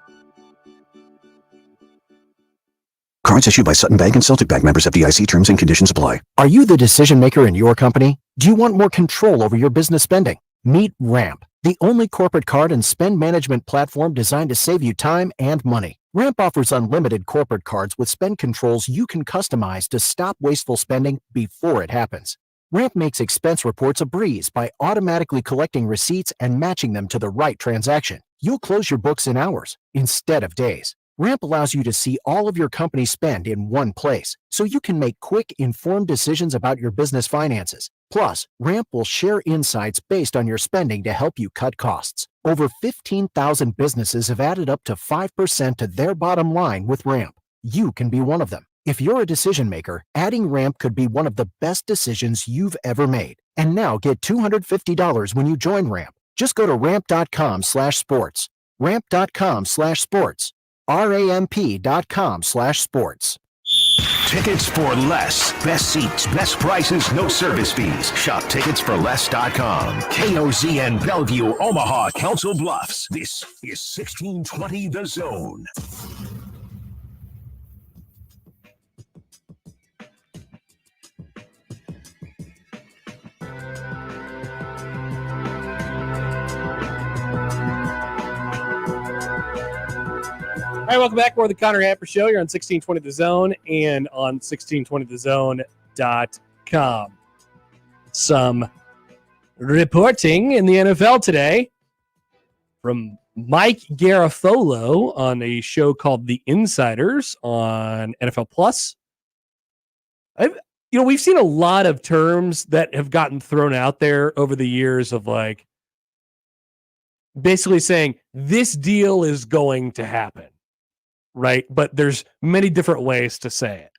Cards issued by Sutton Bank and Celtic Bank, members of FDIC. Terms and conditions apply. Are you the decision maker in your company? Do you want more control over your business spending? Meet Ramp, the only corporate card and spend management platform designed to save you time and money. Ramp offers unlimited corporate cards with spend controls you can customize to stop wasteful spending before it happens. Ramp makes expense reports a breeze by automatically collecting receipts and matching them to the right transaction. You'll close your books in hours instead of days. Ramp allows you to see all of your company spend in one place, so you can make quick, informed decisions about your business finances. Plus, Ramp will share insights based on your spending to help you cut costs. Over 15,000 businesses have added up to 5% to their bottom line with Ramp. You can be one of them. If you're a decision maker, adding Ramp could be one of the best decisions you've ever made. And now get $250 when you join Ramp. Just go to ramp.com/sports. Ramp.com/sports. ramp.com/sports. Tickets for less. Best seats, best prices, no service fees. Shop ticketsforless.com. KOZN Bellevue, Omaha, Council Bluffs. This is 1620 The Zone. All right, welcome back. More of the Connor Happer Show. You're on 1620 The Zone and on 1620thezone.com. Some reporting in the NFL today from Mike Garafolo on a show called The Insiders on NFL Plus. We've seen a lot of terms that have gotten thrown out there over the years of like basically saying this deal is going to happen. Right, but there's many different ways to say it.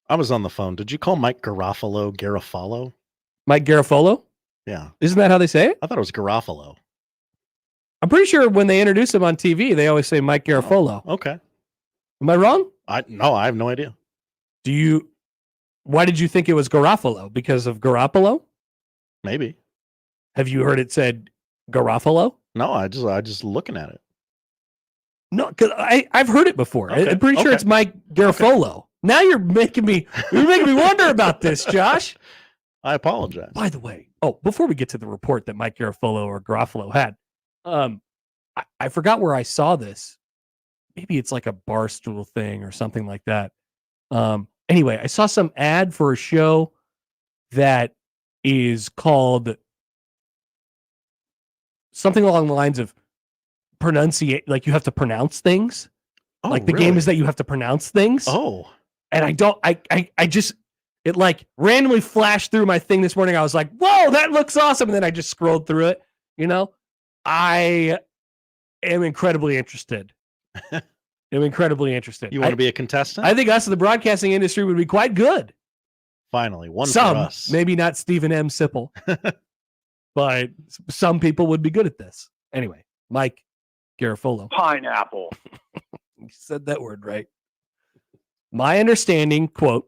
I was on the phone. Did you call Mike Garafolo? Mike Garafolo? Yeah. Isn't that how they say it? I thought it was Garofalo. I'm pretty sure when they introduce him on TV, they always say Mike Garafolo. Oh, okay. Am I wrong? No, I have no idea. Why did you think it was Garofalo? Because of Garoppolo? Maybe. Have you heard it said Garofalo? No, I just looking at it. No, because I've heard it before. Okay. I'm pretty sure it's Mike Garafolo. Okay. Now you're making me wonder about this, Josh. I apologize. By the way, before we get to the report that Mike Garafolo or Garofalo had, I forgot where I saw this. Maybe it's like a Barstool thing or something like that. Anyway, I saw some ad for a show that is called something along the lines of pronunciate, like you have to pronounce things. Oh, like the really? game is that you have to pronounce things. Oh. And it like randomly flashed through my thing this morning. I was like, whoa, that looks awesome. And then I just scrolled through it. I am incredibly interested. You want to be a contestant? I think us in the broadcasting industry would be quite good. Finally, one for us. Maybe not Stephen M. Sipple, but some people would be good at this. Anyway, Mike Garafolo. Pineapple. You said that word right. My understanding, quote,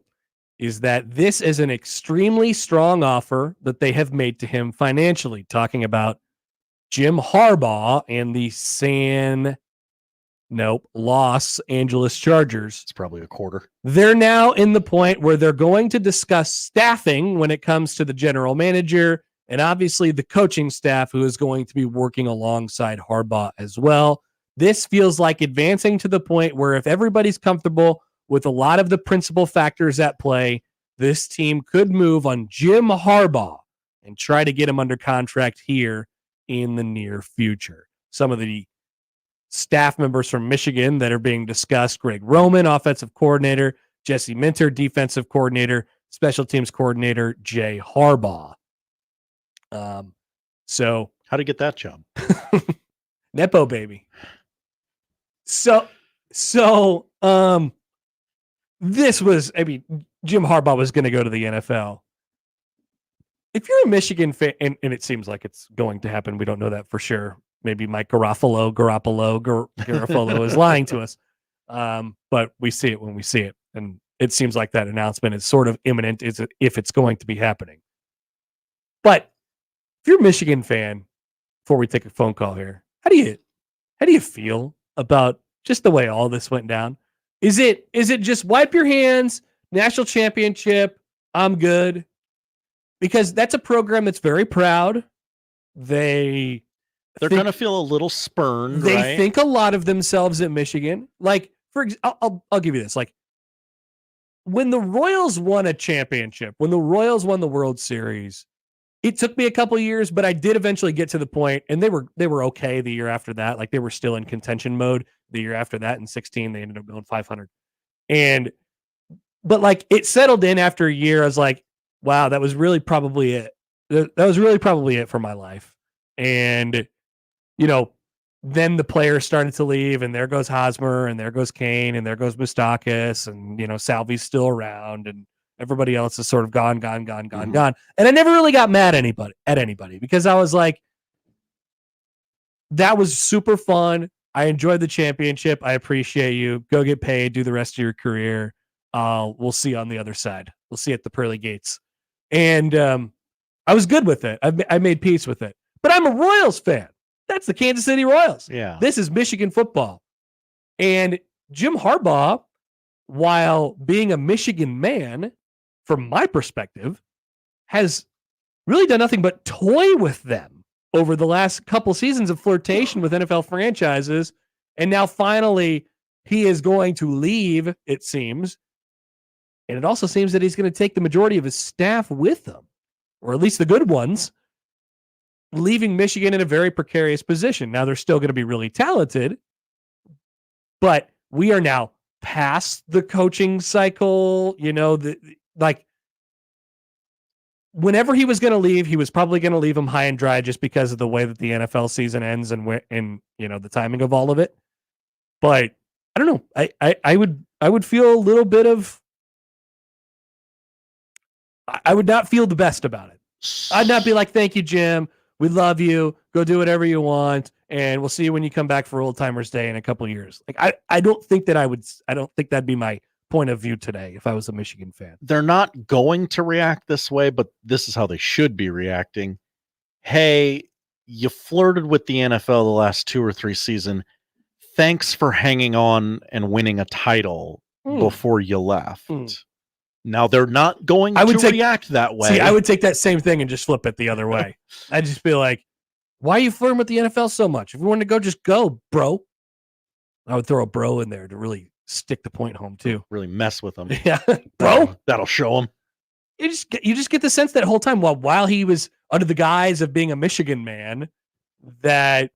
is that this is an extremely strong offer that they have made to him financially, talking about Jim Harbaugh and the Los Angeles Chargers. It's probably a quarter. They're now in the point where they're going to discuss staffing when it comes to the general manager and obviously the coaching staff who is going to be working alongside Harbaugh as well. This feels like advancing to the point where if everybody's comfortable with a lot of the principal factors at play, this team could move on Jim Harbaugh and try to get him under contract here in the near future. Some of the staff members from Michigan that are being discussed: Greg Roman, offensive coordinator; Jesse Minter, defensive coordinator; special teams coordinator Jay Harbaugh. So how to get that job? Nepo baby. So this was, Jim Harbaugh was going to go to the NFL. If you're a Michigan fan, and it seems like it's going to happen, we don't know that for sure. Maybe Mike Garofalo is lying to us. But we see it when we see it. And it seems like that announcement is sort of imminent if it's going to be happening. But if you're a Michigan fan, before we take a phone call here. How do you feel about just the way all this went down? Is it just wipe your hands, national championship, I'm good? Because that's a program that's very proud. They're going to feel a little spurned. They think a lot of themselves at Michigan. Like, I'll give you this. Like, when the Royals won a championship, when the Royals won the World Series, it took me a couple years, but I did eventually get to the point, and they were okay the year after that. Like, they were still in contention mode the year after that. In 2016, they ended up going 500. But like, it settled in after a year. I was like, wow, that was really probably it. That was really probably it for my life. And, then the players started to leave, and there goes Hosmer, and there goes Kane, and there goes Moustakis, and, Salvi's still around, and everybody else is sort of gone. And I never really got mad at anybody because I was like, that was super fun. I enjoyed the championship. I appreciate you. Go get paid. Do the rest of your career. We'll see you on the other side. We'll see you at the pearly gates. And I was good with it. I made peace with it. But I'm a Royals fan. That's the Kansas City Royals. Yeah. This is Michigan football. And Jim Harbaugh, while being a Michigan man, from my perspective, has really done nothing but toy with them over the last couple seasons of flirtation with NFL franchises. And now finally he is going to leave, it seems. And it also seems that he's going to take the majority of his staff with him, or at least the good ones, leaving Michigan in a very precarious position. Now, they're still going to be really talented, but we are now past the coaching cycle. Whenever he was going to leave, he was probably going to leave him high and dry just because of the way that the NFL season ends and the timing of all of it. But I don't know. I would feel a little bit of, I would not feel the best about it. I'd not be like, thank you, Jim. We love you. Go do whatever you want. And we'll see you when you come back for Old Timers Day in a couple of years. Like, I don't think that'd be my point of view today if I was a Michigan fan. They're not going to react this way, but this is how they should be reacting. Hey, you flirted with the NFL the last 2 or 3 seasons. Thanks for hanging on and winning a title before you left. Now they're not going to react that way. See, I would take that same thing and just flip it the other way. I'd just be like, why are you flirting with the NFL so much? If you want to go, just go, bro. I would throw a bro in there to really stick the point home too. Really mess with them. Yeah. Bro. That'll show them. You just get the sense that whole time while he was under the guise of being a Michigan man, that,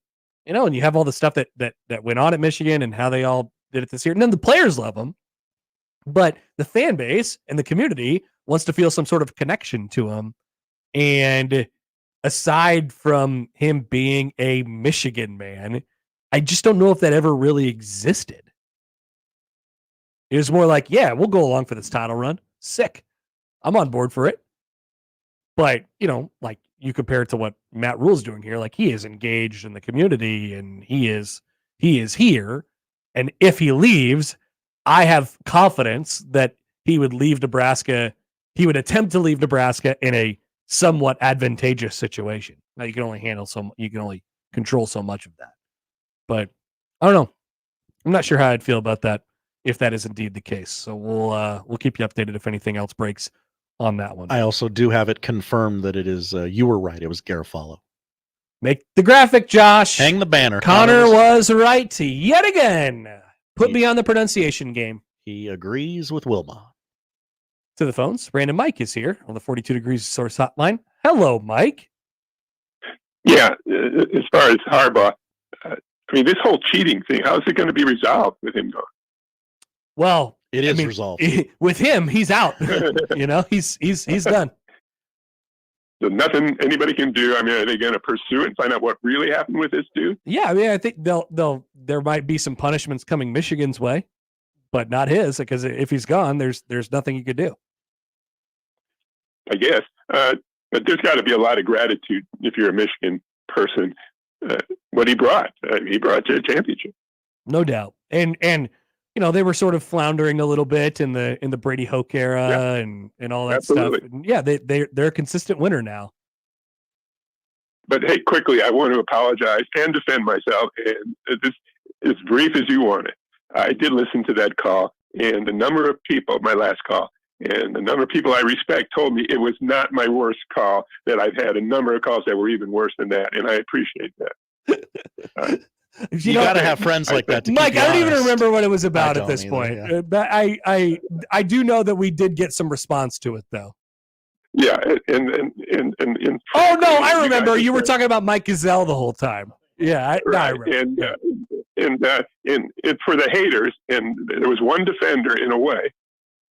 and you have all the stuff that went on at Michigan and how they all did it this year. And then the players love him. But the fan base and the community wants to feel some sort of connection to him. And aside from him being a Michigan man, I just don't know if that ever really existed. It was more like, yeah, we'll go along for this title run. Sick. I'm on board for it. But, like you compare it to what Matt Rule's doing here, like he is engaged in the community and he is here. And if he leaves, I have confidence that he would leave Nebraska. He would attempt to leave Nebraska in a somewhat advantageous situation. Now you can only control so much of that. But I don't know. I'm not sure how I'd feel about that if that is indeed the case. So we'll keep you updated if anything else breaks on that one. I also do have it confirmed that it is, you were right. It was Garofalo. Make the graphic, Josh. Hang the banner. Connor was right yet again. Put me on the pronunciation game. He agrees with Wilma. To the phones. Brandon Mike is here on the 42 Degrees Source Hotline. Hello, Mike. Yeah, as far as Harbaugh, this whole cheating thing, how is it going to be resolved with him gone? Well, it is resolved. With him, he's out. He's done. So nothing anybody can do. Are they going to pursue and find out what really happened with this dude? Yeah, I think there might be some punishments coming Michigan's way, but not his, because if he's gone, there's nothing you could do. I guess. But there's got to be a lot of gratitude if you're a Michigan person. What he brought. He brought you a championship. No doubt. And they were sort of floundering a little bit in the Brady Hoke era and all that Absolutely. Stuff. And yeah, they're a consistent winner now. But hey, quickly, I want to apologize and defend myself. And this as brief as you want it. I did listen to that call, and the number of people, my last call, and the number of people I respect told me it was not my worst call, that I've had a number of calls that were even worse than that, and I appreciate that. You got to have friends like that. To Mike, keep you I don't even honest. remember what it was about I at this don't point. either, But I do know that we did get some response to it, though. Yeah, and Oh no, I remember. You were talking about Mike Gazelle the whole time. Yeah, I remember. And for the haters, and there was one defender in a way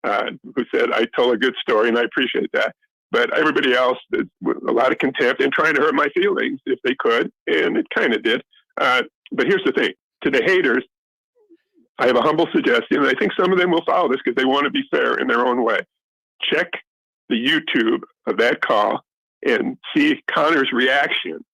who said, I told a good story, and I appreciate that. But everybody else, with a lot of contempt and trying to hurt my feelings if they could, and it kind of did. But here's the thing. To the haters, I have a humble suggestion, and I think some of them will follow this because they want to be fair in their own way. Check the YouTube of that call and see Connor's reaction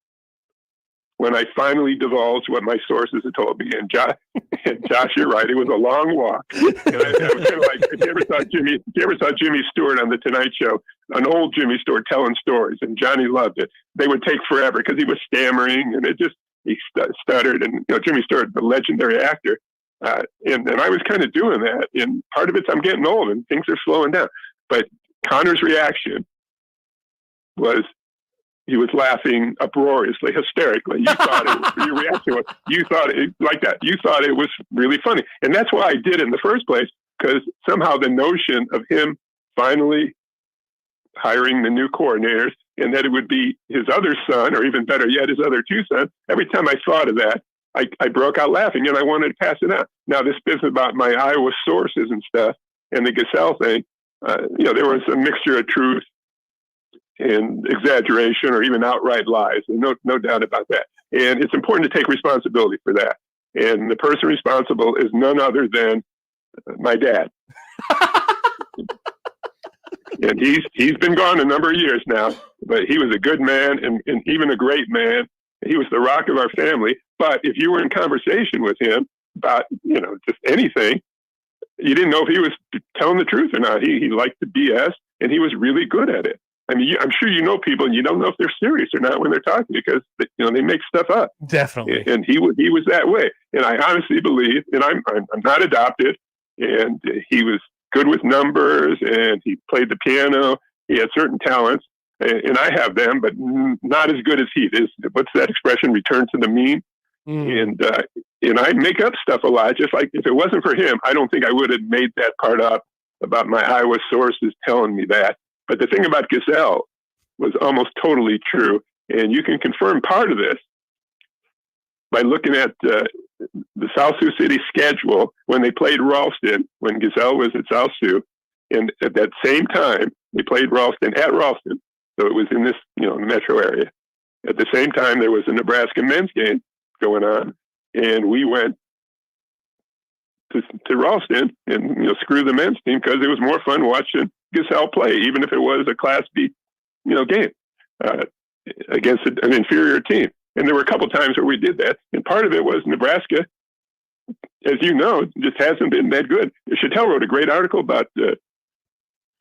when I finally divulged what my sources had told me. And Josh, you're right. It was a long walk. And I was kind of like, if you ever saw Jimmy Stewart on The Tonight Show, an old Jimmy Stewart telling stories, and Johnny loved it. They would take forever because he was stammering, and he stuttered. And Jimmy Stewart, the legendary actor, and I was kind of doing that. And part of it's I'm getting old and things are slowing down. But Connor's reaction was, he was laughing uproariously, hysterically. You thought your reaction was, you thought it like that. You thought it was really funny. And that's why I did it in the first place, because somehow the notion of him finally hiring the new coordinators and that it would be his other son, or even better yet, his other two sons, every time I thought of that, I broke out laughing, and I wanted to pass it out. Now, this business about my Iowa sources and stuff and the Gasell thing, there was a mixture of truth and exaggeration or even outright lies. No doubt about that. And it's important to take responsibility for that. And the person responsible is none other than my dad. And he's been gone a number of years now, but he was a good man and even a great man. He was the rock of our family. But if you were in conversation with him about, just anything, you didn't know if he was telling the truth or not. He liked to BS, and he was really good at it. I mean, I'm sure you know people, and you don't know if they're serious or not when they're talking, because they make stuff up. Definitely. And he was that way. And I honestly believe, and I'm not adopted, and he was good with numbers, and he played the piano. He had certain talents, and I have them, but not as good as he is. What's that expression? Return to the mean. And I make up stuff a lot. Just like if it wasn't for him, I don't think I would have made that part up about my Iowa sources telling me that. But the thing about Gasell was almost totally true. And you can confirm part of this by looking at the South Sioux City schedule when they played Ralston, when Gasell was at South Sioux. And at that same time, they played Ralston at Ralston. So it was in this, metro area. At the same time, there was a Nebraska men's game going on. And we went to Ralston and, screw the men's team, because it was more fun watching Gasell play, even if it was a Class B, game against an inferior team. And there were a couple times where we did that. And part of it was Nebraska, as you know, just hasn't been that good. Chattel wrote a great article about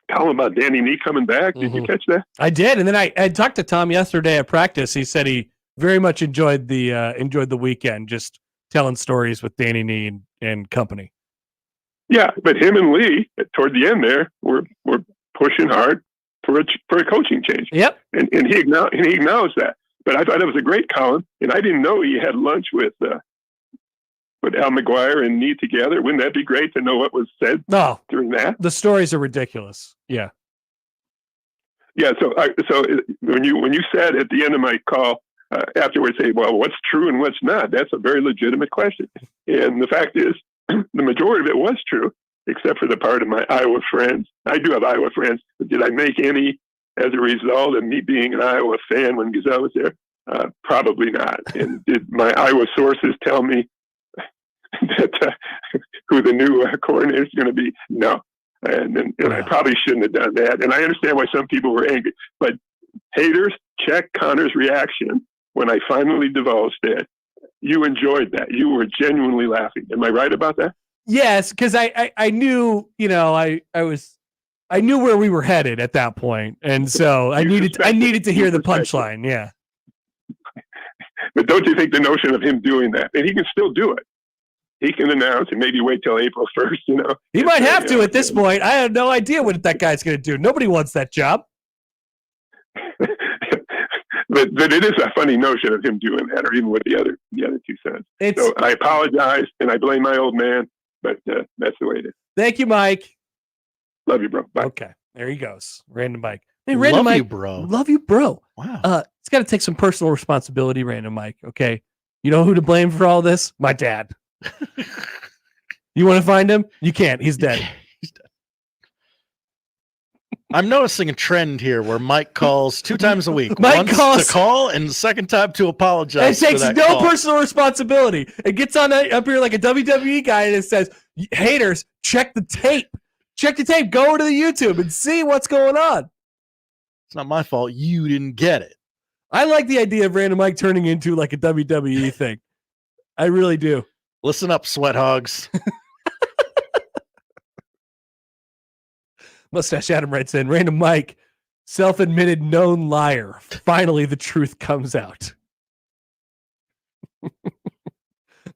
about Danny Nee coming back. Did you catch that? I did. And then I talked to Tom yesterday at practice. He said he very much enjoyed the weekend, just telling stories with Danny Nee and company. Yeah, but him and Lee, toward the end there, were pushing hard for a coaching change. Yep. And he acknowledged that. But I thought it was a great column, and I didn't know he had lunch with Al McGuire and Nee together. Wouldn't that be great to know what was said during that? The stories are ridiculous. Yeah. Yeah. So when you said at the end of my call afterwards, say, well, what's true and what's not? That's a very legitimate question. And the fact is, the majority of it was true, except for the part of my Iowa friends. I do have Iowa friends, but did I make any as a result of me being an Iowa fan when Gasell was there? Probably not. And did my Iowa sources tell me that who the new coordinator is going to be? No. And I probably shouldn't have done that. And I understand why some people were angry. But haters, check Connor's reaction when I finally divulged it. You enjoyed that. You were genuinely laughing. Am I right about that? Yes, because I knew, I knew where we were headed at that point, and so I needed to hear the punchline. Yeah. But don't you think the notion of him doing that, and he can still do it. He can announce and maybe wait till April 1st, He might have to at this point. I have no idea what that guy's going to do. Nobody wants that job. but it is a funny notion of him doing that, or even what the other two said. So I apologize, and I blame my old man, but that's the way it is. Thank you, Mike. Love you, bro. Bye. Okay, there he goes. Random Mike. Hey, Random Mike. You, bro. Love you, bro. Wow. It's got to take some personal responsibility, Random Mike. Okay. You know who to blame for all this? My dad. You want to find him? You can't. He's dead. I'm noticing a trend here where Mike calls 2 times a week. Mike Once calls to call and the second time to apologize. It takes for that no call. personal responsibility. It gets on up here like a WWE guy and it says, haters, check the tape. Check the tape. Go over to the YouTube and see what's going on. It's not my fault. You didn't get it. I like the idea of Random Mike turning into like a WWE thing. I really do. Listen up, sweat hogs. Mustache Adam writes in, Random Mike, self-admitted known liar. Finally, the truth comes out.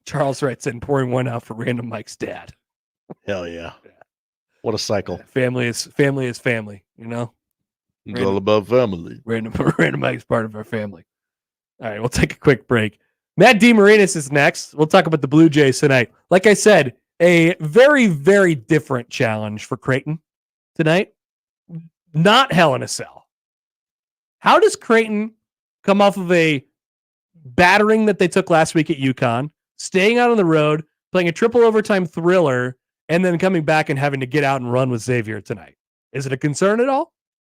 Charles writes in, pouring one out for Random Mike's dad. Hell yeah. What a cycle. Family is family, you know? It's all about family. Random Mike's part of our family. All right, we'll take a quick break. Matt Demarinis is next. We'll talk about the Blue Jays tonight. Like I said, a very, very different challenge for Creighton tonight. Not Hell in a Cell. How does Creighton come off of a battering that they took last week at UConn, staying out on the road, playing a triple overtime thriller, and then coming back and having to get out and run with Xavier tonight? Is it a concern at all?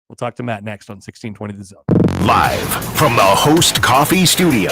We'll talk to Matt next on 1620 The Zone. Live from the Host Coffee Studio,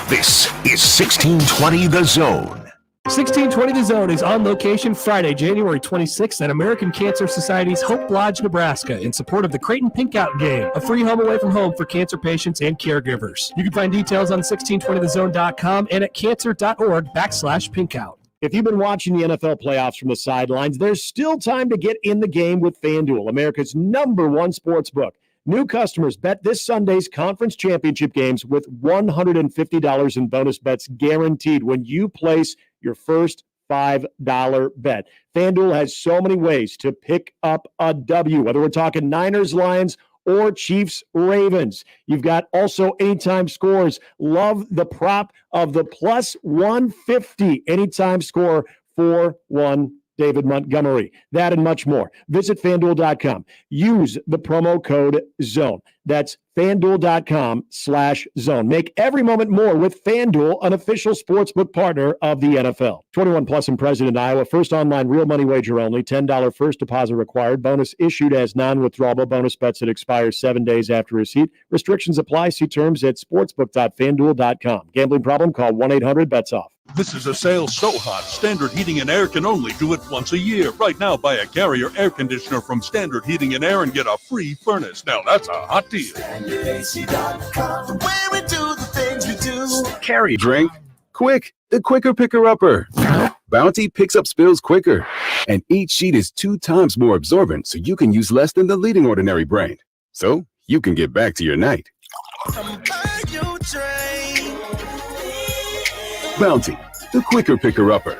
this is 1620 The Zone. 1620 The Zone is on location Friday, January 26th at American Cancer Society's Hope Lodge, Nebraska, in support of the Creighton Pink Out Game, a free home away from home for cancer patients and caregivers. You can find details on 1620thezone.com and at cancer.org/pinkout. If you've been watching the NFL playoffs from the sidelines, there's still time to get in the game with FanDuel, America's #1 sports book. New customers bet this Sunday's conference championship games with $150 in bonus bets guaranteed when you place your first $5 bet. FanDuel has so many ways to pick up a W, whether we're talking Niners, Lions, or Chiefs, Ravens. You've got also anytime scores. Love the prop of the plus 150 anytime score 4-1 David Montgomery. That and much more. Visit FanDuel.com. Use the promo code ZONE. That's FanDuel.com/zone. Make every moment more with FanDuel, an official sportsbook partner of the NFL. 21 plus and present in Iowa. First online real money wager only. $10 first deposit required. Bonus issued as non-withdrawable bonus bets that expire 7 days after receipt. Restrictions apply. See terms at sportsbook.fanduel.com. Gambling problem? Call 1-800-BETS-OFF. This is a sale so hot, Standard Heating and Air can only do it once a year. Right now, buy a Carrier air conditioner from Standard Heating and Air and get a free furnace. Now, that's a hot deal. StandardAC.com, where we do the things we do. Carry drink. Quick, the quicker picker-upper. Bounty picks up spills quicker. And each sheet is 2 times more absorbent, so you can use less than the leading ordinary brand. So, you can get back to your night. Bounty, the quicker picker-upper.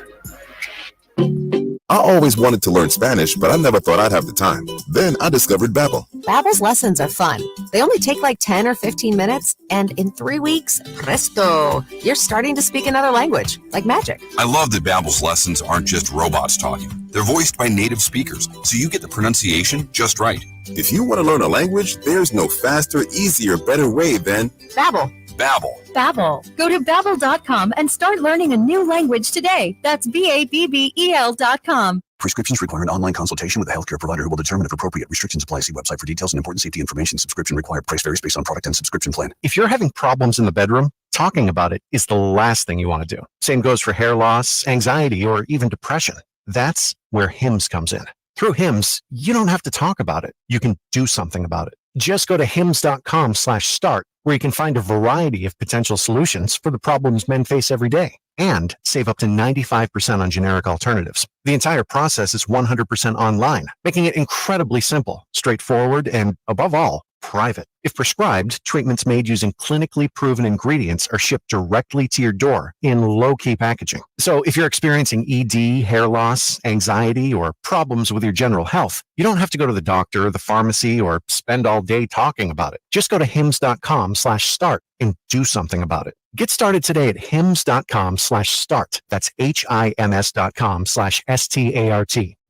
I always wanted to learn Spanish, but I never thought I'd have the time. Then I discovered Babbel. Babbel's lessons are fun. They only take like 10 or 15 minutes, and in 3 weeks, presto, you're starting to speak another language, like magic. I love that Babbel's lessons aren't just robots talking. They're voiced by native speakers, so you get the pronunciation just right. If you want to learn a language, there's no faster, easier, better way than Babbel. Babbel. Babbel. Go to Babbel.com and start learning a new language today. That's BABBEL.com. Prescriptions require an online consultation with a healthcare provider who will determine if appropriate. Restrictions apply. See website for details and important safety information. Subscription required. Price varies based on product and subscription plan. If you're having problems in the bedroom, talking about it is the last thing you want to do. Same goes for hair loss, anxiety, or even depression. That's where HIMS comes in. Through HIMS, you don't have to talk about it. You can do something about it. Just go to hims.com/start, where you can find a variety of potential solutions for the problems men face every day and save up to 95% on generic alternatives. The entire process is 100% online, making it incredibly simple, straightforward, and above all, private. If prescribed, treatments made using clinically proven ingredients are shipped directly to your door in low-key packaging. So if you're experiencing ED, hair loss, anxiety, or problems with your general health, you don't have to go to the doctor, the pharmacy, or spend all day talking about it. Just go to hims.com/start and do something about it. Get started today at hims.com/start. That's HIMS.com/START.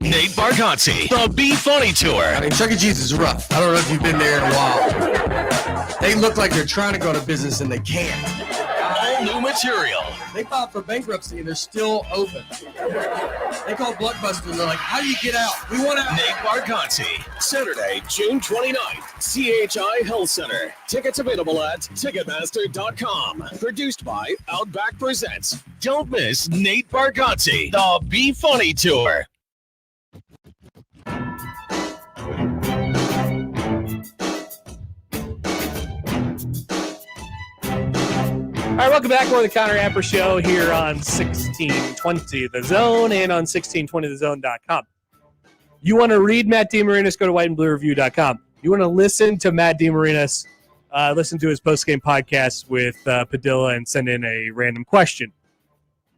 Nate Bargatze, the Be Funny Tour. I mean, Chuck E. Cheese is rough. I don't know if you've been there in a while. They look like they're trying to go to business and they can't. All new material. They filed for bankruptcy and they're still open. They called Blockbuster and they're like, how do you get out? We want out. Nate Bargatze, Saturday, June 29th, CHI Health Center. Tickets available at Ticketmaster.com. Produced by Outback Presents. Don't miss Nate Bargatze, the Be Funny Tour. All right, welcome back. We're the Connor Happer Show here on 1620 The Zone and on 1620thezone.com. You want to read Matt Demarinis, go to whiteandbluereview.com. You want to listen to Matt Demarinis, listen to his postgame podcast with Padilla and send in a random question.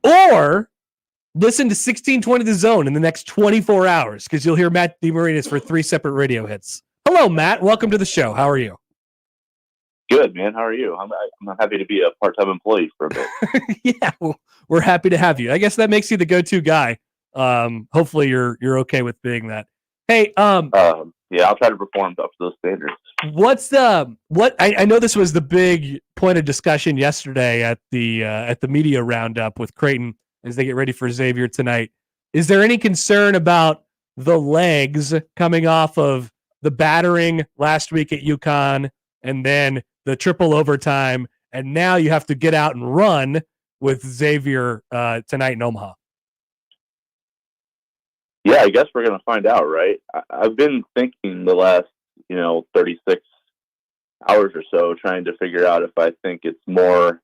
Or listen to 1620 The Zone in the next 24 hours because you'll hear Matt Demarinis for 3 separate radio hits. Hello, Matt. Welcome to the show. How are you? Good, man. How are you? I'm happy to be a part-time employee for a bit. Yeah, well, we're happy to have you. I guess that makes you the go-to guy. Hopefully you're okay with being that. Hey, yeah, I'll try to perform up to those standards. I know this was the big point of discussion yesterday at the media roundup with Creighton as they get ready for Xavier tonight. Is there any concern about the legs coming off of the battering last week at UConn and then the triple overtime, and now you have to get out and run with Xavier tonight in Omaha? Yeah, I guess we're going to find out, right? I've been thinking the last, 36 hours or so, trying to figure out if I think it's more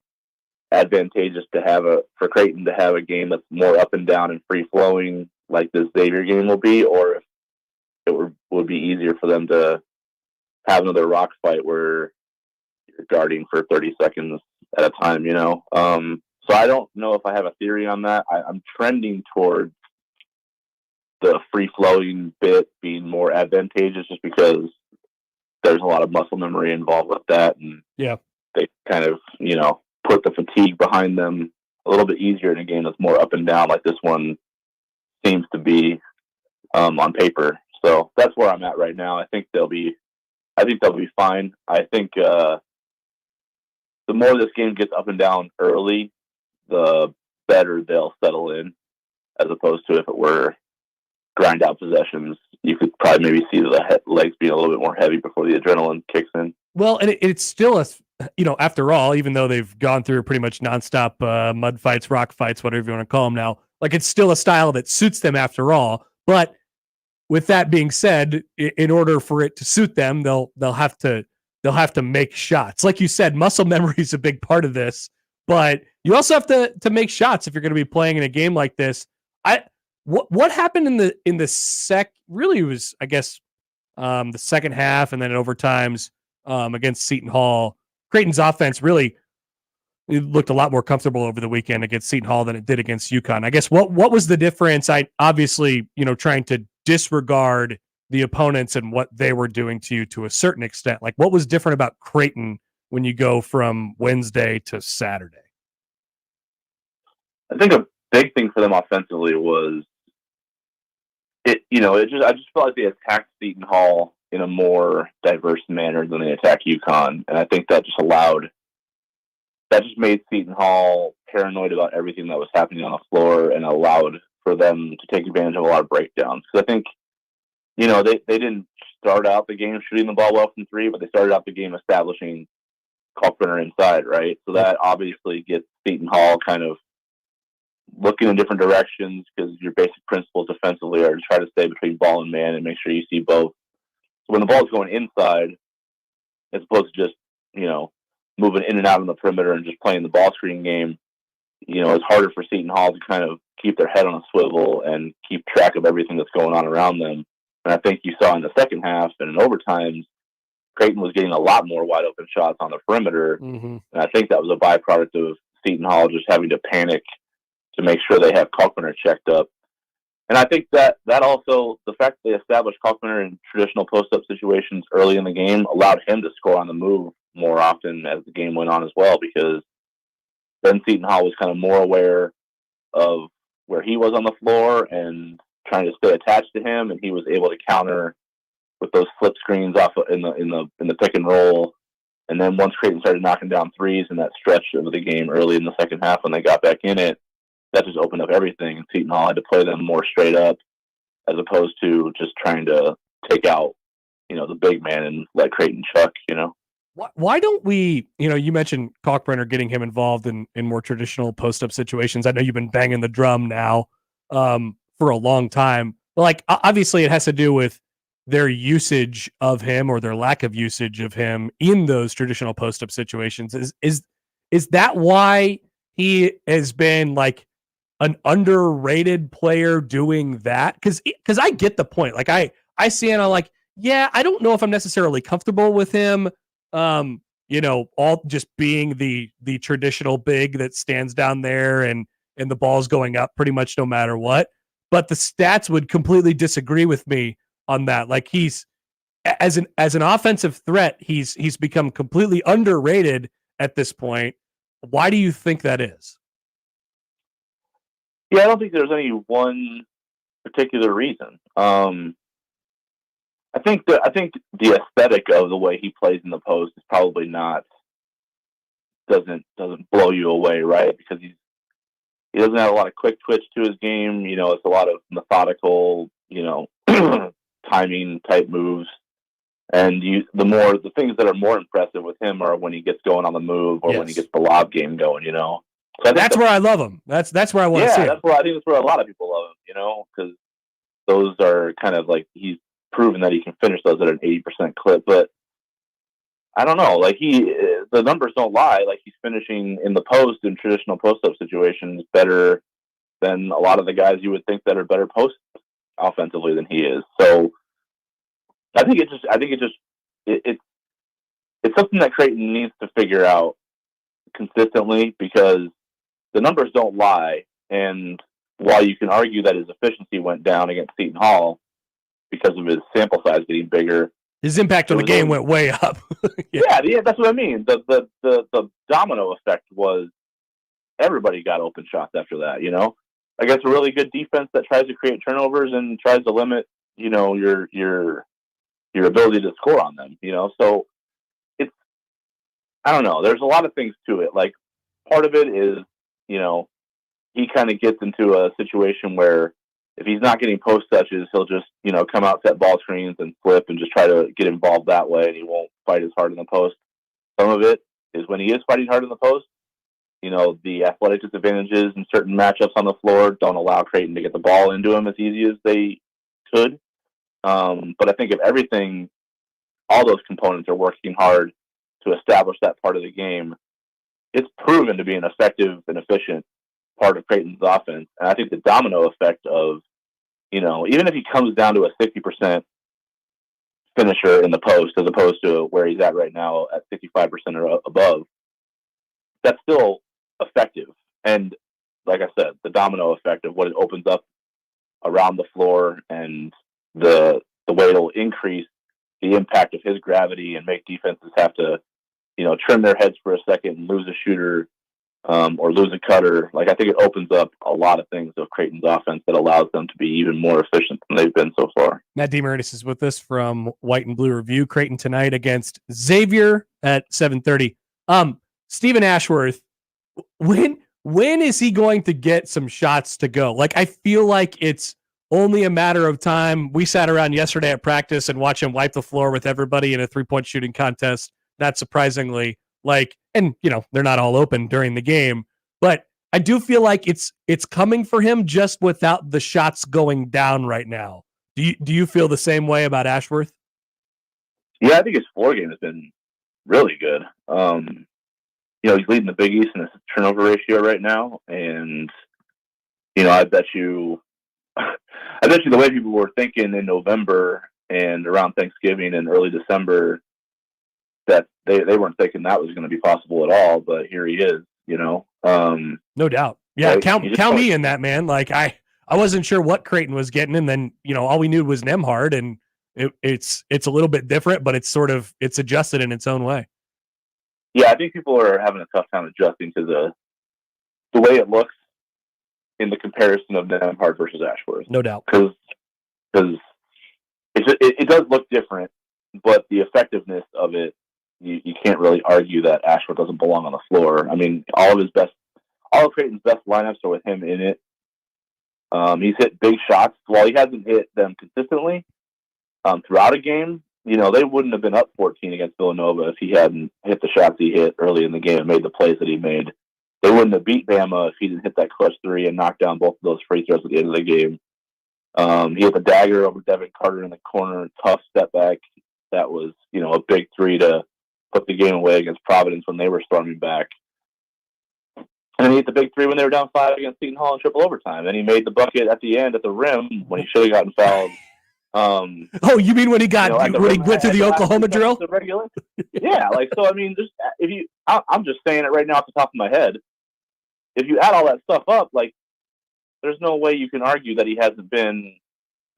advantageous for Creighton to have a game that's more up and down and free flowing like this Xavier game will be, or if it would be easier for them to have another rock fight where you're guarding for 30 seconds at a time, So I don't know if I have a theory on that. I'm trending towards the free-flowing bit being more advantageous just because there's a lot of muscle memory involved with that. And yeah, they kind of, put the fatigue behind them a little bit easier in a game that's more up and down like this one seems to be on paper. So that's where I'm at right now. I think they'll be fine. I think the more this game gets up and down early, the better they'll settle in, as opposed to if it were grind out possessions. You could probably maybe see the legs being a little bit more heavy before the adrenaline kicks in. Well, and it's still after all, even though they've gone through pretty much nonstop mud fights, rock fights, whatever you want to call them now, like it's still a style that suits them after all. But with that being said, in order for it to suit them, they'll have to make shots. Like you said, muscle memory is a big part of this, but you also have to make shots if you're going to be playing in a game like this. What happened in the really was, I guess, the second half and then in overtimes against Seton Hall. Creighton's offense really looked a lot more comfortable over the weekend against Seton Hall than it did against UConn. I guess what was the difference? I obviously, trying to disregard the opponents and what they were doing to you to a certain extent. Like, what was different about Creighton when you go from Wednesday to Saturday? I think a big thing for them offensively was I just felt like they attacked Seton Hall in a more diverse manner than they attacked UConn. And I think that just made Seton Hall paranoid about everything that was happening on the floor and allowed for them to take advantage of a lot of breakdowns. Because I think, they didn't start out the game shooting the ball well from three, but they started out the game establishing Kalkbrenner inside, right? So that obviously gets Seton Hall kind of looking in different directions because your basic principles defensively are to try to stay between ball and man and make sure you see both. So when the ball's going inside, as opposed to just, moving in and out on the perimeter and just playing the ball screen game, it's harder for Seton Hall to kind of keep their head on a swivel and keep track of everything that's going on around them. And I think you saw in the second half and in overtimes, Creighton was getting a lot more wide open shots on the perimeter. Mm-hmm. And I think that was a byproduct of Seton Hall just having to panic to make sure they have Kalkbrenner checked up. And I think that also, the fact that they established Kalkbrenner in traditional post-up situations early in the game allowed him to score on the move more often as the game went on as well, because then Seton Hall was kind of more aware of where he was on the floor and trying to stay attached to him, and he was able to counter with those flip screens off in the pick and roll. And then once Creighton started knocking down threes in that stretch of the game early in the second half when they got back in it, that just opened up everything. And Seton Hall had to play them more straight up as opposed to just trying to take out, the big man and let Creighton chuck, Why don't we, you mentioned Kalkbrenner, getting him involved in more traditional post-up situations. I know you've been banging the drum now for a long time. But obviously it has to do with their usage of him or their lack of usage of him in those traditional post-up situations. Is that why he has been an underrated player doing that? Because I get the point. I see it, I'm yeah, I don't know if I'm necessarily comfortable with him. All just being the traditional big that stands down there and the ball's going up pretty much no matter what. But the stats would completely disagree with me on that. He's as an offensive threat, he's become completely underrated at this point. Why do you think that is? Yeah, I don't think there's any one particular reason. I think the aesthetic of the way he plays in the post is probably doesn't blow you away, right? Because he doesn't have a lot of quick twitch to his game. It's a lot of methodical, timing type moves. And the things that are more impressive with him are when he gets going on the move or when he gets the lob game going. So that's where I love him. That's where I want to see him. I think that's where a lot of people love him. Because those are kind of he's proven that he can finish those at an 80% clip. But I don't know, the numbers don't lie. He's finishing in the post in traditional post-up situations better than a lot of the guys you would think that are better post offensively than he is. So I think it's something that Creighton needs to figure out consistently, because the numbers don't lie. And while you can argue that his efficiency went down against Seton Hall because of his sample size getting bigger, his impact on the game went way up. yeah, that's what I mean. The domino effect was everybody got open shots after that. Against a really good defense that tries to create turnovers and tries to limit, your ability to score on them. So it's, I don't know. There's a lot of things to it. Part of it is, he kind of gets into a situation where if he's not getting post touches, he'll just, come out, set ball screens and flip and just try to get involved that way. And he won't fight as hard in the post. Some of it is when he is fighting hard in the post, the athletic disadvantages in certain matchups on the floor don't allow Creighton to get the ball into him as easy as they could. But I think if everything, all those components are working hard to establish that part of the game, it's proven to be an effective and efficient part of Creighton's offense. And I think the domino effect of, even if he comes down to a 60% finisher in the post as opposed to where he's at right now at 65% or above, that's still effective. And like I said, the domino effect of what it opens up around the floor and the way it'll increase the impact of his gravity and make defenses have to, trim their heads for a second and lose a shooter or lose a cutter. I think it opens up a lot of things of Creighton's offense that allows them to be even more efficient than they've been so far. Matt Demarinis is with us from White and Blue Review. Creighton tonight against Xavier at 7:30. Stephen Ashworth, when is he going to get some shots to go? I feel like it's only a matter of time. We sat around yesterday at practice and watched him wipe the floor with everybody in a 3-point shooting contest. Not surprisingly, and they're not all open during the game, but I do feel like it's coming for him just without the shots going down right now. Do you feel the same way about Ashworth? Yeah, I think his floor game has been really good. He's leading the Big East in his turnover ratio right now, and I bet you the way people were thinking in November and around Thanksgiving and early December that they weren't thinking that was going to be possible at all, but here he is, you know. No doubt. Yeah, right? count me in that, man. Like I wasn't sure what Creighton was getting, and then all we knew was Nemhard, and it's a little bit different, but it's adjusted in its own way. Yeah, I think people are having a tough time adjusting to the way it looks in the comparison of Nemhard versus Ashworth. No doubt, because it does look different, but the effectiveness of it, you can't really argue that Ashworth doesn't belong on the floor. I mean, all of Creighton's best lineups are with him in it. He's hit big shots. While he hasn't hit them consistently throughout a game, they wouldn't have been up 14 against Villanova if he hadn't hit the shots he hit early in the game and made the plays that he made. They wouldn't have beat Bama if he didn't hit that clutch three and knock down both of those free throws at the end of the game. He hit the dagger over Devin Carter in the corner, tough step back. That was, a big three to put the game away against Providence when they were storming back. And he hit the big three when they were down 5 against Seton Hall in triple overtime. And he made the bucket at the end at the rim when he should have gotten fouled. Oh, you mean when he went through the Oklahoma drill? Yeah, so I mean, I'm just saying it right now off the top of my head. If you add all that stuff up, there's no way you can argue that he hasn't been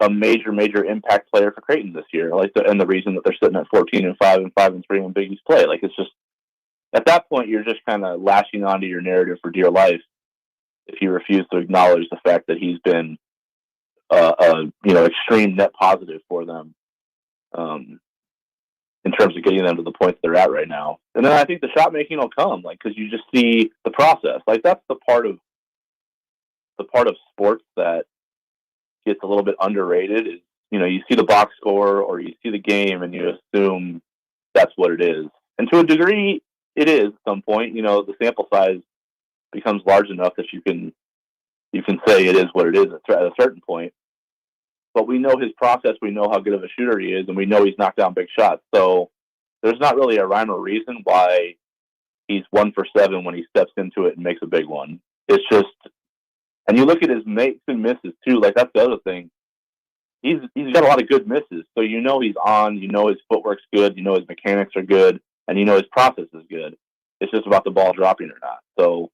a major impact player for Creighton this year. And the reason that they're sitting at 14-5 and 5-3 in Big East play, it's just at that point you're just kind of lashing onto your narrative for dear life if you refuse to acknowledge the fact that he's been extreme net positive for them in terms of getting them to the point that they're at right now. And then I think the shot making will come, because you just see the process. That's the part of sports that gets a little bit underrated is, you see the box score or you see the game and you assume that's what it is. And to a degree, it is at some point. The sample size becomes large enough that you can say it is what it is at a certain point. But we know his process, we know how good of a shooter he is, and we know he's knocked down big shots. So there's not really a rhyme or reason why he's 1 for 7 when he steps into it and makes a big one. It's just, and you look at his makes and misses too. That's the other thing. He's got a lot of good misses, so he's on. His footwork's good. His mechanics are good, and his process is good. It's just about the ball dropping or not. So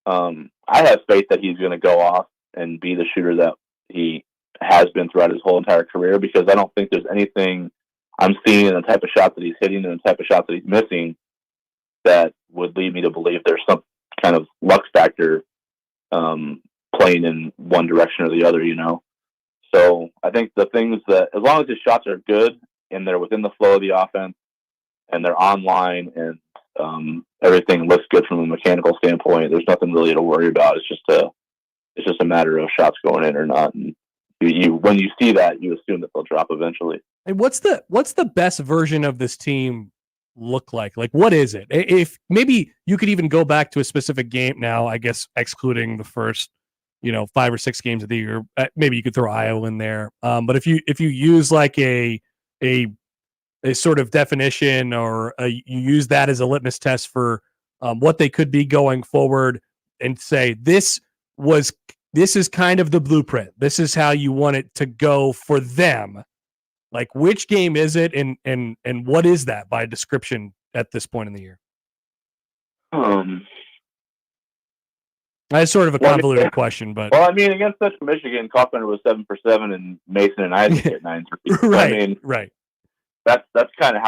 I have faith that he's going to go off and be the shooter that he has been throughout his whole entire career, because I don't think there's anything I'm seeing in the type of shots that he's hitting and the type of shots that he's missing that would lead me to believe there's some kind of luck factor playing in one direction or the other, So I think the things that, as long as his shots are good and they're within the flow of the offense and they're online and everything looks good from a mechanical standpoint, there's nothing really to worry about. It's just a matter of shots going in or not. And when you see that, you assume that they'll drop eventually. And what's the best version of this team look like? What is it? If maybe you could even go back to a specific game now, I guess excluding the first 5 or 6 games of the year, maybe you could throw Iowa in there. But if you use a sort of definition or you use that as a litmus test for what they could be going forward, and say this is kind of the blueprint. This is how you want it to go for them. Which game is it, and what is that by description at this point in the year? That's sort of a convoluted question, but against Central Michigan, Kaufman was 7 for 7, and Mason and Isaac hit 9 for 3. Right, right. That's kind of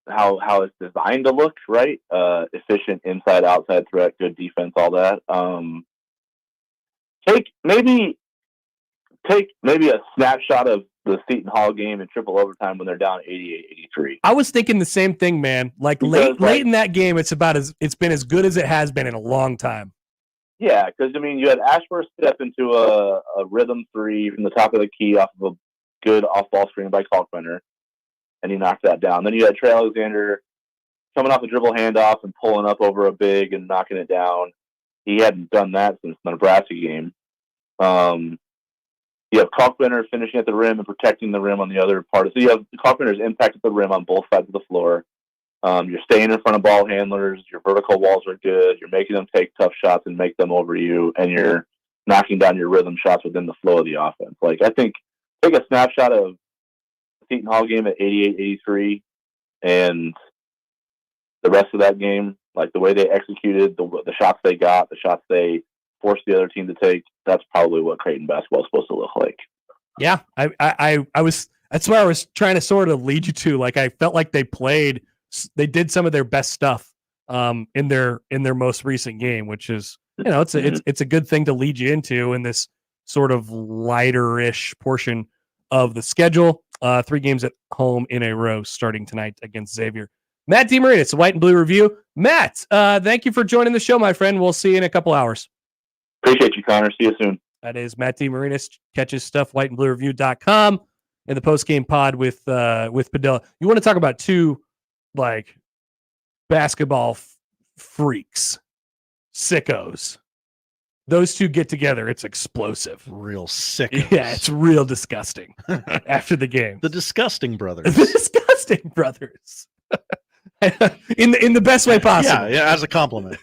how it's designed to look, right? Efficient inside outside threat, good defense, all that. Take maybe a snapshot of the Seton Hall game in triple overtime when they're down 88-83. I was thinking the same thing, man. Late in that game, it's been as good as it has been in a long time. Yeah, because you had Ashworth step into a rhythm three from the top of the key off of a good off-ball screen by Kalkbrenner, and he knocked that down. Then you had Trey Alexander coming off a dribble handoff and pulling up over a big and knocking it down. He hadn't done that since the Nebraska game. You have Kalkbrenner finishing at the rim and protecting the rim on the other part. So you have Kalkbrenner's impact at the rim on both sides of the floor. You're staying in front of ball handlers. Your vertical walls are good. You're making them take tough shots and make them over you, and you're knocking down your rhythm shots within the flow of the offense. I think take a snapshot of the Seton Hall game at 88-83 and the rest of that game, like the way they executed, the shots they got, the shots they forced the other team to take, that's probably what Creighton basketball is supposed to look like. Yeah, I was. That's where I was trying to sort of lead you to. Like, I felt like they did some of their best stuff in their most recent game, which is, it's a good thing to lead you into in this sort of lighter-ish portion of the schedule. 3 games at home in a row starting tonight against Xavier. Matt Demarinis, White and Blue Review. Matt, thank you for joining the show, my friend. We'll see you in a couple hours. Appreciate you, Connor. See you soon. That is Matt Demarinis. Catch his stuff, whiteandbluereview.com, in the post-game pod with Padilla. You want to talk about 2 like basketball freaks, sickos. Those 2 get together, it's explosive. Real sick. Yeah, it's real disgusting after the game. The Disgusting Brothers. The Disgusting Brothers. in the best way possible. Yeah, as a compliment.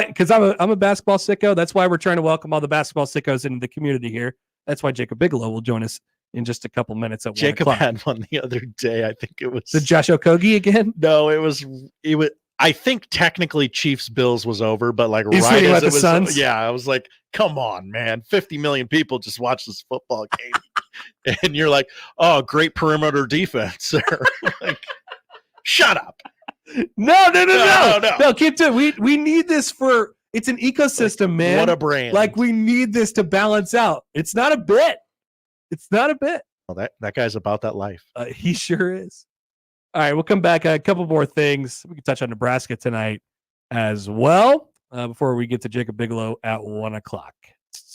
Because I'm a basketball sicko. That's why we're trying to welcome all the basketball sickos into the community here. That's why Jacob Bigelow will join us in just a couple minutes at 1 Jacob o'clock. had one the other day. I think it was the Josh Okogie again. No, it was. I think technically Chiefs Bills was over, but like He's right as the it was, Suns? yeah, I was like, come on, man, 50 million people just watch this football game, and you're like, oh, great perimeter defense. Like, shut up. No, keep doing. We need this for. It's an ecosystem, man. What a brand. Like, we need this to balance out. It's not a bit. Well, that guy's about that life. He sure is. All right, we'll come back. A couple more things. We can touch on Nebraska tonight as well before we get to Jacob Bigelow at 1 o'clock.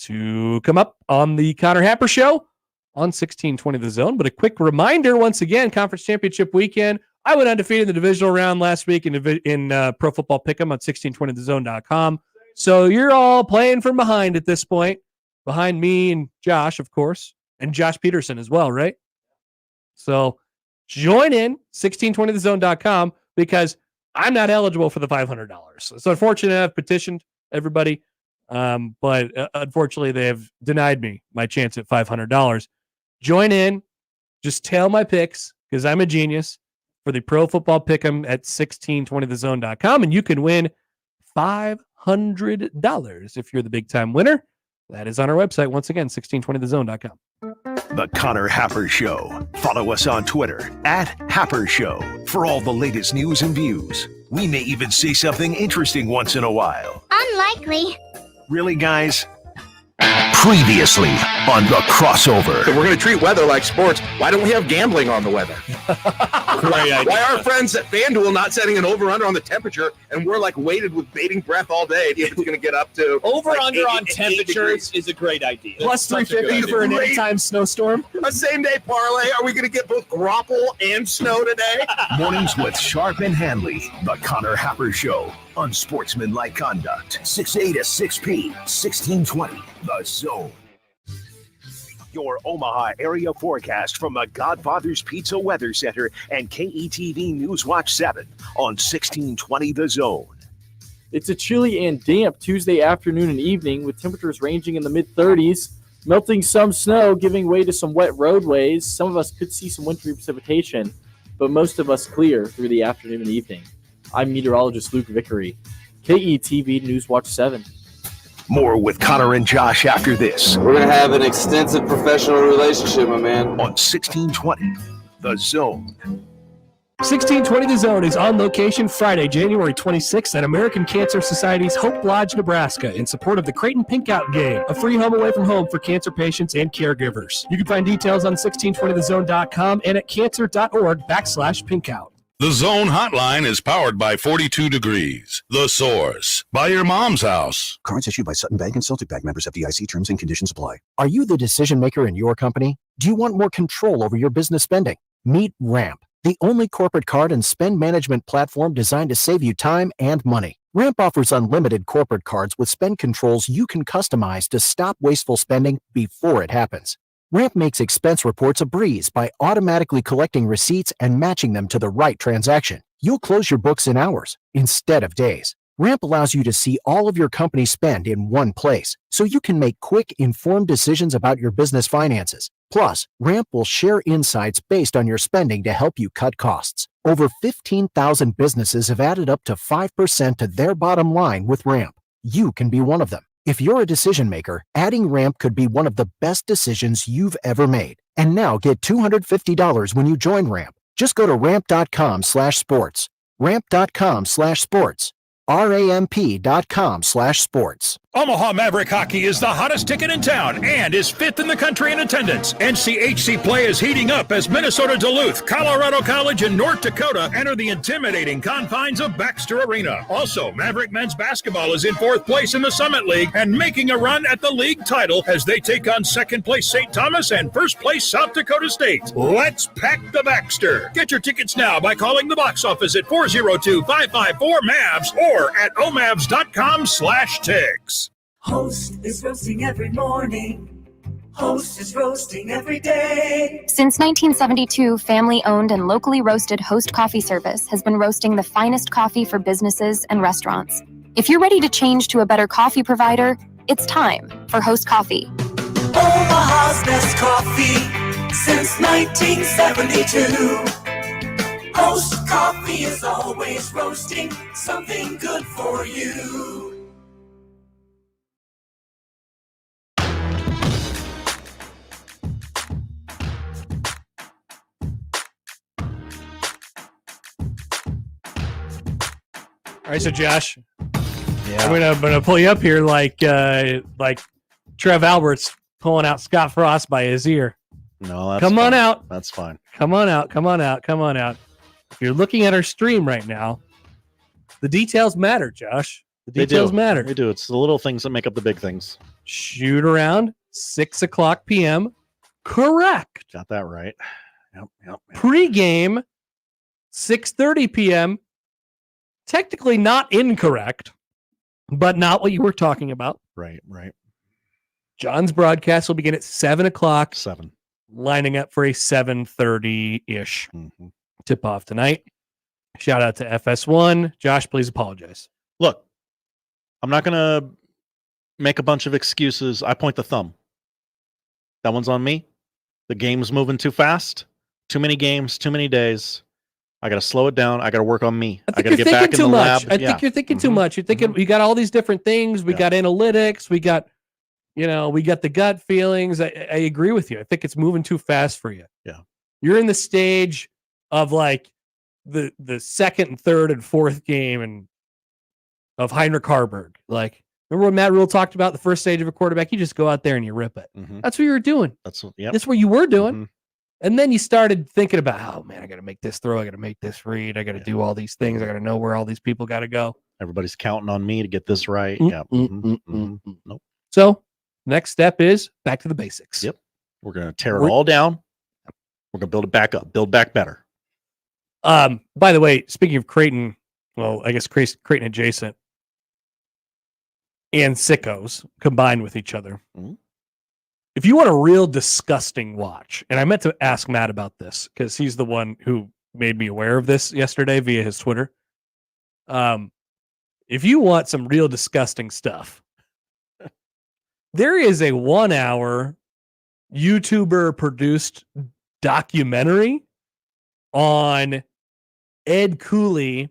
To come up on the Connor Happer Show on 1620 The Zone. But a quick reminder, once again, Conference Championship weekend. I went undefeated in the divisional round last week in Pro Football Pick'em on 1620thezone.com. So you're all playing from behind at this point. Behind me and Josh, of course, and Josh Peterson as well, right? So join in 1620thezone.com because I'm not eligible for the $500. So unfortunately, I've petitioned everybody, but unfortunately, they have denied me my chance at $500. Join in, just tail my picks because I'm a genius for the Pro Football Pick'em at 1620thezone.com, and you can win $500 if you're the big time winner. That is on our website once again, 1620thezone.com. The Connor Happer Show. Follow us on Twitter @Happer Show for all the latest news and views. We may even say something interesting once in a while. Unlikely. Really, guys? Previously on The Crossover. If we're going to treat weather like sports, why don't we have gambling on the weather? Great idea. Why are our friends at FanDuel not setting an over-under on the temperature, and we're like weighted with bating breath all day if it's going to get up to over-under like on temperatures is a great idea. Plus 350 for an anytime snowstorm. A same-day parlay. Are we going to get both grapple and snow today? Mornings with Sharp and Hanley. The Connor Happer Show. Unsportsmanlike conduct. 6A to 6P. 1620. The Zone. Your Omaha area forecast from the Godfather's Pizza Weather Center and KETV Newswatch 7 on 1620 The Zone. It's a chilly and damp Tuesday afternoon and evening with temperatures ranging in the mid-30s, melting some snow, giving way to some wet roadways. Some of us could see some wintry precipitation, but most of us clear through the afternoon and evening. I'm meteorologist Luke Vickery, KETV Newswatch 7. More with Connor and Josh after this. We're going to have an extensive professional relationship, my man. On 1620 The Zone. 1620 The Zone is on location Friday, January 26th at American Cancer Society's Hope Lodge, Nebraska in support of the Creighton Pinkout Game, a free home away from home for cancer patients and caregivers. You can find details on 1620thezone.com and at cancer.org/pinkout. The Zone Hotline is powered by 42 Degrees. The Source. By your mom's house. Cards issued by Sutton Bank and Celtic Bank, members FDIC. Terms and conditions apply. Are you the decision maker in your company? Do you want more control over your business spending? Meet Ramp, the only corporate card and spend management platform designed to save you time and money. Ramp offers unlimited corporate cards with spend controls you can customize to stop wasteful spending before it happens. Ramp makes expense reports a breeze by automatically collecting receipts and matching them to the right transaction. You'll close your books in hours instead of days. Ramp allows you to see all of your company spend in one place, so you can make quick, informed decisions about your business finances. Plus, Ramp will share insights based on your spending to help you cut costs. Over 15,000 businesses have added up to 5% to their bottom line with Ramp. You can be one of them. If you're a decision maker, adding Ramp could be one of the best decisions you've ever made. And now get $250 when you join Ramp. Just go to ramp.com/sports. Ramp.com/sports. ramp.com/sports. Omaha Maverick Hockey is the hottest ticket in town and is fifth in the country in attendance. NCHC play is heating up as Minnesota Duluth, Colorado College, and North Dakota enter the intimidating confines of Baxter Arena. Also, Maverick men's basketball is in fourth place in the Summit League and making a run at the league title as they take on second place St. Thomas and first place South Dakota State. Let's pack the Baxter. Get your tickets now by calling the box office at 402-554-MAVS or at omavs.com/tigs. Host is roasting every morning. Host is roasting every day. Since 1972, family-owned and locally roasted Host Coffee Service has been roasting the finest coffee for businesses and restaurants. If you're ready to change to a better coffee provider, it's time for Host Coffee. Omaha's best coffee since 1972. Host Coffee is always roasting something good for you. All right, so Josh, I'm gonna pull you up here like Trev Albert's pulling out Scott Frost by his ear. No, that's come on fine. out. That's fine. Come on out. Come on out. Come on out. If you're looking at our stream right now, the details matter, Josh. The details matter. They do. It's the little things that make up the big things. Shoot around 6:00 p.m. Correct. Got that right. Yep. Pre-game 6:30 p.m. Technically not incorrect, but not what you were talking about. Right. John's broadcast will begin at 7:00. 7. Lining up for a 7:30-ish tip-off tonight. Shout out to FS1. Josh, please apologize. Look, I'm not going to make a bunch of excuses. I point the thumb. That one's on me. The game's moving too fast. Too many games, too many days. I got to slow it down. I got to work on me. I got to get back in the lab. I think you're thinking too much. You're thinking we got all these different things. We got analytics. We got, we got the gut feelings. I agree with you. I think it's moving too fast for you. Yeah. You're in the stage of like the second and third and fourth game of Heinrich Harburg. Like, remember what Matt Rule talked about the first stage of a quarterback? You just go out there and you rip it. That's what you were doing. That's what you were doing. And then you started thinking about, oh man, I got to make this throw. I got to make this read. I got to do all these things. I got to know where all these people got to go. Everybody's counting on me to get this right. Nope. So next step is back to the basics. Yep. We're going to tear it all down. We're going to build it back up, build back better. By the way, speaking of Creighton, well, I guess Creighton adjacent and sickos combined with each other. If you want a real disgusting watch, and I meant to ask Matt about this because he's the one who made me aware of this yesterday via his Twitter. If you want some real disgusting stuff, there is a 1-hour YouTuber produced documentary on Ed Cooley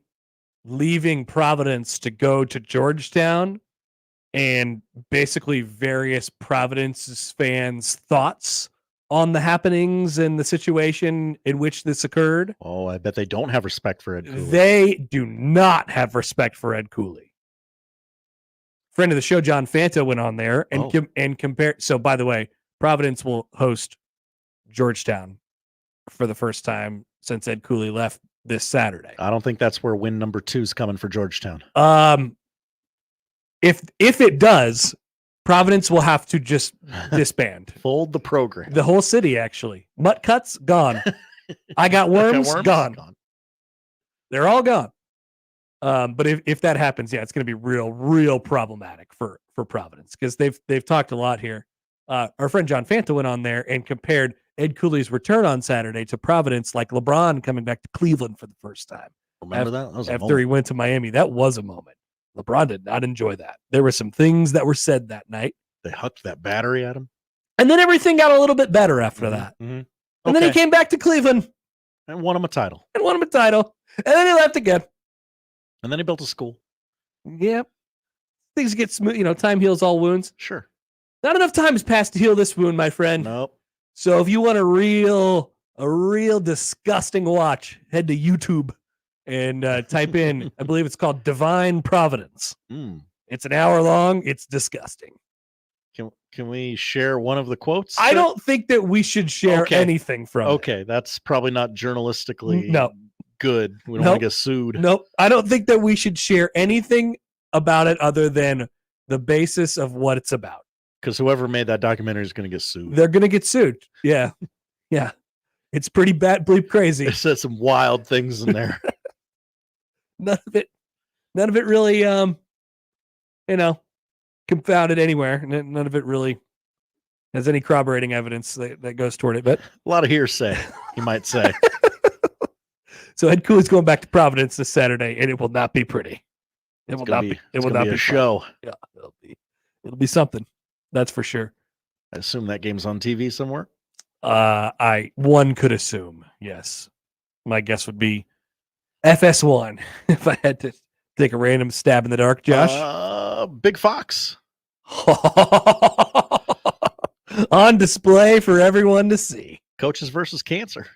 leaving Providence to go to Georgetown and basically various Providence fans' thoughts on the happenings and the situation in which this occurred. Oh, I bet they don't have respect for Ed Cooley. They do not have respect for Ed Cooley. Friend of the show, John Fanta, went on there and compared. So, by the way, Providence will host Georgetown for the first time since Ed Cooley left this Saturday. I don't think that's where win number 2 is coming for Georgetown. If it does, Providence will have to just disband. Fold the program. The whole city, actually. Mutt Cuts, gone. I got worms, gone. They're all gone. But if that happens, it's going to be real problematic for Providence because they've talked a lot here. Our friend John Fanta went on there and compared Ed Cooley's return on Saturday to Providence like LeBron coming back to Cleveland for the first time. Remember that? That was after he went to Miami. That was a moment. LeBron did not enjoy that. There were some things that were said that night. They hucked that battery at him. And then everything got a little bit better after that. And then he came back to Cleveland. And won him a title. And then he left again. And then he built a school. Yep. Things get smooth. Time heals all wounds. Sure. Not enough time has passed to heal this wound, my friend. Nope. So if you want a real disgusting watch, head to YouTube and type in, I believe it's called Divine Providence. It's an hour long. It's disgusting. Can we share one of the quotes? I don't think that we should share anything from it. Okay, that's probably not journalistically good. We don't Nope. want to get sued. Nope. I don't think that we should share anything about it other than the basis of what it's about. Because whoever made that documentary is going to get sued. They're going to get sued. Yeah. Yeah. It's pretty bad, bleep crazy. It said some wild things in there. None of it really, confounded anywhere. None of it really has any corroborating evidence that goes toward it. But a lot of hearsay, you might say. So Ed Cooley's going back to Providence this Saturday, and it will not be pretty. It will not be a show. Yeah, it'll be something. That's for sure. I assume that game's on TV somewhere. One could assume, yes. My guess would be FS1 if I had to take a random stab in the dark, Josh. Big Fox. On display for everyone to see. Coaches versus cancer.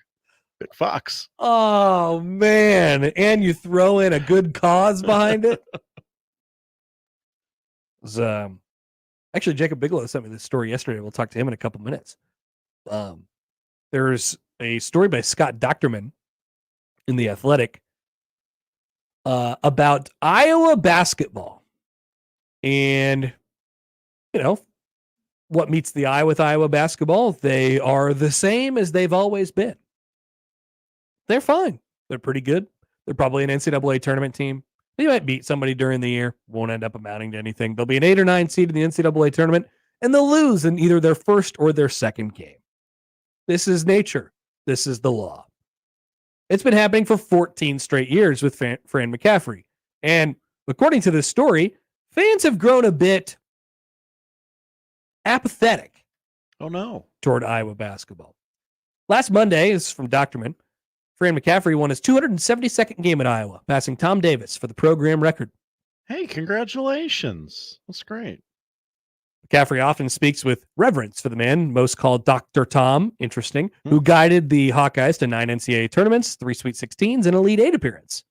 Big Fox. Oh, man. And you throw in a good cause behind it. Actually, Jacob Bigelow sent me this story yesterday. We'll talk to him in a couple minutes. There's a story by Scott Docterman in The Athletic about Iowa basketball. And, what meets the eye with Iowa basketball? They are the same as they've always been. They're fine. They're pretty good. They're probably an NCAA tournament team. They might beat somebody during the year. Won't end up amounting to anything. They'll be an 8 or 9 seed in the NCAA tournament, and they'll lose in either their first or their second game. This is nature. This is the law. It's been happening for 14 straight years with Fran McCaffrey. And according to this story, fans have grown a bit apathetic. Oh, no. Toward Iowa basketball. Last Monday, is from Docterman, Fran McCaffrey won his 272nd game at Iowa, passing Tom Davis for the program record. Hey, congratulations. That's great. McCaffrey often speaks with reverence for the man most called Dr. Tom, interesting, who guided the Hawkeyes to 9 NCAA tournaments, 3 Sweet 16s, and Elite 8 appearance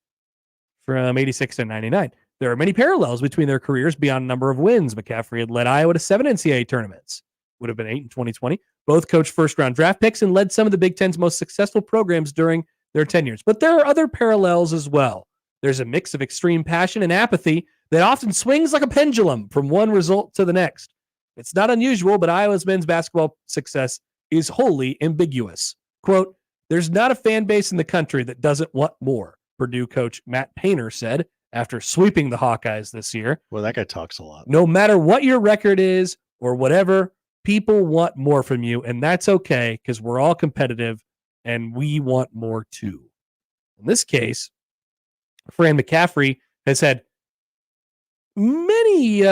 from 86 to 99. There are many parallels between their careers beyond number of wins. McCaffrey had led Iowa to 7 NCAA tournaments, would have been 8 in 2020. Both coached first-round draft picks and led some of the Big Ten's most successful programs during their tenures. But there are other parallels as well. There's a mix of extreme passion and apathy that often swings like a pendulum from one result to the next. It's not unusual, but Iowa's men's basketball success is wholly ambiguous. Quote, "There's not a fan base in the country that doesn't want more," Purdue coach Matt Painter said after sweeping the Hawkeyes this year. Well, that guy talks a lot. No matter what your record is or whatever, people want more from you, and that's okay because we're all competitive and we want more too. In this case, Fran McCaffrey has had many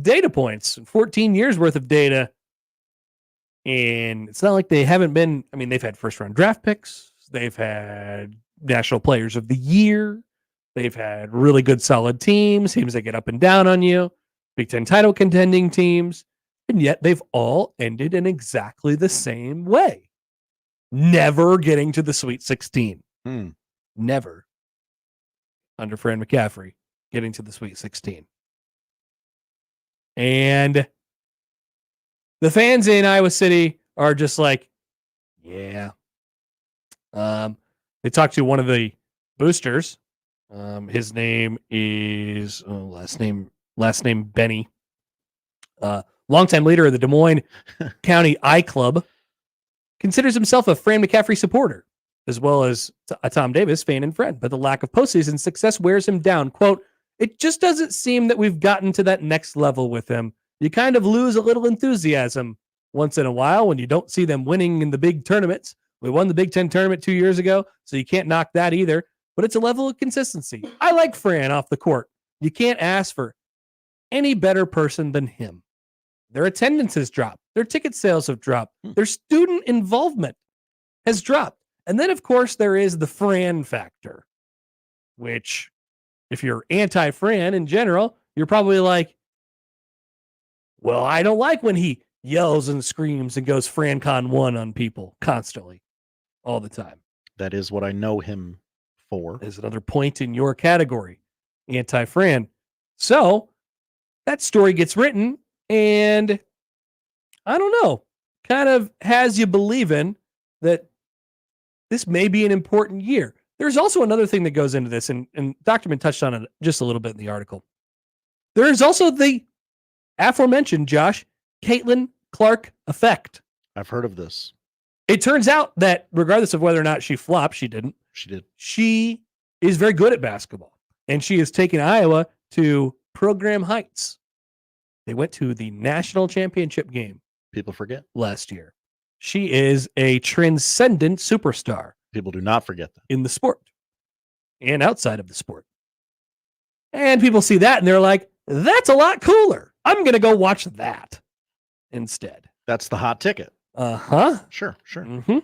data points, 14 years worth of data. And it's not like they haven't been, they've had first round draft picks. They've had national players of the year. They've had really good, solid teams that get up and down on you, Big Ten title contending teams. And yet they've all ended in exactly the same way. Never getting to the Sweet 16. Never. Under Fran McCaffrey, getting to the Sweet 16. And the fans in Iowa City are just like, yeah. They talked to one of the boosters. His name is last name Benny. Longtime leader of the Des Moines County I Club. Considers himself a Fran McCaffrey supporter, as well as a Tom Davis fan and friend. But the lack of postseason success wears him down. Quote, "It just doesn't seem that we've gotten to that next level with him. You kind of lose a little enthusiasm once in a while when you don't see them winning in the big tournaments. We won the Big Ten tournament 2 years ago, so you can't knock that either. But it's a level of consistency. I like Fran off the court. You can't ask for any better person than him. Their attendance has dropped. Their ticket sales have dropped. Their student involvement has dropped. And then, of course, there is the Fran factor, which if you're anti-Fran in general, you're probably like, well, I don't like when he yells and screams and goes FranCon 1 on people constantly, all the time. That is what I know him for. There's another point in your category, anti-Fran. So that story gets written, and I don't know, kind of has you believing that this may be an important year. There's also another thing that goes into this, and Dr. Mann touched on it just a little bit in the article. There is also the aforementioned, Josh, Caitlin Clark effect. I've heard of this. It turns out that regardless of whether or not she flopped, she didn't. She did. She is very good at basketball, and she has taken Iowa to program heights. They went to the national championship game. People forget. Last year. She is a transcendent superstar. People do not forget that. In the sport and outside of the sport. And people see that and they're like, that's a lot cooler. I'm going to go watch that instead. That's the hot ticket. Uh-huh. Sure. Mm-hmm.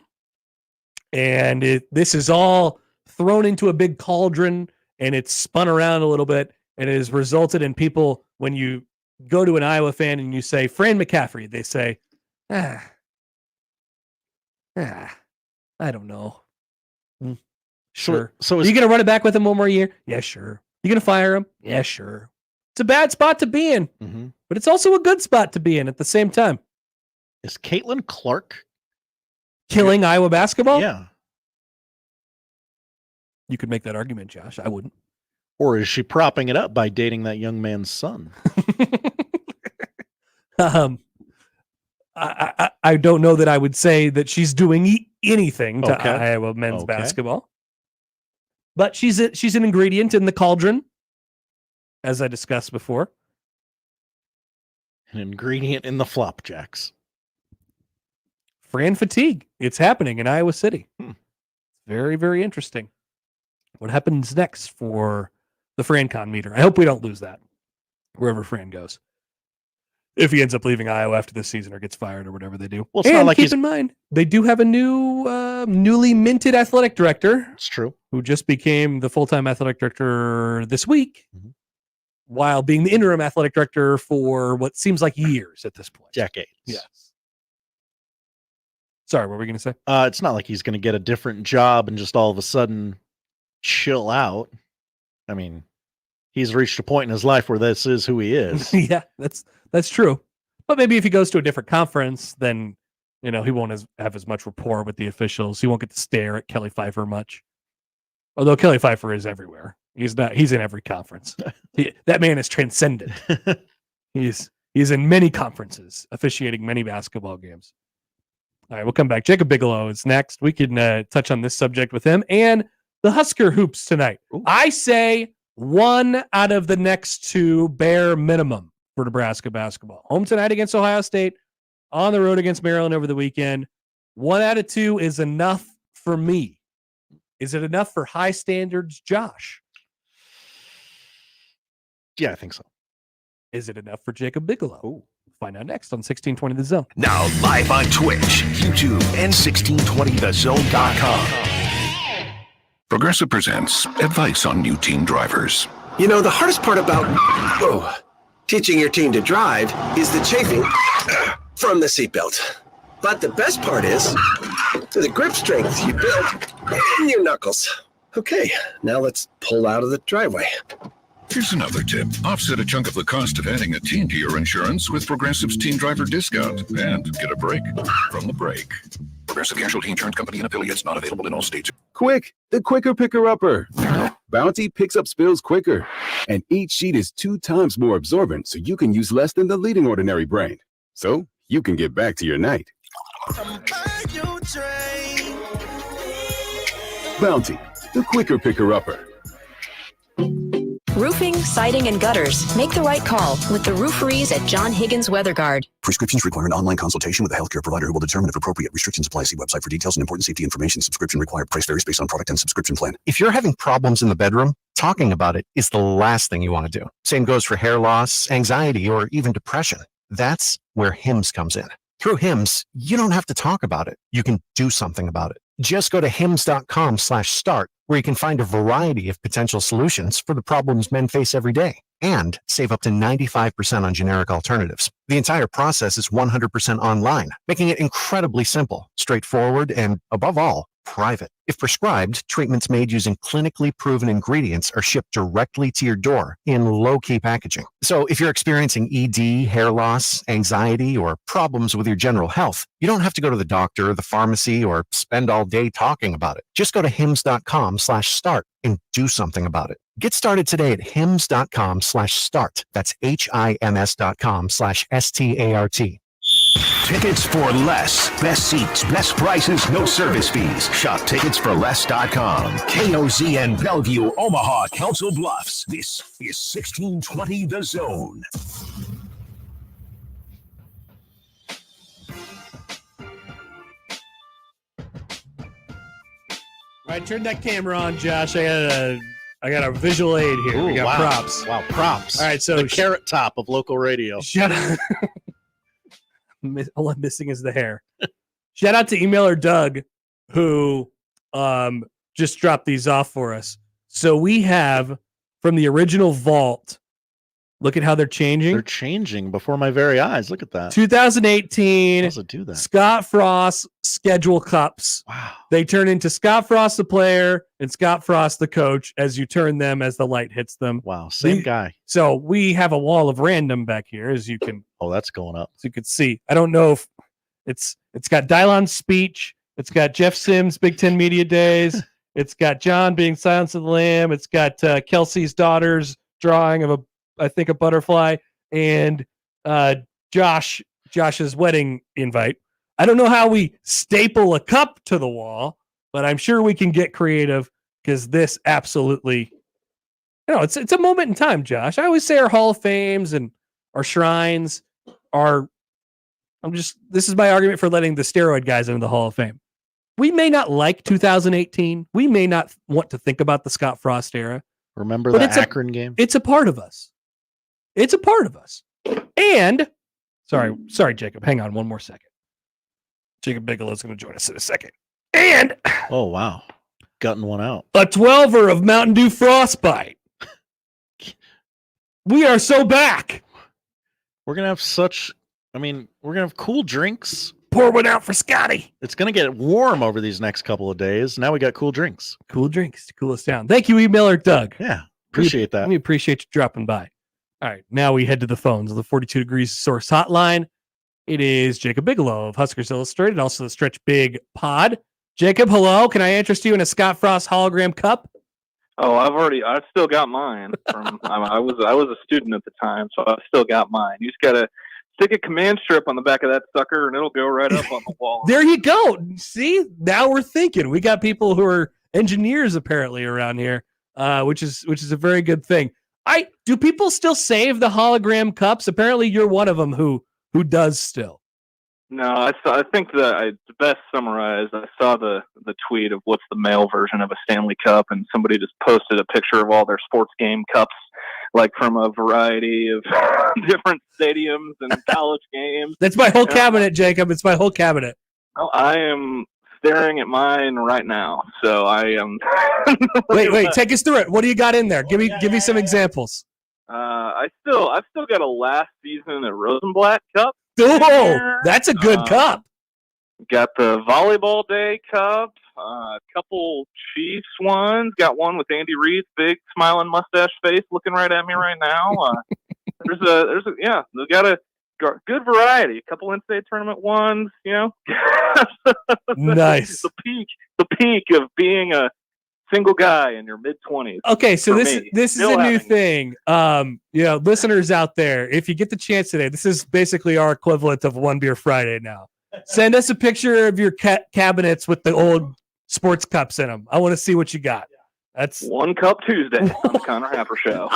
And this is all thrown into a big cauldron, and it's spun around a little bit, and it has resulted in people, when you go to an Iowa fan and you say, Fran McCaffrey, they say, I don't know. Sure. So are you going to run it back with him one more year? Yeah, sure. You going to fire him? Yeah, sure. It's a bad spot to be in, but it's also a good spot to be in at the same time. Is Caitlin Clark killing Iowa basketball? Yeah. You could make that argument, Josh. I wouldn't. Or is she propping it up by dating that young man's son? I don't know that I would say that she's doing anything to Iowa men's basketball, but she's an ingredient in the cauldron, as I discussed before. An ingredient in the flopjacks. Fran fatigue. It's happening in Iowa City. Very, very interesting. What happens next for the FranCon meter? I hope we don't lose that wherever Fran goes. If he ends up leaving Iowa after this season or gets fired or whatever they do. Well, it's not like keep in mind, they do have a new, newly minted athletic director. It's true. Who just became the full-time athletic director this week, while being the interim athletic director for what seems like years at this point. Decades. Yes. Sorry, what were we going to say? It's not like he's going to get a different job and just all of a sudden chill out. I mean, he's reached a point in his life where this is who he is. Yeah, that's true. But maybe if he goes to a different conference, then he won't have as much rapport with the officials. He won't get to stare at Kelly Pfeiffer much. Although Kelly Pfeiffer is everywhere. He's in every conference. That man is transcendent. He's in many conferences, officiating many basketball games. All right, we'll come back. Jacob Bigelow is next. We can touch on this subject with him and the Husker hoops tonight. Ooh. I say 1 out of the next 2 bare minimum for Nebraska basketball. Home tonight against Ohio State, on the road against Maryland over the weekend. 1 out of 2 is enough for me. Is it enough for high standards, Josh? Yeah, I think so. Is it enough for Jacob Bigelow? Ooh. Find out next on 1620 The Zone. Now live on Twitch, YouTube, and 1620thezone.com. Progressive presents advice on new teen drivers. You know, the hardest part about teaching your teen to drive is the chafing from the seatbelt. But the best part is the grip strength you build in your knuckles. Okay, now let's pull out of the driveway. Here's another tip. Offset a chunk of the cost of adding a teen to your insurance with Progressive's Teen Driver Discount and get a break from the break. Progressive Casualty Insurance Company and affiliates, not available in all states. Quick, the quicker picker-upper. Bounty picks up spills quicker, and each sheet is 2 times more absorbent, so you can use less than the leading ordinary brand. So you can get back to your night. Bounty, the quicker picker-upper. Roofing, siding, and gutters. Make the right call with the rooferys at John Higgins Weather Guard. Prescriptions require an online consultation with a healthcare provider who will determine if appropriate. Restrictions apply. See website for details and important safety information. Subscription required. Price varies based on product and subscription plan. If you're having problems in the bedroom, talking about it is the last thing you want to do. Same goes for hair loss, anxiety, or even depression. That's where HIMS comes in. Through HIMS, you don't have to talk about it. You can do something about it. Just go to hims.com/start, where you can find a variety of potential solutions for the problems men face every day and save up to 95% on generic alternatives. The entire process is 100% online, making it incredibly simple, straightforward, and above all, private. If prescribed, treatments made using clinically proven ingredients are shipped directly to your door in low-key packaging. So if you're experiencing ED, hair loss, anxiety, or problems with your general health, you don't have to go to the doctor, the pharmacy, or spend all day talking about it. Just go to hims.com/start and do something about it. Get started today at hims.com/start. That's HIMS.com/START. Tickets for less. Best seats, best prices, no service fees. Shop ticketsforless.com. KOZN Bellevue, Omaha, Council Bluffs. This is 1620 The Zone. All right, turn that camera on, Josh. I got a visual aid here. Ooh, we got wow. props. Wow, props. All right, so the carrot top of local radio. Shut up. All I'm missing is the hair. Shout out to emailer Doug, who just dropped these off for us. So we have from the original vault. Look at how they're changing. They're changing before my very eyes. Look at that. 2018 How does it do that? Scott Frost schedule cups. Wow. They turn into Scott Frost the player and Scott Frost the coach as you turn them as the light hits them. Wow, same guy. So we have a wall of random back here, as you can. Oh, that's going up. As you can see. I don't know if it's got Dylon's speech. It's got Jeff Sims' Big Ten Media Days. It's got John being Silence of the Lamb. It's got Kelsey's daughter's drawing of a butterfly, and Josh's wedding invite. I don't know how we staple a cup to the wall, but I'm sure we can get creative because this absolutely, it's a moment in time, Josh. I always say our Hall of Fames and our shrines are. This is my argument for letting the steroid guys into the Hall of Fame. We may not like 2018. We may not want to think about the Scott Frost era. Remember the Akron game? It's a part of us. It's a part of us. And sorry, Jacob. Hang on one more second. Jacob Bigelow is going to join us in a second. And oh wow, gutting one out. A 12er of Mountain Dew Frostbite. We are so back. We're gonna have we're gonna have cool drinks. Pour one out for Scotty. It's gonna get warm over these next couple of days. Now we got cool drinks. Cool drinks to cool us down. Thank you, emailer Doug. Yeah, appreciate that. We appreciate you dropping by. All right, now we head to the phones of the 42 Degrees Source Hotline. It is Jacob Bigelow of Huskers Illustrated, also the Stretch Big Pod. Jacob, hello. Can I interest you in a Scott Frost hologram cup? Oh, I've still got mine. I was a student at the time, so I've still got mine. You just gotta stick a command strip on the back of that sucker, and it'll go right up on the wall. There you go. See, now we're thinking. We got people who are engineers apparently around here, which is a very good thing. Do people still save the hologram cups? Apparently, you're one of them who does still. No, I think the best summarized. I saw the tweet of what's the male version of a Stanley Cup, and somebody just posted a picture of all their sports game cups, like from a variety of different stadiums and college games. That's my whole cabinet, Jacob. It's my whole cabinet. Oh, I am staring at mine right now, so I am. Wait, take us through it. What do you got in there? Give me some examples. I've still got a last season at Rosenblatt Cup. Oh, that's a good cup. Got the volleyball day cup. A couple Chiefs ones. Got one with Andy Reid's big smiling mustache face looking right at me right now. They got a good variety. A couple NCAA tournament ones. Nice. The peak of being a single guy in your mid-20s. Okay, so this is a new thing. Listeners out there, if you get the chance today, this is basically our equivalent of One Beer Friday now. Send us a picture of your cabinets with the old sports cups in them. I want to see what you got. That's One Cup Tuesday on the Connor Happer Show.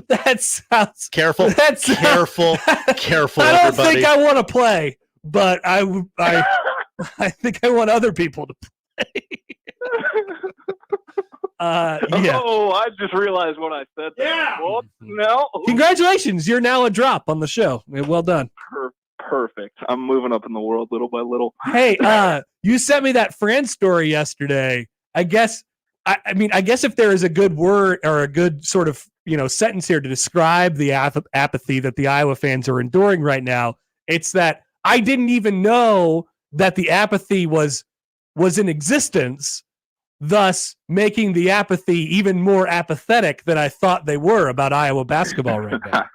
That sounds careful. Careful. I don't everybody. think I want to play, but I think I want other people to play. Yeah. Oh, I just realized what I said there. Yeah. Whoops, no. Congratulations. You're now a drop on the show. Well done. perfect. I'm moving up in the world little by little. Hey, you sent me that Fran story yesterday. I guess if there is a good word or a good sort of sentence here to describe the apathy that the Iowa fans are enduring right now, it's that I didn't even know that the apathy was in existence, thus making the apathy even more apathetic than I thought they were about Iowa basketball right now.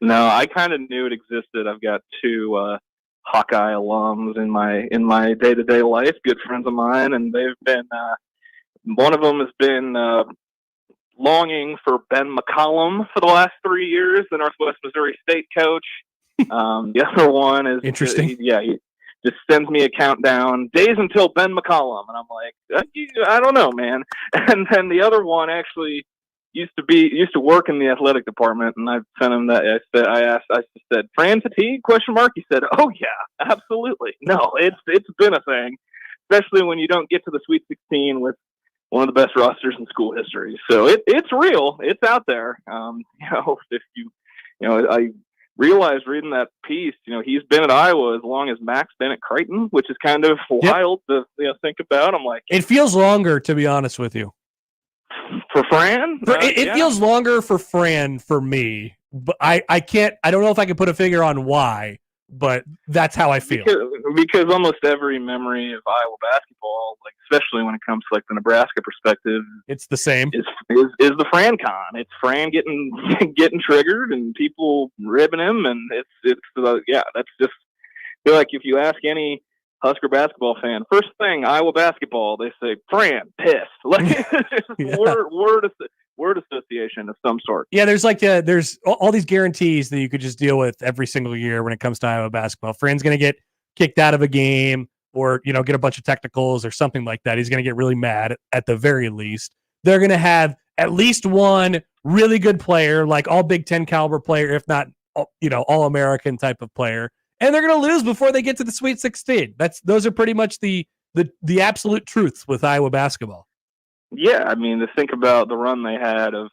No, I kind of knew it existed. I've got two Hawkeye alums in my day-to-day life, good friends of mine, and they've been one of them has been longing for Ben McCollum for the last 3 years, the Northwest Missouri State coach. The other one is interesting. He just sends me a countdown, days until Ben McCollum, and I'm like, I don't know, man. And then the other one actually used to work in the athletic department, and I sent him that. I said, Fran fatigue? ? He said, oh yeah, absolutely. No, it's been a thing, especially when you don't get to the Sweet 16 with one of the best rosters in school history. So it's real. It's out there. I realized reading that piece, he's been at Iowa as long as Mac's been at Creighton, which is kind of wild to think about. I'm like, it feels longer, to be honest with you. For Fran? It feels longer for Fran for me, but I don't know if I can put a figure on why, but that's how I feel. Because almost every memory of Iowa basketball, like especially when it comes to like the Nebraska perspective, it's the same. Is the Fran con? It's Fran getting triggered and people ribbing him, and that's just feel like if you ask any Husker basketball fan, first thing Iowa basketball, they say Fran pissed. Like word association of some sort. Yeah, there's all these guarantees that you could just deal with every single year when it comes to Iowa basketball. Fran's going to get kicked out of a game or get a bunch of technicals or something like that. He's going to get really mad at the very least. They're going to have at least one really good player, like all Big Ten caliber player, if not all American type of player. And they're going to lose before they get to the Sweet 16. Those are pretty much the absolute truths with Iowa basketball. Yeah, I mean, to think about the run they had of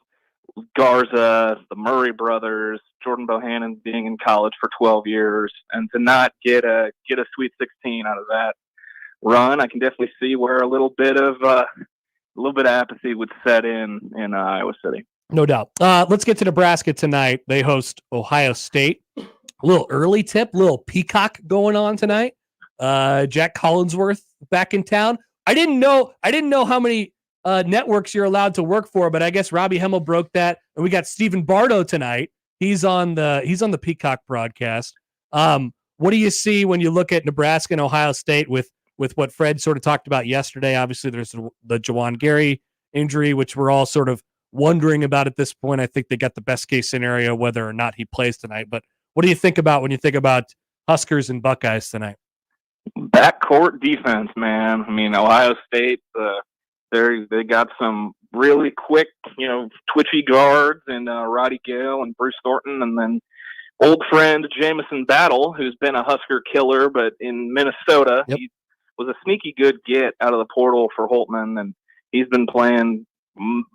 Garza, the Murray brothers, Jordan Bohannon being in college for 12 years, and to not get a Sweet 16 out of that run, I can definitely see where a little bit of apathy would set in Iowa City. No doubt. Let's get to Nebraska tonight. They host Ohio State. A little early tip, little peacock going on tonight. Jack Collinsworth back in town. I didn't know how many networks you're allowed to work for, but I guess Robbie Hemmel broke that. And we got Stephen Bardo tonight. He's on the Peacock broadcast. What do you see when you look at Nebraska and Ohio State with what Fred sort of talked about yesterday? Obviously, there's the Jawan Gary injury, which we're all sort of wondering about at this point. I think they got the best case scenario whether or not he plays tonight. But what do you think about when you think about Huskers and Buckeyes tonight? Backcourt defense, man. I mean, Ohio State, they got some really quick, twitchy guards and Roddy Gale and Bruce Thornton, and then old friend Jamison Battle, who's been a Husker killer, but in Minnesota, he was a sneaky good get out of the portal for Holtman, and he's been playing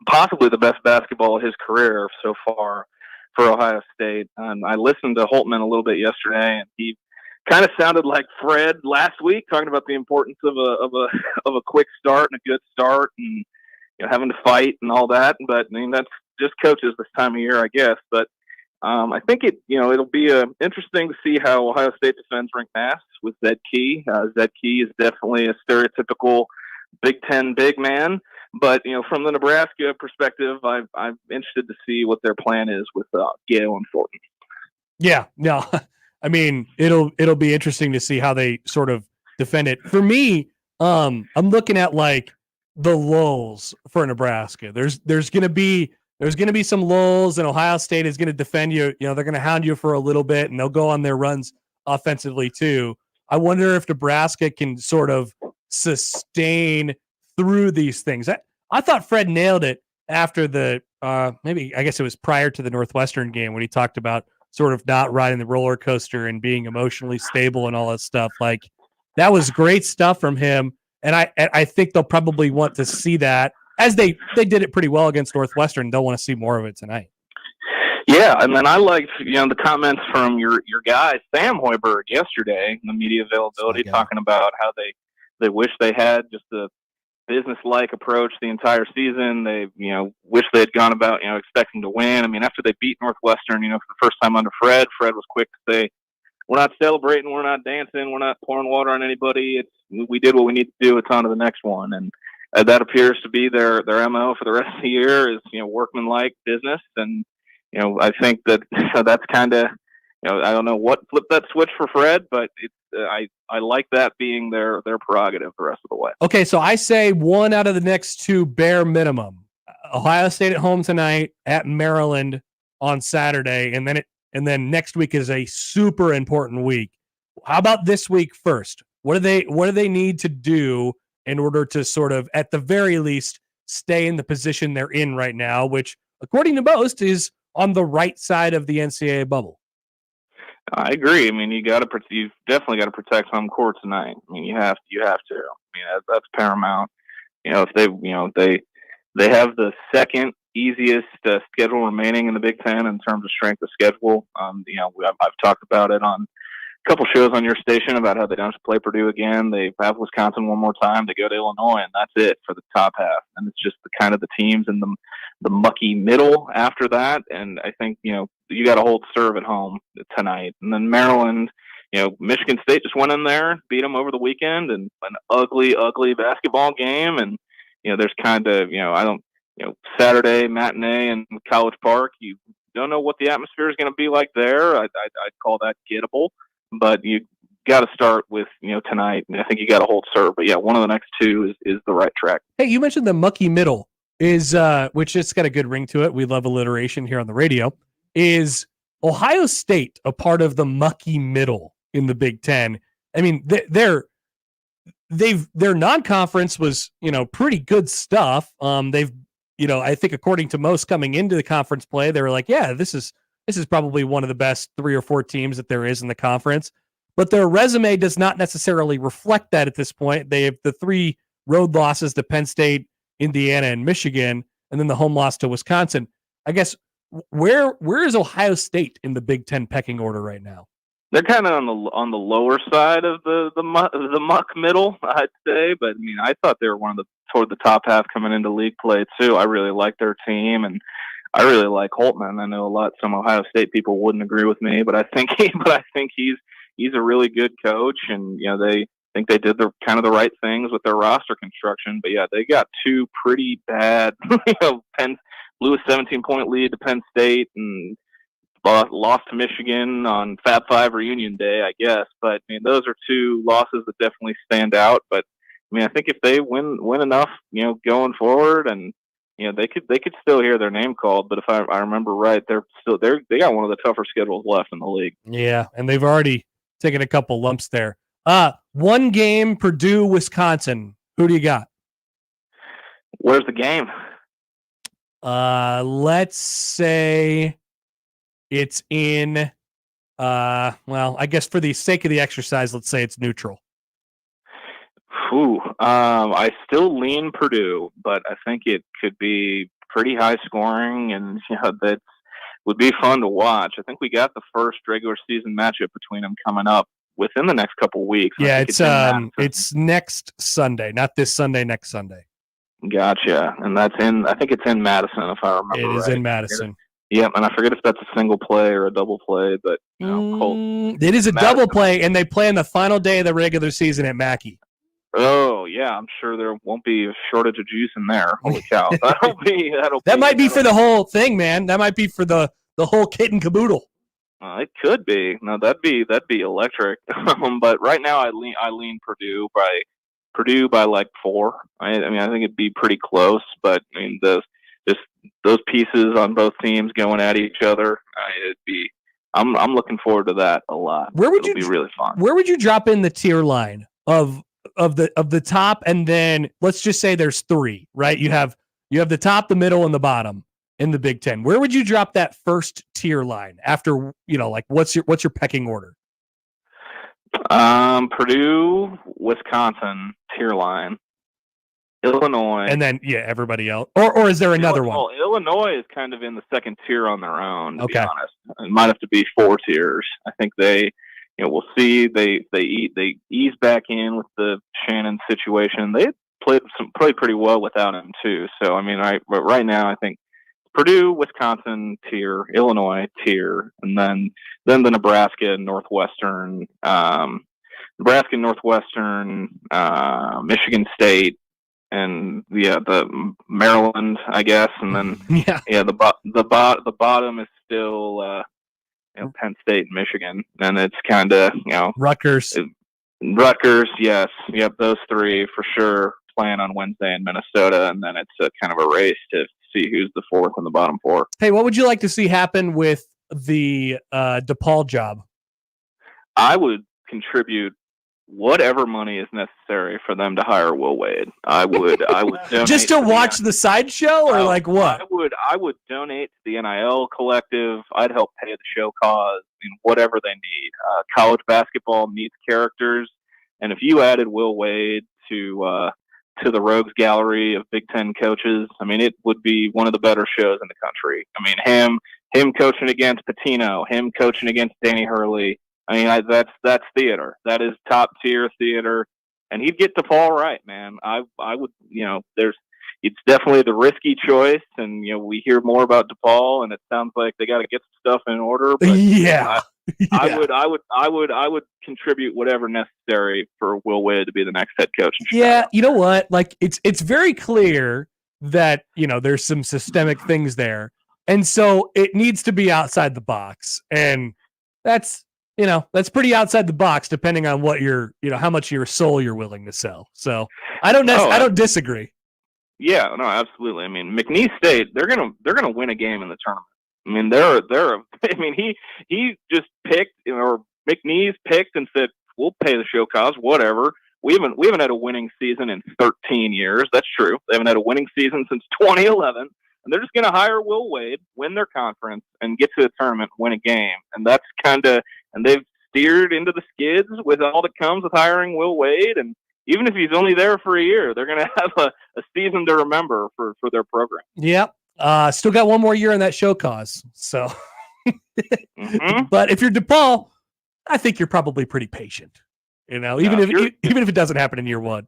possibly the best basketball of his career so far for Ohio State. And I listened to Holtman a little bit yesterday, and he kind of sounded like Fred last week, talking about the importance of a quick start and a good start, and having to fight and all that. But I mean, that's just coaches this time of year, I guess. But I think it'll be interesting to see how Ohio State defends Rienk Mast with Zed Key. Zed Key is definitely a stereotypical Big Ten big man. But from the Nebraska perspective, I'm interested to see what their plan is with Gale and Thornton. Yeah, no, I mean it'll be interesting to see how they sort of defend it. For me, I'm looking at like the lulls for Nebraska. There's gonna be some lulls, and Ohio State is gonna defend you. They're gonna hound you for a little bit, and they'll go on their runs offensively too. I wonder if Nebraska can sort of sustain through these things. I thought Fred nailed it after the I guess it was prior to the Northwestern game when he talked about sort of not riding the roller coaster and being emotionally stable and all that stuff. Like, that was great stuff from him, and I think they'll probably want to see that, as they did it pretty well against Northwestern. They'll want to see more of it tonight. Yeah, and then I liked the comments from your guy Sam Hoiberg yesterday in the media availability, talking about how they wish they had just a business-like approach the entire season. They wish they had gone about expecting to win. I mean, after they beat Northwestern, for the first time under Fred was quick to say, "We're not celebrating, we're not dancing, we're not pouring water on anybody. We did what we need to do. It's on to the next one." And that appears to be their MO for the rest of the year is workmanlike business. And I think that that's kind of I don't know what flipped that switch for Fred, but I like that being their prerogative the rest of the way. Okay, so I say one out of the next two bare minimum. Ohio State at home tonight, at Maryland on Saturday, and then next week is a super important week. How about this week first? What do they need to do in order to sort of, at the very least, stay in the position they're in right now, which, according to most, is on the right side of the NCAA bubble? I agree. I mean, you've definitely got to protect home court tonight. I mean, you have to. I mean, that's paramount. If they have the second easiest schedule remaining in the Big Ten in terms of strength of schedule. I've talked about it on a couple shows on your station about how they don't have to play Purdue again. They have Wisconsin one more time. They go to Illinois, and that's it for the top half. And it's just the teams in the mucky middle after that. And I think you got to hold serve at home tonight. And then Maryland, Michigan State just went in there, beat them over the weekend, and an ugly basketball game. And there's kind of Saturday matinee in College Park. You don't know what the atmosphere is going to be like there. I'd call that gettable, but you got to start with tonight, and I think you got to hold serve. But yeah, one of the next two is the right track. Hey, you mentioned the mucky middle is which it's got a good ring to it. We love alliteration here on the radio. Is Ohio State a part of the mucky middle in the Big Ten? I mean, their non-conference was pretty good stuff. They've I think according to most coming into the conference play, they were like, yeah, this is probably one of the best 3 or 4 teams that there is in the conference. But their resume does not necessarily reflect that at this point. They have the 3 road losses to Penn State, Indiana, and Michigan, and then the home loss to Wisconsin. I guess where is Ohio State in the Big Ten pecking order right now? They're kind of on the lower side of the muck middle, I'd say. But I mean, I thought they were toward the top half coming into league play too. I really like their team, and I really like Holtman. I know some Ohio State people wouldn't agree with me, but I think he's a really good coach, and they think they did the right things with their roster construction. But yeah, they got 2 pretty bad. Blew a 17-point lead to Penn State and lost to Michigan on Fab 5 reunion day, I guess. But I mean, those are 2 losses that definitely stand out. But I mean, I think if they win enough, going forward, and they could still hear their name called. But if I remember right, they got one of the tougher schedules left in the league. Yeah, and they've already taken a couple lumps there. One game, Purdue, Wisconsin. Who do you got? Where's the game? Let's say it's in, I guess for the sake of the exercise, let's say it's neutral. I still lean Purdue, but I think it could be pretty high scoring, and that would be fun to watch. I think we got the first regular season matchup between them coming up within the next couple weeks. Yeah, it's next Sunday, not this Sunday, next Sunday. Gotcha. And I think it's in Madison, if I remember right. It is in Madison. Yeah, and I forget if that's a single play or a double play, but it is a double play, and they play on the final day of the regular season at Mackey. Oh yeah, I'm sure there won't be a shortage of juice in there. Holy cow! That might be for the whole thing, man. That might be for the whole kit and caboodle. It could be. No, that'd be electric. But right now, I lean Purdue by like 4. I mean, I think it'd be pretty close. But I mean, those pieces on both teams going at each other, I'm looking forward to that a lot. It'll be really fun. Where would you drop in the tier line of the top, and then let's just say there's 3, right? You have the top, the middle, and the bottom in the Big Ten. Where would you drop that first tier line after, what's your pecking order? Purdue, Wisconsin tier line. Illinois, and then everybody else, or is there another one? Well, Illinois is kind of in the second tier on their own. To be Okay. honest, it might have to be 4 tiers. I think they, we'll see. They ease back in with the Shannon situation. They played pretty well without him too. So I mean, right now I think Purdue, Wisconsin tier, Illinois tier, and then the Nebraska and Northwestern, Michigan State, and the Maryland, I guess, and then the bottom is still Penn State and Michigan, and it's kind of Rutgers, yes, yep, those 3 for sure playing on Wednesday in Minnesota, and then it's a kind of a race to see who's the 4th in the bottom 4. Hey, what would you like to see happen with the DePaul job? I would contribute whatever money is necessary for them to hire Will Wade. I would just to watch the sideshow, or like what? I would donate to the NIL collective. I'd help pay the show cause, whatever they need. College basketball needs characters, and if you added Will Wade to the Rogues Gallery of Big Ten coaches, I mean, it would be one of the better shows in the country. I mean, him coaching against Patino, him coaching against Danny Hurley. I mean, that's theater. That is top tier theater, and he'd get DePaul right, man. I would, it's definitely the risky choice, and we hear more about DePaul, and it sounds like they got to get some stuff in order. But I would contribute whatever necessary for Will Wade to be the next head coach in Chicago. Yeah, you know what? Like it's very clear that there's some systemic things there, and so it needs to be outside the box, and that's pretty outside the box depending on what how much of your soul you're willing to sell. So I don't disagree. Yeah, no, absolutely. I mean, McNeese State, they're gonna win a game in the tournament. I mean, he just picked, or McNeese picked and said, we'll pay the show cause, whatever. We haven't had a winning season in 13 years. That's true. They haven't had a winning season since 2011, and they're just gonna hire Will Wade, win their conference, and get to the tournament, win a game. And that's and they've steered into the skids with all that comes with hiring Will Wade. And even if he's only there for a year, they're going to have a season to remember for their program. Yep. Still got one more year in that show cause. So, But if you're DePaul, I think you're probably pretty patient, even if it doesn't happen in year 1.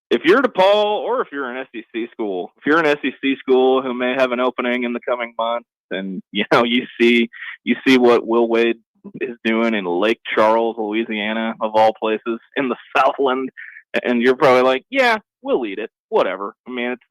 If you're DePaul, or if you're an SEC school, who may have an opening in the coming months, and you see what Will Wade is doing in Lake Charles, Louisiana, of all places, in the Southland, and you're probably like, yeah, we'll eat it, whatever. I mean, it's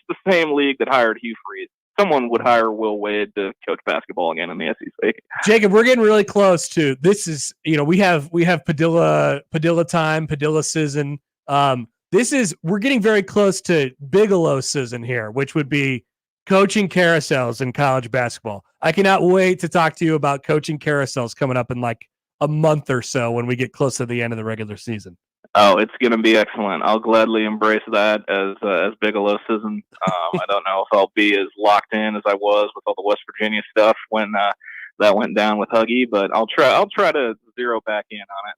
the same league that hired Hugh Freeze. Someone would hire Will Wade to coach basketball again in the SEC. Jacob, we're getting really close to this. Is we have Padilla time, Padilla season. We're getting very close to Bigelow season here, which would be coaching carousels in college basketball. I cannot wait to talk to you about coaching carousels coming up in like a month or so when we get close to the end of the regular season. Oh, it's going to be excellent. I'll gladly embrace that as Bigelow season. I don't know if I'll be as locked in as I was with all the West Virginia stuff when that went down with Huggy, but I'll try to zero back in on it.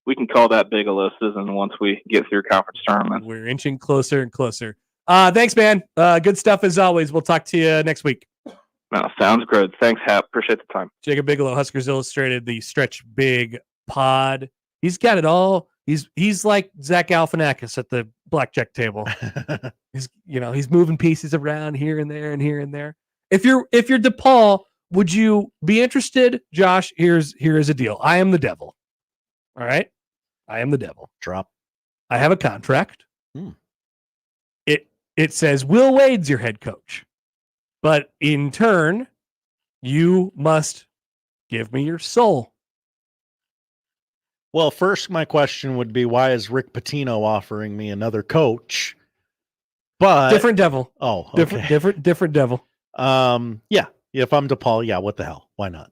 We can call that Bigelow season once we get through conference tournaments. We're inching closer and closer. Thanks, man. Good stuff as always. We'll talk to you next week. No, sounds good. Thanks, Hap. Appreciate the time. Jacob Bigelow, Huskers Illustrated, the Stretch Big Pod. He's got it all. He's like Zach Galifianakis at the blackjack table. He's moving pieces around here and there and here and there. If you're DePaul, would you be interested? Josh, here is a deal. I am the devil. All right, I am the devil. Drop. I have a contract. It says Will Wade's your head coach, but in turn, you must give me your soul. Well, first, my question would be, why is Rick Pitino offering me another coach? But different devil. Oh, okay. different devil. Yeah. If I'm DePaul, yeah, what the hell? Why not?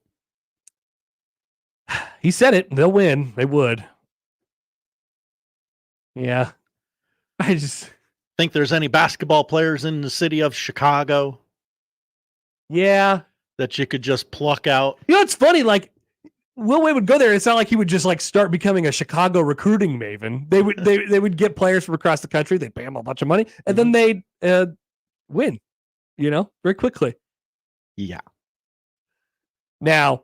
He said it. They'll win. They would. Yeah. I just think there's any basketball players in the city of Chicago. Yeah. That you could just pluck out. It's funny. Like, Will Wade would go there. It's not like he would just like start becoming a Chicago recruiting maven. They would get players from across the country. They'd pay him a bunch of money, and then they'd win. Very quickly. Yeah. Now,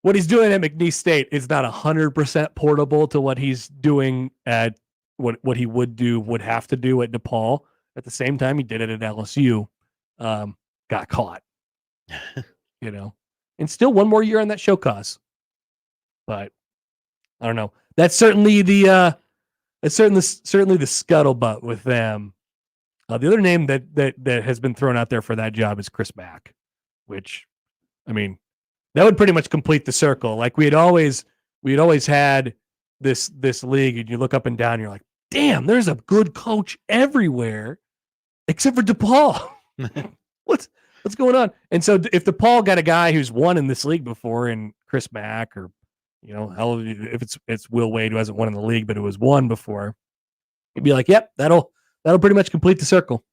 what he's doing at McNeese State is not 100% portable to what he's doing at what he would have to do at DePaul. At the same time, he did it at LSU. Got caught. And still one more year on that show cause. But I don't know. That's certainly the scuttlebutt with them. The other name that has been thrown out there for that job is Chris Mack, which, I mean, that would pretty much complete the circle. Like we'd always had this league, and you look up and down, and you're like, damn, there's a good coach everywhere, except for DePaul. What's going on? And so if DePaul got a guy who's won in this league before, and Chris Mack, or hell, if it's Will Wade who hasn't won in the league but who has won before, you'd be like, yep, that'll pretty much complete the circle.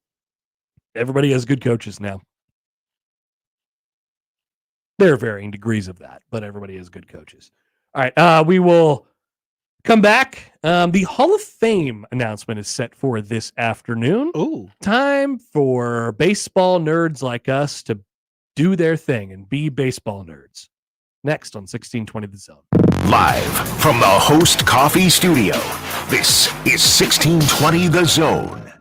Everybody has good coaches now. There are varying degrees of that, but everybody has good coaches. All right, we will come back. The Hall of Fame announcement is set for this afternoon. Ooh. Time for baseball nerds like us to do their thing and be baseball nerds. Next on 1620 The Zone. Live from the Host Coffee Studio, this is 1620 The Zone.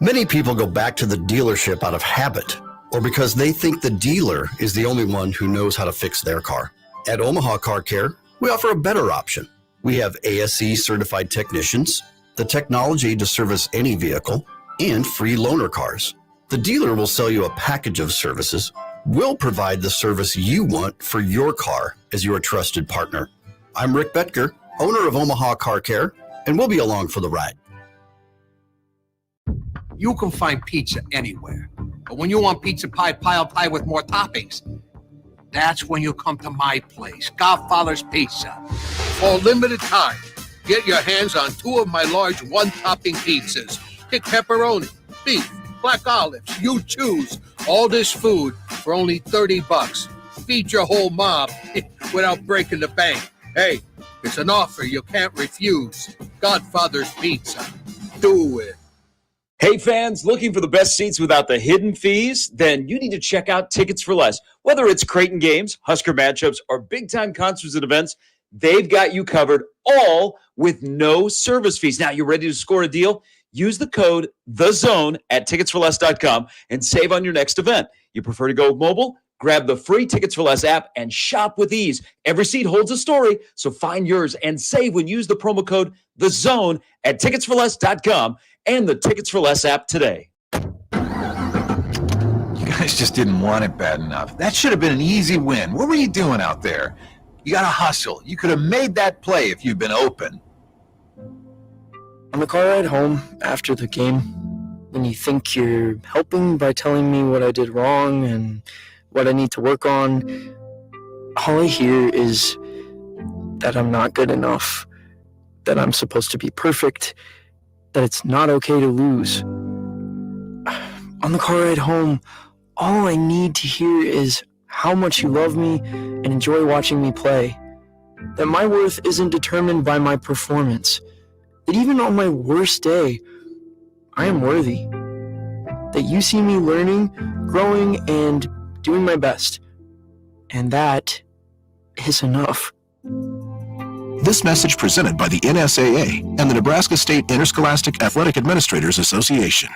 Many people go back to the dealership out of habit or because they think the dealer is the only one who knows how to fix their car. At Omaha Car Care, we offer a better option. We have ASE certified technicians, the technology to service any vehicle, and free loaner cars. The dealer will sell you a package of services. We'll provide the service you want for your car as your trusted partner. I'm Rick Betker, owner of Omaha Car Care, and we'll be along for the ride. You can find pizza anywhere. But when you want pizza pie piled high with more toppings, that's when you come to my place, Godfather's Pizza. For a limited time, get your hands on 2 of my large one-topping pizzas. Pick pepperoni, beef, black olives, you choose. All this food for only $30. Feed your whole mob without breaking the bank. Hey, it's an offer you can't refuse. Godfather's Pizza. Do it. Hey fans, looking for the best seats without the hidden fees? Then you need to check out Tickets for Less. Whether it's Creighton games, Husker matchups, or big-time concerts and events, they've got you covered, all with no service fees. Now, you ready to score a deal? Use the code THEZONE at ticketsforless.com and save on your next event. You prefer to go with mobile? Grab the free Tickets for Less app and shop with ease. Every seat holds a story, so find yours and save when you use the promo code THEZONE at ticketsforless.com and the Tickets for Less app today. You guys just didn't want it bad enough. That should have been an easy win. What were you doing out there? You got to hustle. You could have made that play if you'd been open. On the car ride home after the game, when you think you're helping by telling me what I did wrong and what I need to work on, all I hear is that I'm not good enough, that I'm supposed to be perfect, that it's not okay to lose. On the car ride home, all I need to hear is how much you love me and enjoy watching me play, that my worth isn't determined by my performance, that even on my worst day, I am worthy, that you see me learning, growing, and doing my best, and that is enough. This message presented by the NSAA and the Nebraska State Interscholastic Athletic Administrators Association.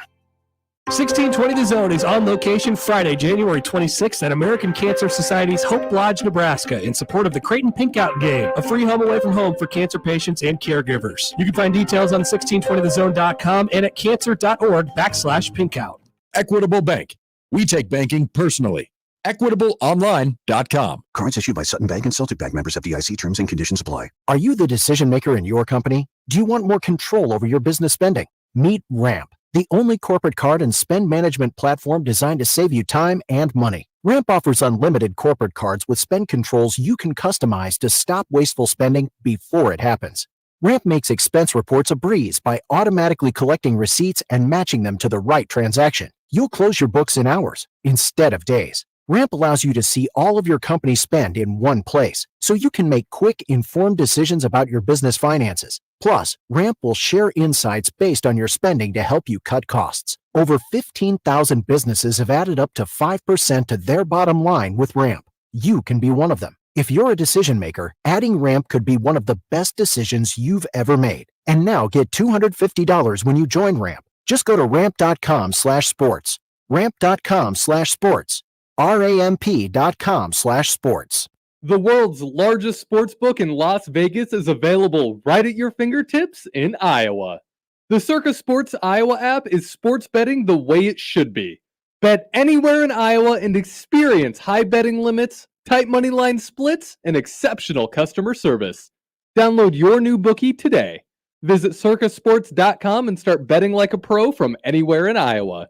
1620 The Zone is on location Friday, January 26th at American Cancer Society's Hope Lodge, Nebraska in support of the Creighton Pinkout Game, a free home away from home for cancer patients and caregivers. You can find details on 1620thezone.com and at cancer.org/pinkout. Equitable Bank. We take banking personally. EquitableOnline.com. Cards issued by Sutton Bank and Celtic Bank, members FDIC. Terms and conditions apply. Are you the decision maker in your company? Do you want more control over your business spending? Meet Ramp, the only corporate card and spend management platform designed to save you time and money. Ramp offers unlimited corporate cards with spend controls you can customize to stop wasteful spending before it happens. Ramp makes expense reports a breeze by automatically collecting receipts and matching them to the right transaction. You'll close your books in hours instead of days. Ramp allows you to see all of your company spend in one place, so you can make quick, informed decisions about your business finances. Plus, Ramp will share insights based on your spending to help you cut costs. Over 15,000 businesses have added up to 5% to their bottom line with Ramp. You can be one of them. If you're a decision maker, adding Ramp could be one of the best decisions you've ever made. And now get $250 when you join Ramp. Just go to ramp.com/sports. Ramp.com/sports. ramp.com/sports. The world's largest sports book in Las Vegas is available right at your fingertips in Iowa. The Circa Sports Iowa app is sports betting the way it should be. Bet anywhere in Iowa and experience high betting limits, tight money line splits, and exceptional customer service. Download your new bookie today. Visit circasports.com and start betting like a pro from anywhere in Iowa.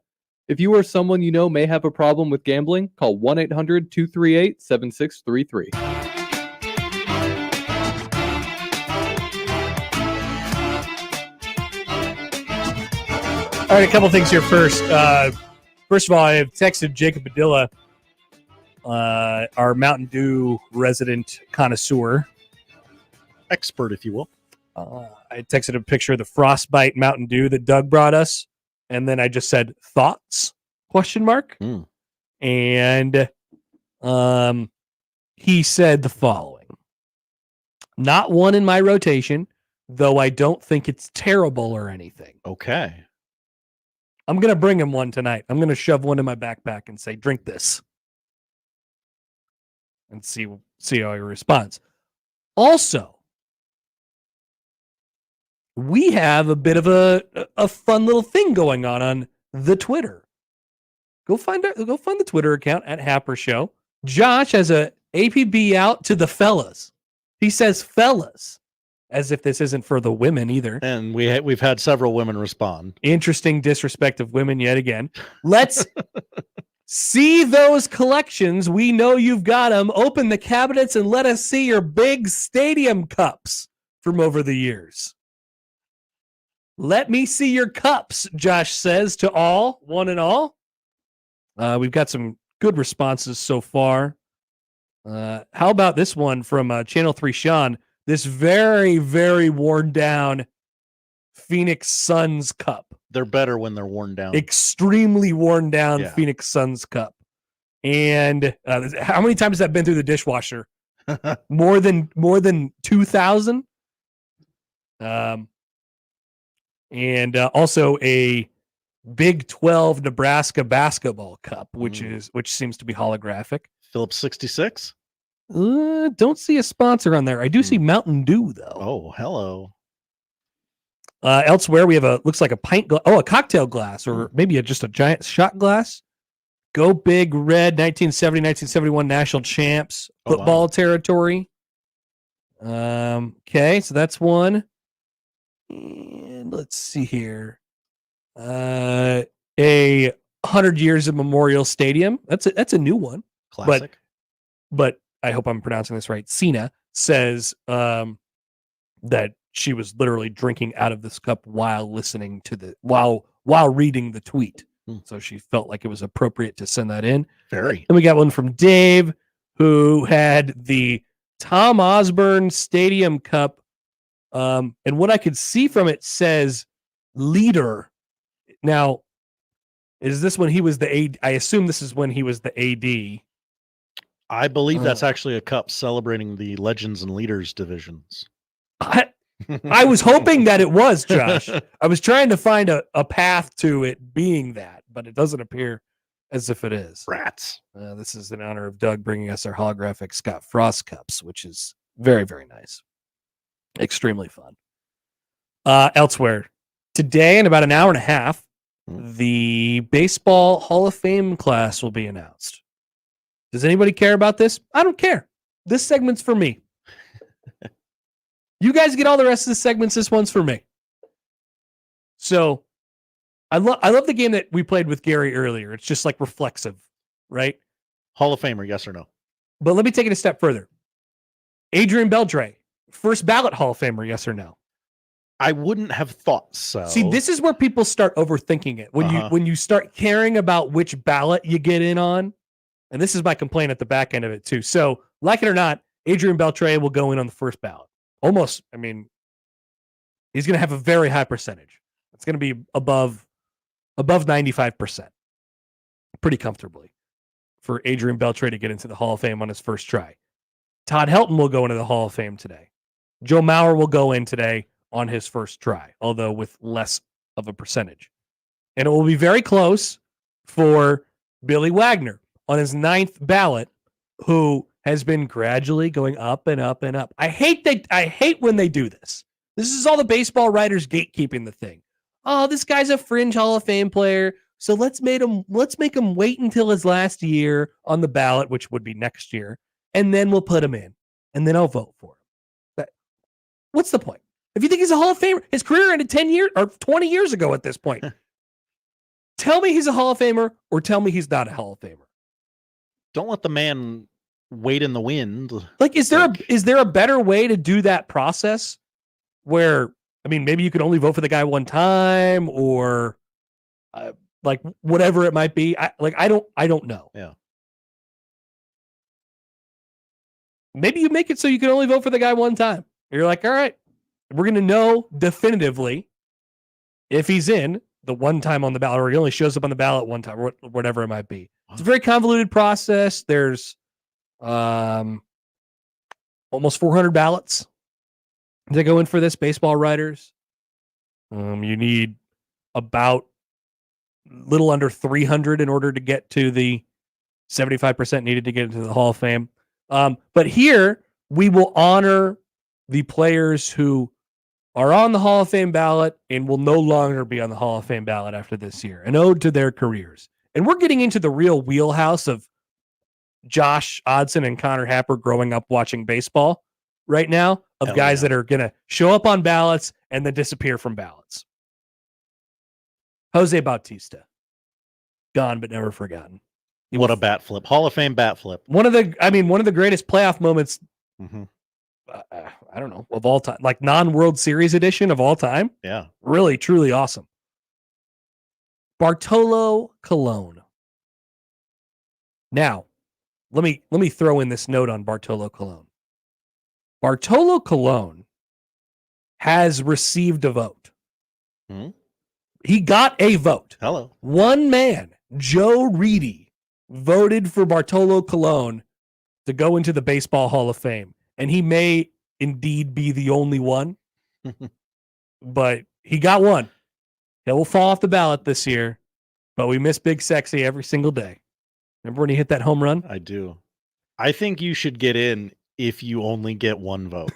If you or someone you know may have a problem with gambling, call 1-800-238-7633. All right, a couple things here first. First of all, I have texted Jacob Padilla, our Mountain Dew resident connoisseur. Expert, if you will. I texted a picture of the Frostbite Mountain Dew that Doug brought us. And then I just said, thoughts? ? And he said the following. Not one in my rotation, though I don't think it's terrible or anything. Okay. I'm going to bring him one tonight. I'm going to shove one in my backpack and say, drink this. And see how he responds. Also, we have a bit of a fun little thing going on the Twitter. Go find the Twitter account at Happer Show. Josh has a APB out to the fellas. He says fellas, as if this isn't for the women either. And we've had several women respond. Interesting disrespect of women yet again. Let's see those collections. We know you've got them. Open the cabinets and let us see your big stadium cups from over the years. Let me see your cups, Josh says to all, one and all. We've got some good responses so far. How about this one from Channel 3 Sean? This very, very worn down Phoenix Suns cup. They're better when they're worn down. Extremely worn down Phoenix Suns cup. And how many times has that been through the dishwasher? more than 2,000. And also a Big 12 Nebraska basketball cup, which seems to be holographic. Phillips 66. Don't see a sponsor on there. I do see Mountain Dew though. Oh, hello. Elsewhere, we have looks like a a cocktail glass, or maybe just a giant shot glass. Go Big Red, 1970, 1971 national champs, football territory. Okay, so that's one. And let's see here. A 100 years of Memorial Stadium. That's a new one. Classic. But I hope I'm pronouncing this right. Cena says that she was literally drinking out of this cup while listening to while reading the tweet. So she felt like it was appropriate to send that in. Very. And we got one from Dave, who had the Tom Osborne Stadium Cup. And what I could see from it says leader. Now, is this when he was the AD? I assume this is when he was the AD. I believe that's actually a cup celebrating the Legends and Leaders divisions. I was hoping that it was, Josh. I was trying to find a path to it being that, but it doesn't appear as if it is. Rats. This is in honor of Doug bringing us our holographic Scott Frost cups, which is very, very nice. Extremely fun. Elsewhere, today in about an hour and a half, the Baseball Hall of Fame class will be announced. Does anybody care about this? I don't care. This segment's for me. You guys get all the rest of the segments. This one's for me. So I love the game that we played with Gary earlier. It's just like reflexive, right? Hall of Famer, yes or no? But let me take it a step further. Adrian Beltre, first ballot Hall of Famer, yes or no? I wouldn't have thought so. See, this is where people start overthinking it. When you start caring about which ballot you get in on, and this is my complaint at the back end of it too. So, like it or not, Adrian Beltre will go in on the first ballot. Almost, I mean, he's going to have a very high percentage. It's going to be above 95%, pretty comfortably, for Adrian Beltre to get into the Hall of Fame on his first try. Todd Helton will go into the Hall of Fame today. Joe Mauer will go in today on his first try, although with less of a percentage. And it will be very close for Billy Wagner on his 9th ballot, who has been gradually going up and up and up. I hate when they do this. This is all the baseball writers gatekeeping the thing. Oh, this guy's a fringe Hall of Fame player, so let's make him wait until his last year on the ballot, which would be next year, and then we'll put him in, and then I'll vote for him. But what's the point? If you think he's a Hall of Famer, his career ended 10 years or 20 years ago at this point. Tell me he's a Hall of Famer or tell me he's not a Hall of Famer. Don't let the man wait in the wind. Like, is there a better way to do that process where, I mean, maybe you could only vote for the guy one time or like whatever it might be. I don't know. Yeah. Maybe you make it so you can only vote for the guy one time. You're like, all right, we're going to know definitively if he's in the one time on the ballot or he only shows up on the ballot one time or whatever it might be. It's a very convoluted process. There's almost 400 ballots that go in for this, baseball writers. You need about little under 300 in order to get to the 75% needed to get into the Hall of Fame. But here we will honor the players who are on the Hall of Fame ballot and will no longer be on the Hall of Fame ballot after this year, an ode to their careers. And we're getting into the real wheelhouse of Josh Odson and Connor Happer growing up watching baseball right now, of guys that are going to show up on ballots and then disappear from ballots. Jose Bautista, gone but never forgotten. What a bat flip. Hall of Fame bat flip. One of the greatest playoff moments, I don't know, of all time, like non-World Series edition of all time. Yeah. Really, truly awesome. Bartolo Colon. Now, let me throw in this note on Bartolo Colon. Bartolo Colon has received a vote. He got a vote. Hello. One man, Joe Reedy, voted for Bartolo Colon to go into the Baseball Hall of Fame. And he may indeed be the only one, but he got one. He will fall off the ballot this year, but we miss Big Sexy every single day. Remember when he hit that home run? I do. I think you should get in if you only get one vote.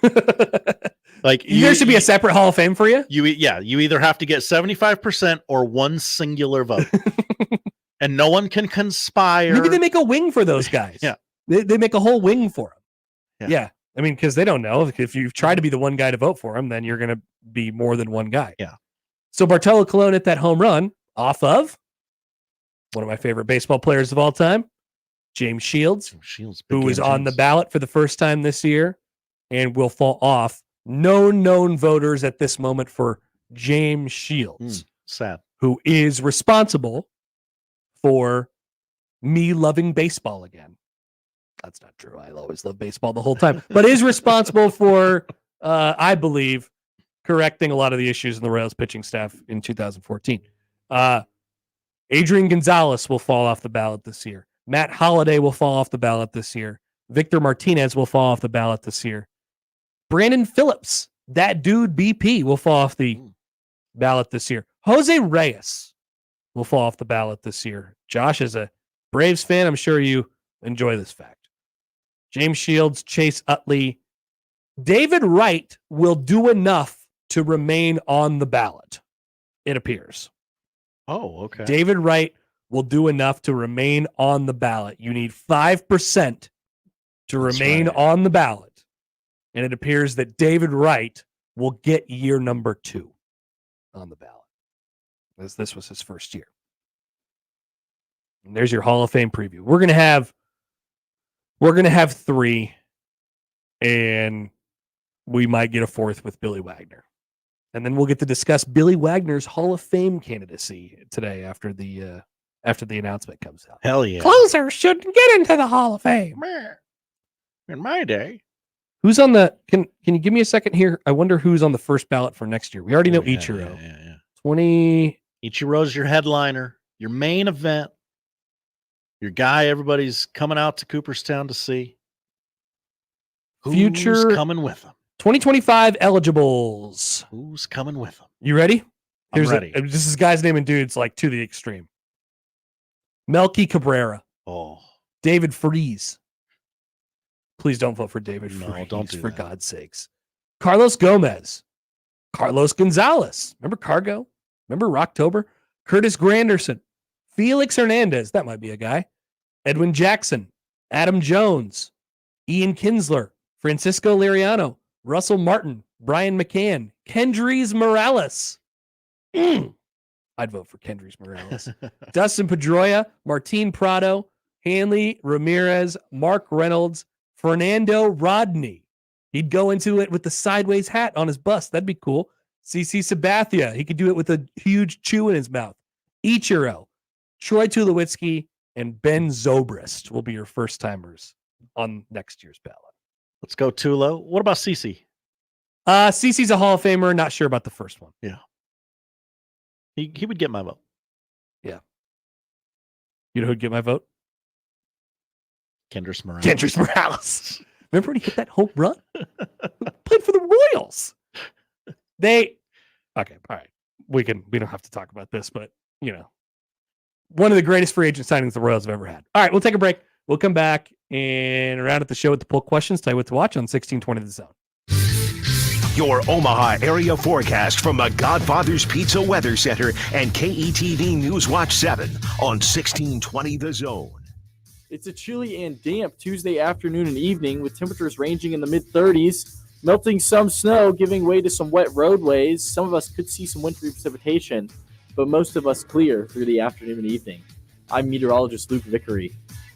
Like there should be a separate Hall of Fame for you. You either have to get 75% or one singular vote. And no one can conspire. Maybe they make a wing for those guys. Yeah. They make a whole wing for them. Yeah. I mean, because they don't know. If you try to be the one guy to vote for him, then you're going to be more than one guy. Yeah. So Bartolo Colon hit that home run off of one of my favorite baseball players of all time, James Shields, who was on the ballot for the first time this year and will fall off. No known voters at this moment for James Shields. Sad. Who is responsible for me loving baseball again. That's not true. I always loved baseball the whole time, but is responsible for, I believe, correcting a lot of the issues in the Royals pitching staff in 2014. Adrian Gonzalez will fall off the ballot this year. Matt Holliday will fall off the ballot this year. Victor Martinez will fall off the ballot this year. Brandon Phillips, that dude BP, will fall off the ballot this year. Jose Reyes will fall off the ballot this year. Josh, is a Braves fan, I'm sure you enjoy this fact. James Shields, Chase Utley. David Wright will do enough to remain on the ballot, it appears. Oh, okay. David Wright will do enough to remain on the ballot. You need 5% to remain on the ballot. And it appears that David Wright will get year number 2 on the ballot, as this was his first year. And there's your Hall of Fame preview. We're gonna have 3, and we might get a 4th with Billy Wagner. And then we'll get to discuss Billy Wagner's Hall of Fame candidacy today after the after the announcement comes out. Hell yeah. Closers shouldn't get into the Hall of Fame. In my day. Who's on the can you give me a second here? I wonder who's on the first ballot for next year. We already know Ichiro. Yeah. 20 Ichiro's your headliner, your main event, your guy everybody's coming out to Cooperstown to see. Future Who's coming with him? 2025 eligibles. Who's coming with him? You ready? I'm ready. This is guy's name and dudes like to the extreme. Melky Cabrera. Oh. David Freese. Please don't vote for David Freese. No, don't do for that. God's sakes. Carlos Gomez. Carlos Gonzalez. Remember Cargo? Remember Rocktober? Curtis Granderson. Felix Hernandez. That might be a guy. Edwin Jackson. Adam Jones. Ian Kinsler. Francisco Liriano. Russell Martin. Brian McCann. Kendrys Morales. I'd vote for Kendrys Morales. Dustin Pedroia. Martin Prado. Hanley Ramirez. Mark Reynolds. Fernando Rodney. He'd go into it with the sideways hat on his bust. That'd be cool. CC Sabathia. He could do it with a huge chew in his mouth. Ichiro. Troy Tulowitzki. And Ben Zobrist will be your first timers on next year's ballot. Let's go Tulo. What about CC? CC's a Hall of Famer. Not sure about the first one. Yeah. He would get my vote. Yeah. You know who'd get my vote? Kendrys Morales. Kendrys Morales. Remember when he hit that home run? Played for the Royals. Okay, all right. We don't have to talk about this, but one of the greatest free agent signings the Royals have ever had. All right, we'll take a break. We'll come back and round out the show with the poll questions. Tell you what to watch on 1620 The Zone. Your Omaha area forecast from the Godfather's Pizza Weather Center and KETV News Watch 7 on 1620 The Zone. It's a chilly and damp Tuesday afternoon and evening with temperatures ranging in the mid-30s, melting some snow, giving way to some wet roadways. Some of us could see some wintry precipitation, but most of us clear through the afternoon and evening. I'm meteorologist Luke Vickery,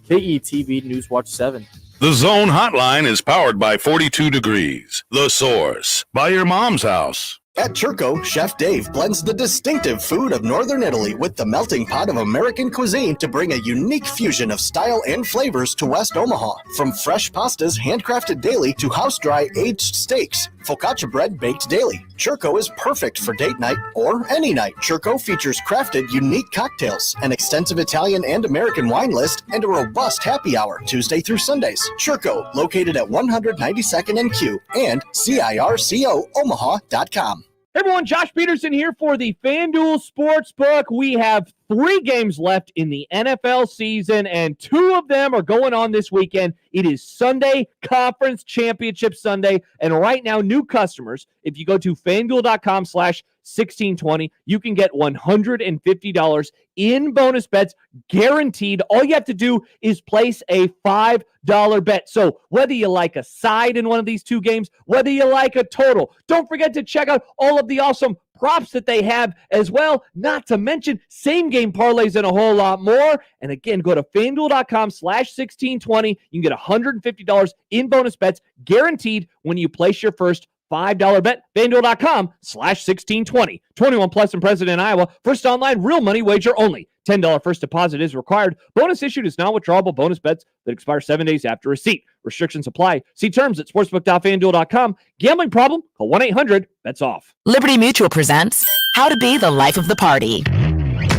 KETV News Watch 7. The Zone Hotline is powered by 42 Degrees, The Source, by your mom's house. At Churco, Chef Dave blends the distinctive food of Northern Italy with the melting pot of American cuisine to bring a unique fusion of style and flavors to West Omaha. From fresh pastas handcrafted daily to house-dry aged steaks, focaccia bread baked daily. Churco is perfect for date night or any night. Churco features crafted unique cocktails, an extensive Italian and American wine list, and a robust happy hour Tuesday through Sundays. Churco, located at 192nd and Q and CIRCOomaha.com. Hey everyone, Josh Peterson here for the FanDuel Sportsbook. We have 3 games left in the NFL season, and 2 of them are going on this weekend. It is Sunday, Conference Championship Sunday, and right now, new customers, if you go to FanDuel.com/1620, you can get $150 in bonus bets guaranteed. All you have to do is place a $5 bet. So whether you like a side in one of these 2 games, whether you like a total, don't forget to check out all of the awesome props that they have as well, not to mention same game parlays and a whole lot more. And again, go to FanDuel.com/1620. You can get $150 in bonus bets guaranteed when you place your first $5 bet. FanDuel.com/1620. 21 plus and present in Iowa. First online real money wager only. $10 first deposit is required. Bonus issued is non-withdrawable bonus bets that expire 7 days after receipt. Restrictions apply. See terms at sportsbook.fanduel.com. Gambling problem? Call 1-800-BETS-OFF. Liberty Mutual presents How to Be the Life of the Party.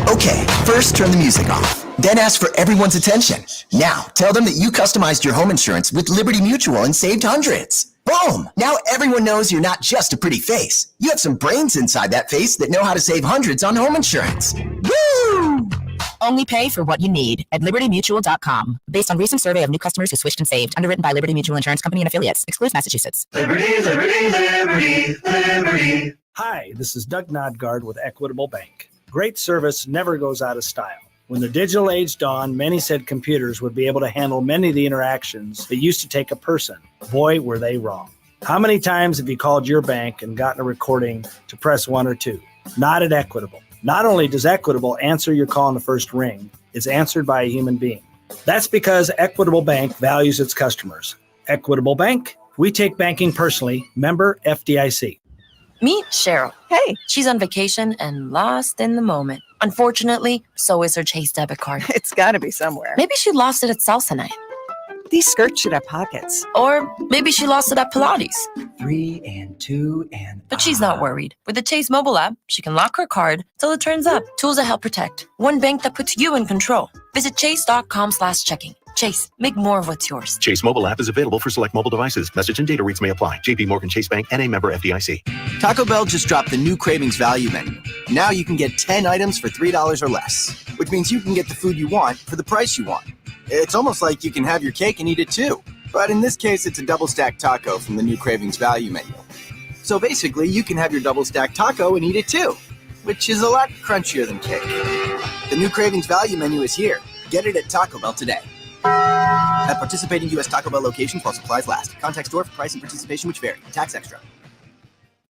Okay, first turn the music off. Then ask for everyone's attention. Now, tell them that you customized your home insurance with Liberty Mutual and saved hundreds. Boom! Now everyone knows you're not just a pretty face. You have some brains inside that face that know how to save hundreds on home insurance. Woo! Only pay for what you need at libertymutual.com. Based on recent survey of new customers who switched and saved. Underwritten by Liberty Mutual Insurance Company and affiliates. Excludes Massachusetts. Liberty, liberty, liberty, liberty. Hi, this is Doug Nodgard with Equitable Bank. Great service never goes out of style. When the digital age dawned, many said computers would be able to handle many of the interactions that used to take a person. Boy, were they wrong. How many times have you called your bank and gotten a recording to press 1 or 2? Not at Equitable. Not only does Equitable answer your call in the first ring, it's answered by a human being. That's because Equitable Bank values its customers. Equitable Bank, we take banking personally. Member FDIC. Meet Cheryl. Hey, she's on vacation and lost in the moment. Unfortunately, so is her Chase debit card. It's got to be somewhere. Maybe she lost it at salsa night. These skirts should have pockets. Or maybe she lost it at Pilates. 3 and 2 and... But she's not worried. With the Chase mobile app, she can lock her card till it turns up. Tools that help protect. One bank that puts you in control. Visit chase.com/checking. Chase, make more of what's yours. Chase mobile app is available for select mobile devices. Message and data rates may apply. JP Morgan Chase Bank, N.A. member FDIC. Taco Bell just dropped the new Cravings Value Menu. Now you can get 10 items for $3 or less, which means you can get the food you want for the price you want. It's almost like you can have your cake and eat it too. But in this case, it's a double stacked taco from the new Cravings Value Menu. So basically, you can have your double stacked taco and eat it too, which is a lot crunchier than cake. The new Cravings Value Menu is here. Get it at Taco Bell today. At participating U.S. Taco Bell locations while supplies last. Contact store for price and participation which vary. Tax extra.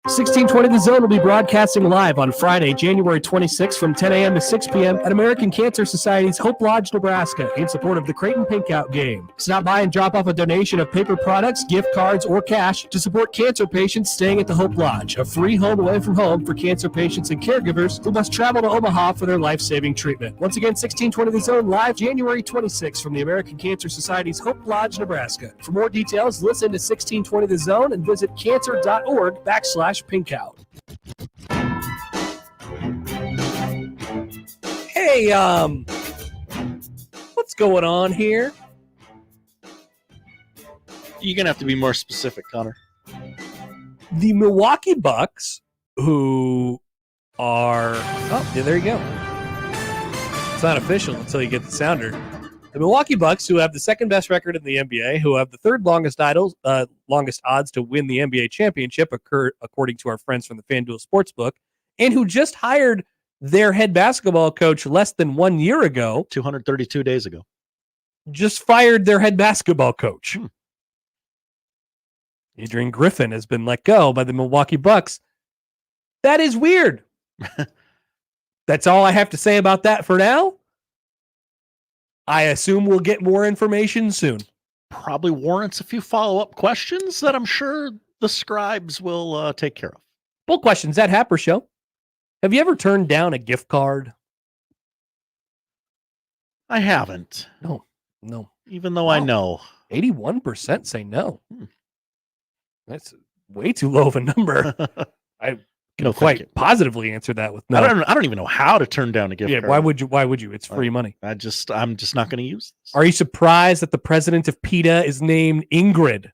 1620 The Zone will be broadcasting live on Friday, January 26th from 10 a.m. to 6 p.m. at American Cancer Society's Hope Lodge, Nebraska, in support of the Creighton Pinkout game. Stop by and drop off a donation of paper products, gift cards, or cash to support cancer patients staying at the Hope Lodge, a free home away from home for cancer patients and caregivers who must travel to Omaha for their life-saving treatment. Once again, 1620 The Zone live January 26th from the American Cancer Society's Hope Lodge, Nebraska. For more details, listen to 1620 The Zone and visit cancer.org/pinkout. Hey, what's going on here? You're going to have to be more specific, Connor. The Milwaukee Bucks, who are... Oh, yeah, there you go. It's not official until you get the sounder. The Milwaukee Bucks, who have the second best record in the NBA, who have the third longest odds to win the NBA championship, according to our friends from the FanDuel Sportsbook, and who just hired their head basketball coach less than 1 year ago. 232 days ago. Just fired their head basketball coach. Adrian Griffin has been let go by the Milwaukee Bucks. That is weird. That's all I have to say about that for now. I assume we'll get more information soon. Probably warrants a few follow-up questions that I'm sure the scribes will take care of. Full questions at Happer Show. Have you ever turned down a gift card? I haven't. No. Even though I know. 81% say no. That's way too low of a number. I can quite positively answer that with no. I don't even know how to turn down a gift card. Why would you? It's free money. I'm just not going to use this. Are you surprised that the president of PETA is named Ingrid?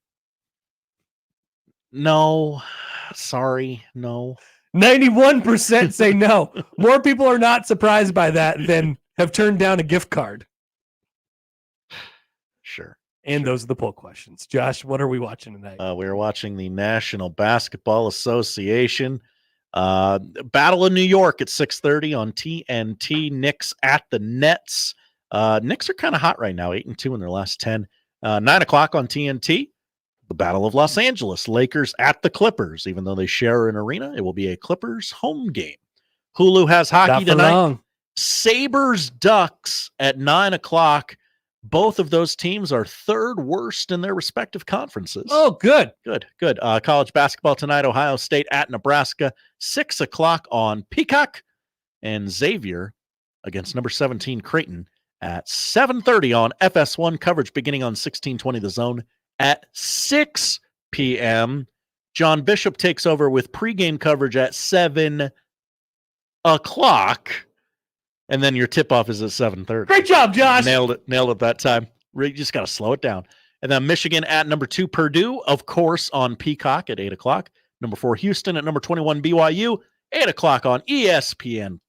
No. Sorry. No. 91% say no. More people are not surprised by that than have turned down a gift card. Sure. And those are the poll questions. Josh, what are we watching tonight? We're watching the National Basketball Association Battle of New York at 6:30 on TNT. Knicks at the Nets. Knicks are kind of hot right now, 8-2 in their last 10. 9 o'clock on TNT. The Battle of Los Angeles. Lakers at the Clippers. Even though they share an arena, it will be a Clippers home game. Hulu has hockey tonight. Long. Sabres Ducks at 9 o'clock. Both of those teams are third worst in their respective conferences. Oh, good. Good. College basketball tonight, Ohio State at Nebraska, 6 o'clock on Peacock, and Xavier against number 17 Creighton at 7:30 on FS1. Coverage beginning on 1620 The Zone at 6 p.m. John Bishop takes over with pregame coverage at 7 o'clock. And then your tip-off is at 7:30. Great job, Josh. Nailed it that time. You just got to slow it down. And then Michigan at number 2, Purdue, of course, on Peacock at 8 o'clock. Number 4, Houston at number 21, BYU, 8 o'clock on ESPN+.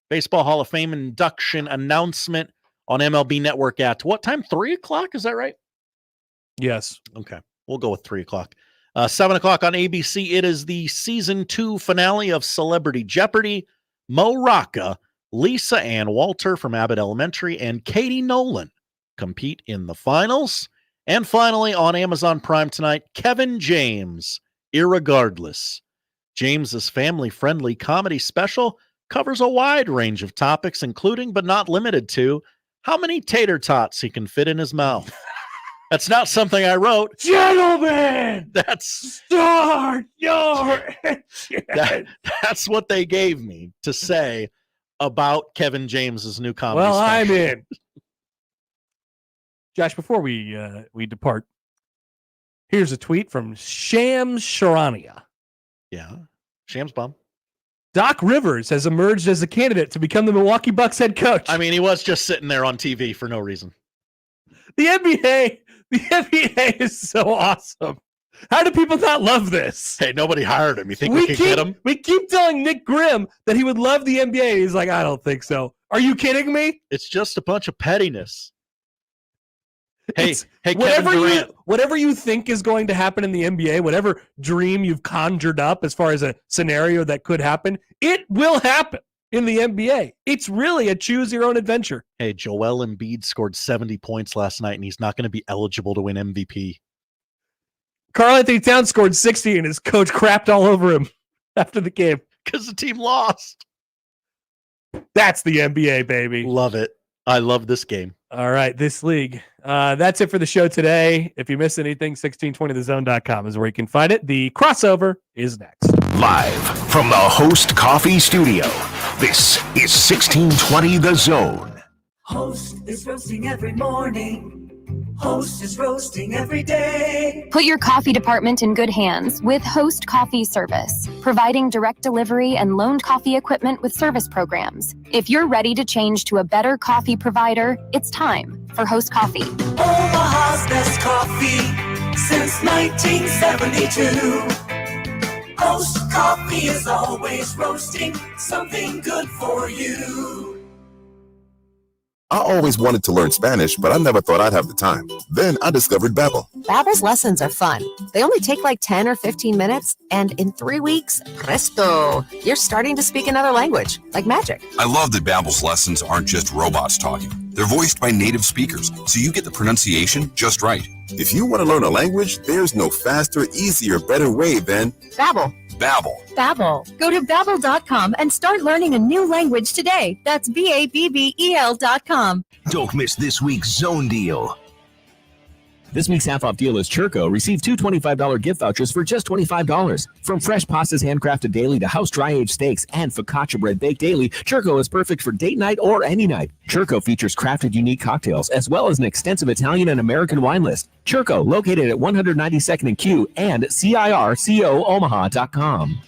Baseball Hall of Fame induction announcement on MLB Network at what time? 3 o'clock? Is that right? Yes. Okay. We'll go with 3 o'clock. 7 o'clock on ABC. It is the season 2 finale of Celebrity Jeopardy. Mo Rocca, Lisa Ann Walter from Abbott Elementary, and Katie Nolan compete in the finals. And finally, on Amazon Prime tonight, Kevin James, Irregardless. James's family-friendly comedy special covers a wide range of topics, including but not limited to how many tater tots he can fit in his mouth. That's not something I wrote. Gentlemen, start your That's what they gave me to say about Kevin James's new comedy Well, special. I'm in. Josh, before we depart, here's a tweet from Shams Sharania. Yeah, Shams Bomb. Doc Rivers has emerged as a candidate to become the Milwaukee Bucks head coach. I mean, he was just sitting there on TV for no reason. The NBA is so awesome. How do people not love this? Hey, nobody hired him. You think we can get him? We keep telling Nick Grimm that he would love the NBA. He's like, I don't think so. Are you kidding me? It's just a bunch of pettiness. Hey, whatever you think is going to happen in the NBA, whatever dream you've conjured up as far as a scenario that could happen, it will happen in the NBA. It's really a choose your own adventure. Hey, Joel Embiid scored 70 points last night, and he's not going to be eligible to win MVP. Karl Anthony Towns scored 60, and his coach crapped all over him after the game because the team lost. That's the NBA, baby. Love it. I love this game. All right, this league. That's it for the show today. If you missed anything, 1620thezone.com is where you can find it. The crossover is next. Live from the Host Coffee Studio, this is 1620 The Zone. Host is roasting every morning. Host is roasting every day. Put your coffee department in good hands with Host Coffee Service, providing direct delivery and loaned coffee equipment with service programs. If you're ready to change to a better coffee provider, it's time for Host Coffee. Omaha's best coffee since 1972. Host Coffee is always roasting something good for you. I always wanted to learn Spanish, but I never thought I'd have the time. Then I discovered Babbel. Babbel's lessons are fun. They only take like 10 or 15 minutes, and in 3 weeks, presto, you're starting to speak another language, like magic. I love that Babbel's lessons aren't just robots talking. They're voiced by native speakers, so you get the pronunciation just right. If you want to learn a language, there's no faster, easier, better way than Babbel. Babbel. Babbel. Go to Babbel.com and start learning a new language today. That's BABBEL.com. Don't miss this week's Zone Deal. This week's half-off deal is Churco. Receive two $25 gift vouchers for just $25. From fresh pastas handcrafted daily to house dry-aged steaks and focaccia bread baked daily, Churco is perfect for date night or any night. Churco features crafted unique cocktails as well as an extensive Italian and American wine list. Churco, located at 192nd and Q and CIRCOOmaha.com.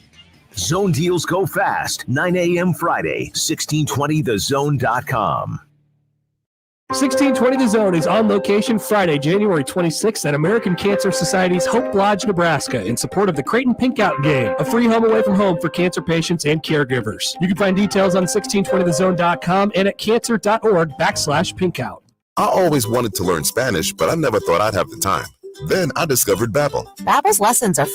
Zone deals go fast. 9 a.m. Friday, 1620thezone.com. 1620 The Zone is on location Friday, January 26th at American Cancer Society's Hope Lodge, Nebraska in support of the Creighton Pinkout Game, a free home away from home for cancer patients and caregivers. You can find details on 1620thezone.com and at cancer.org/pinkout. I always wanted to learn Spanish, but I never thought I'd have the time. Then I discovered Babbel. Babbel's lessons are fun.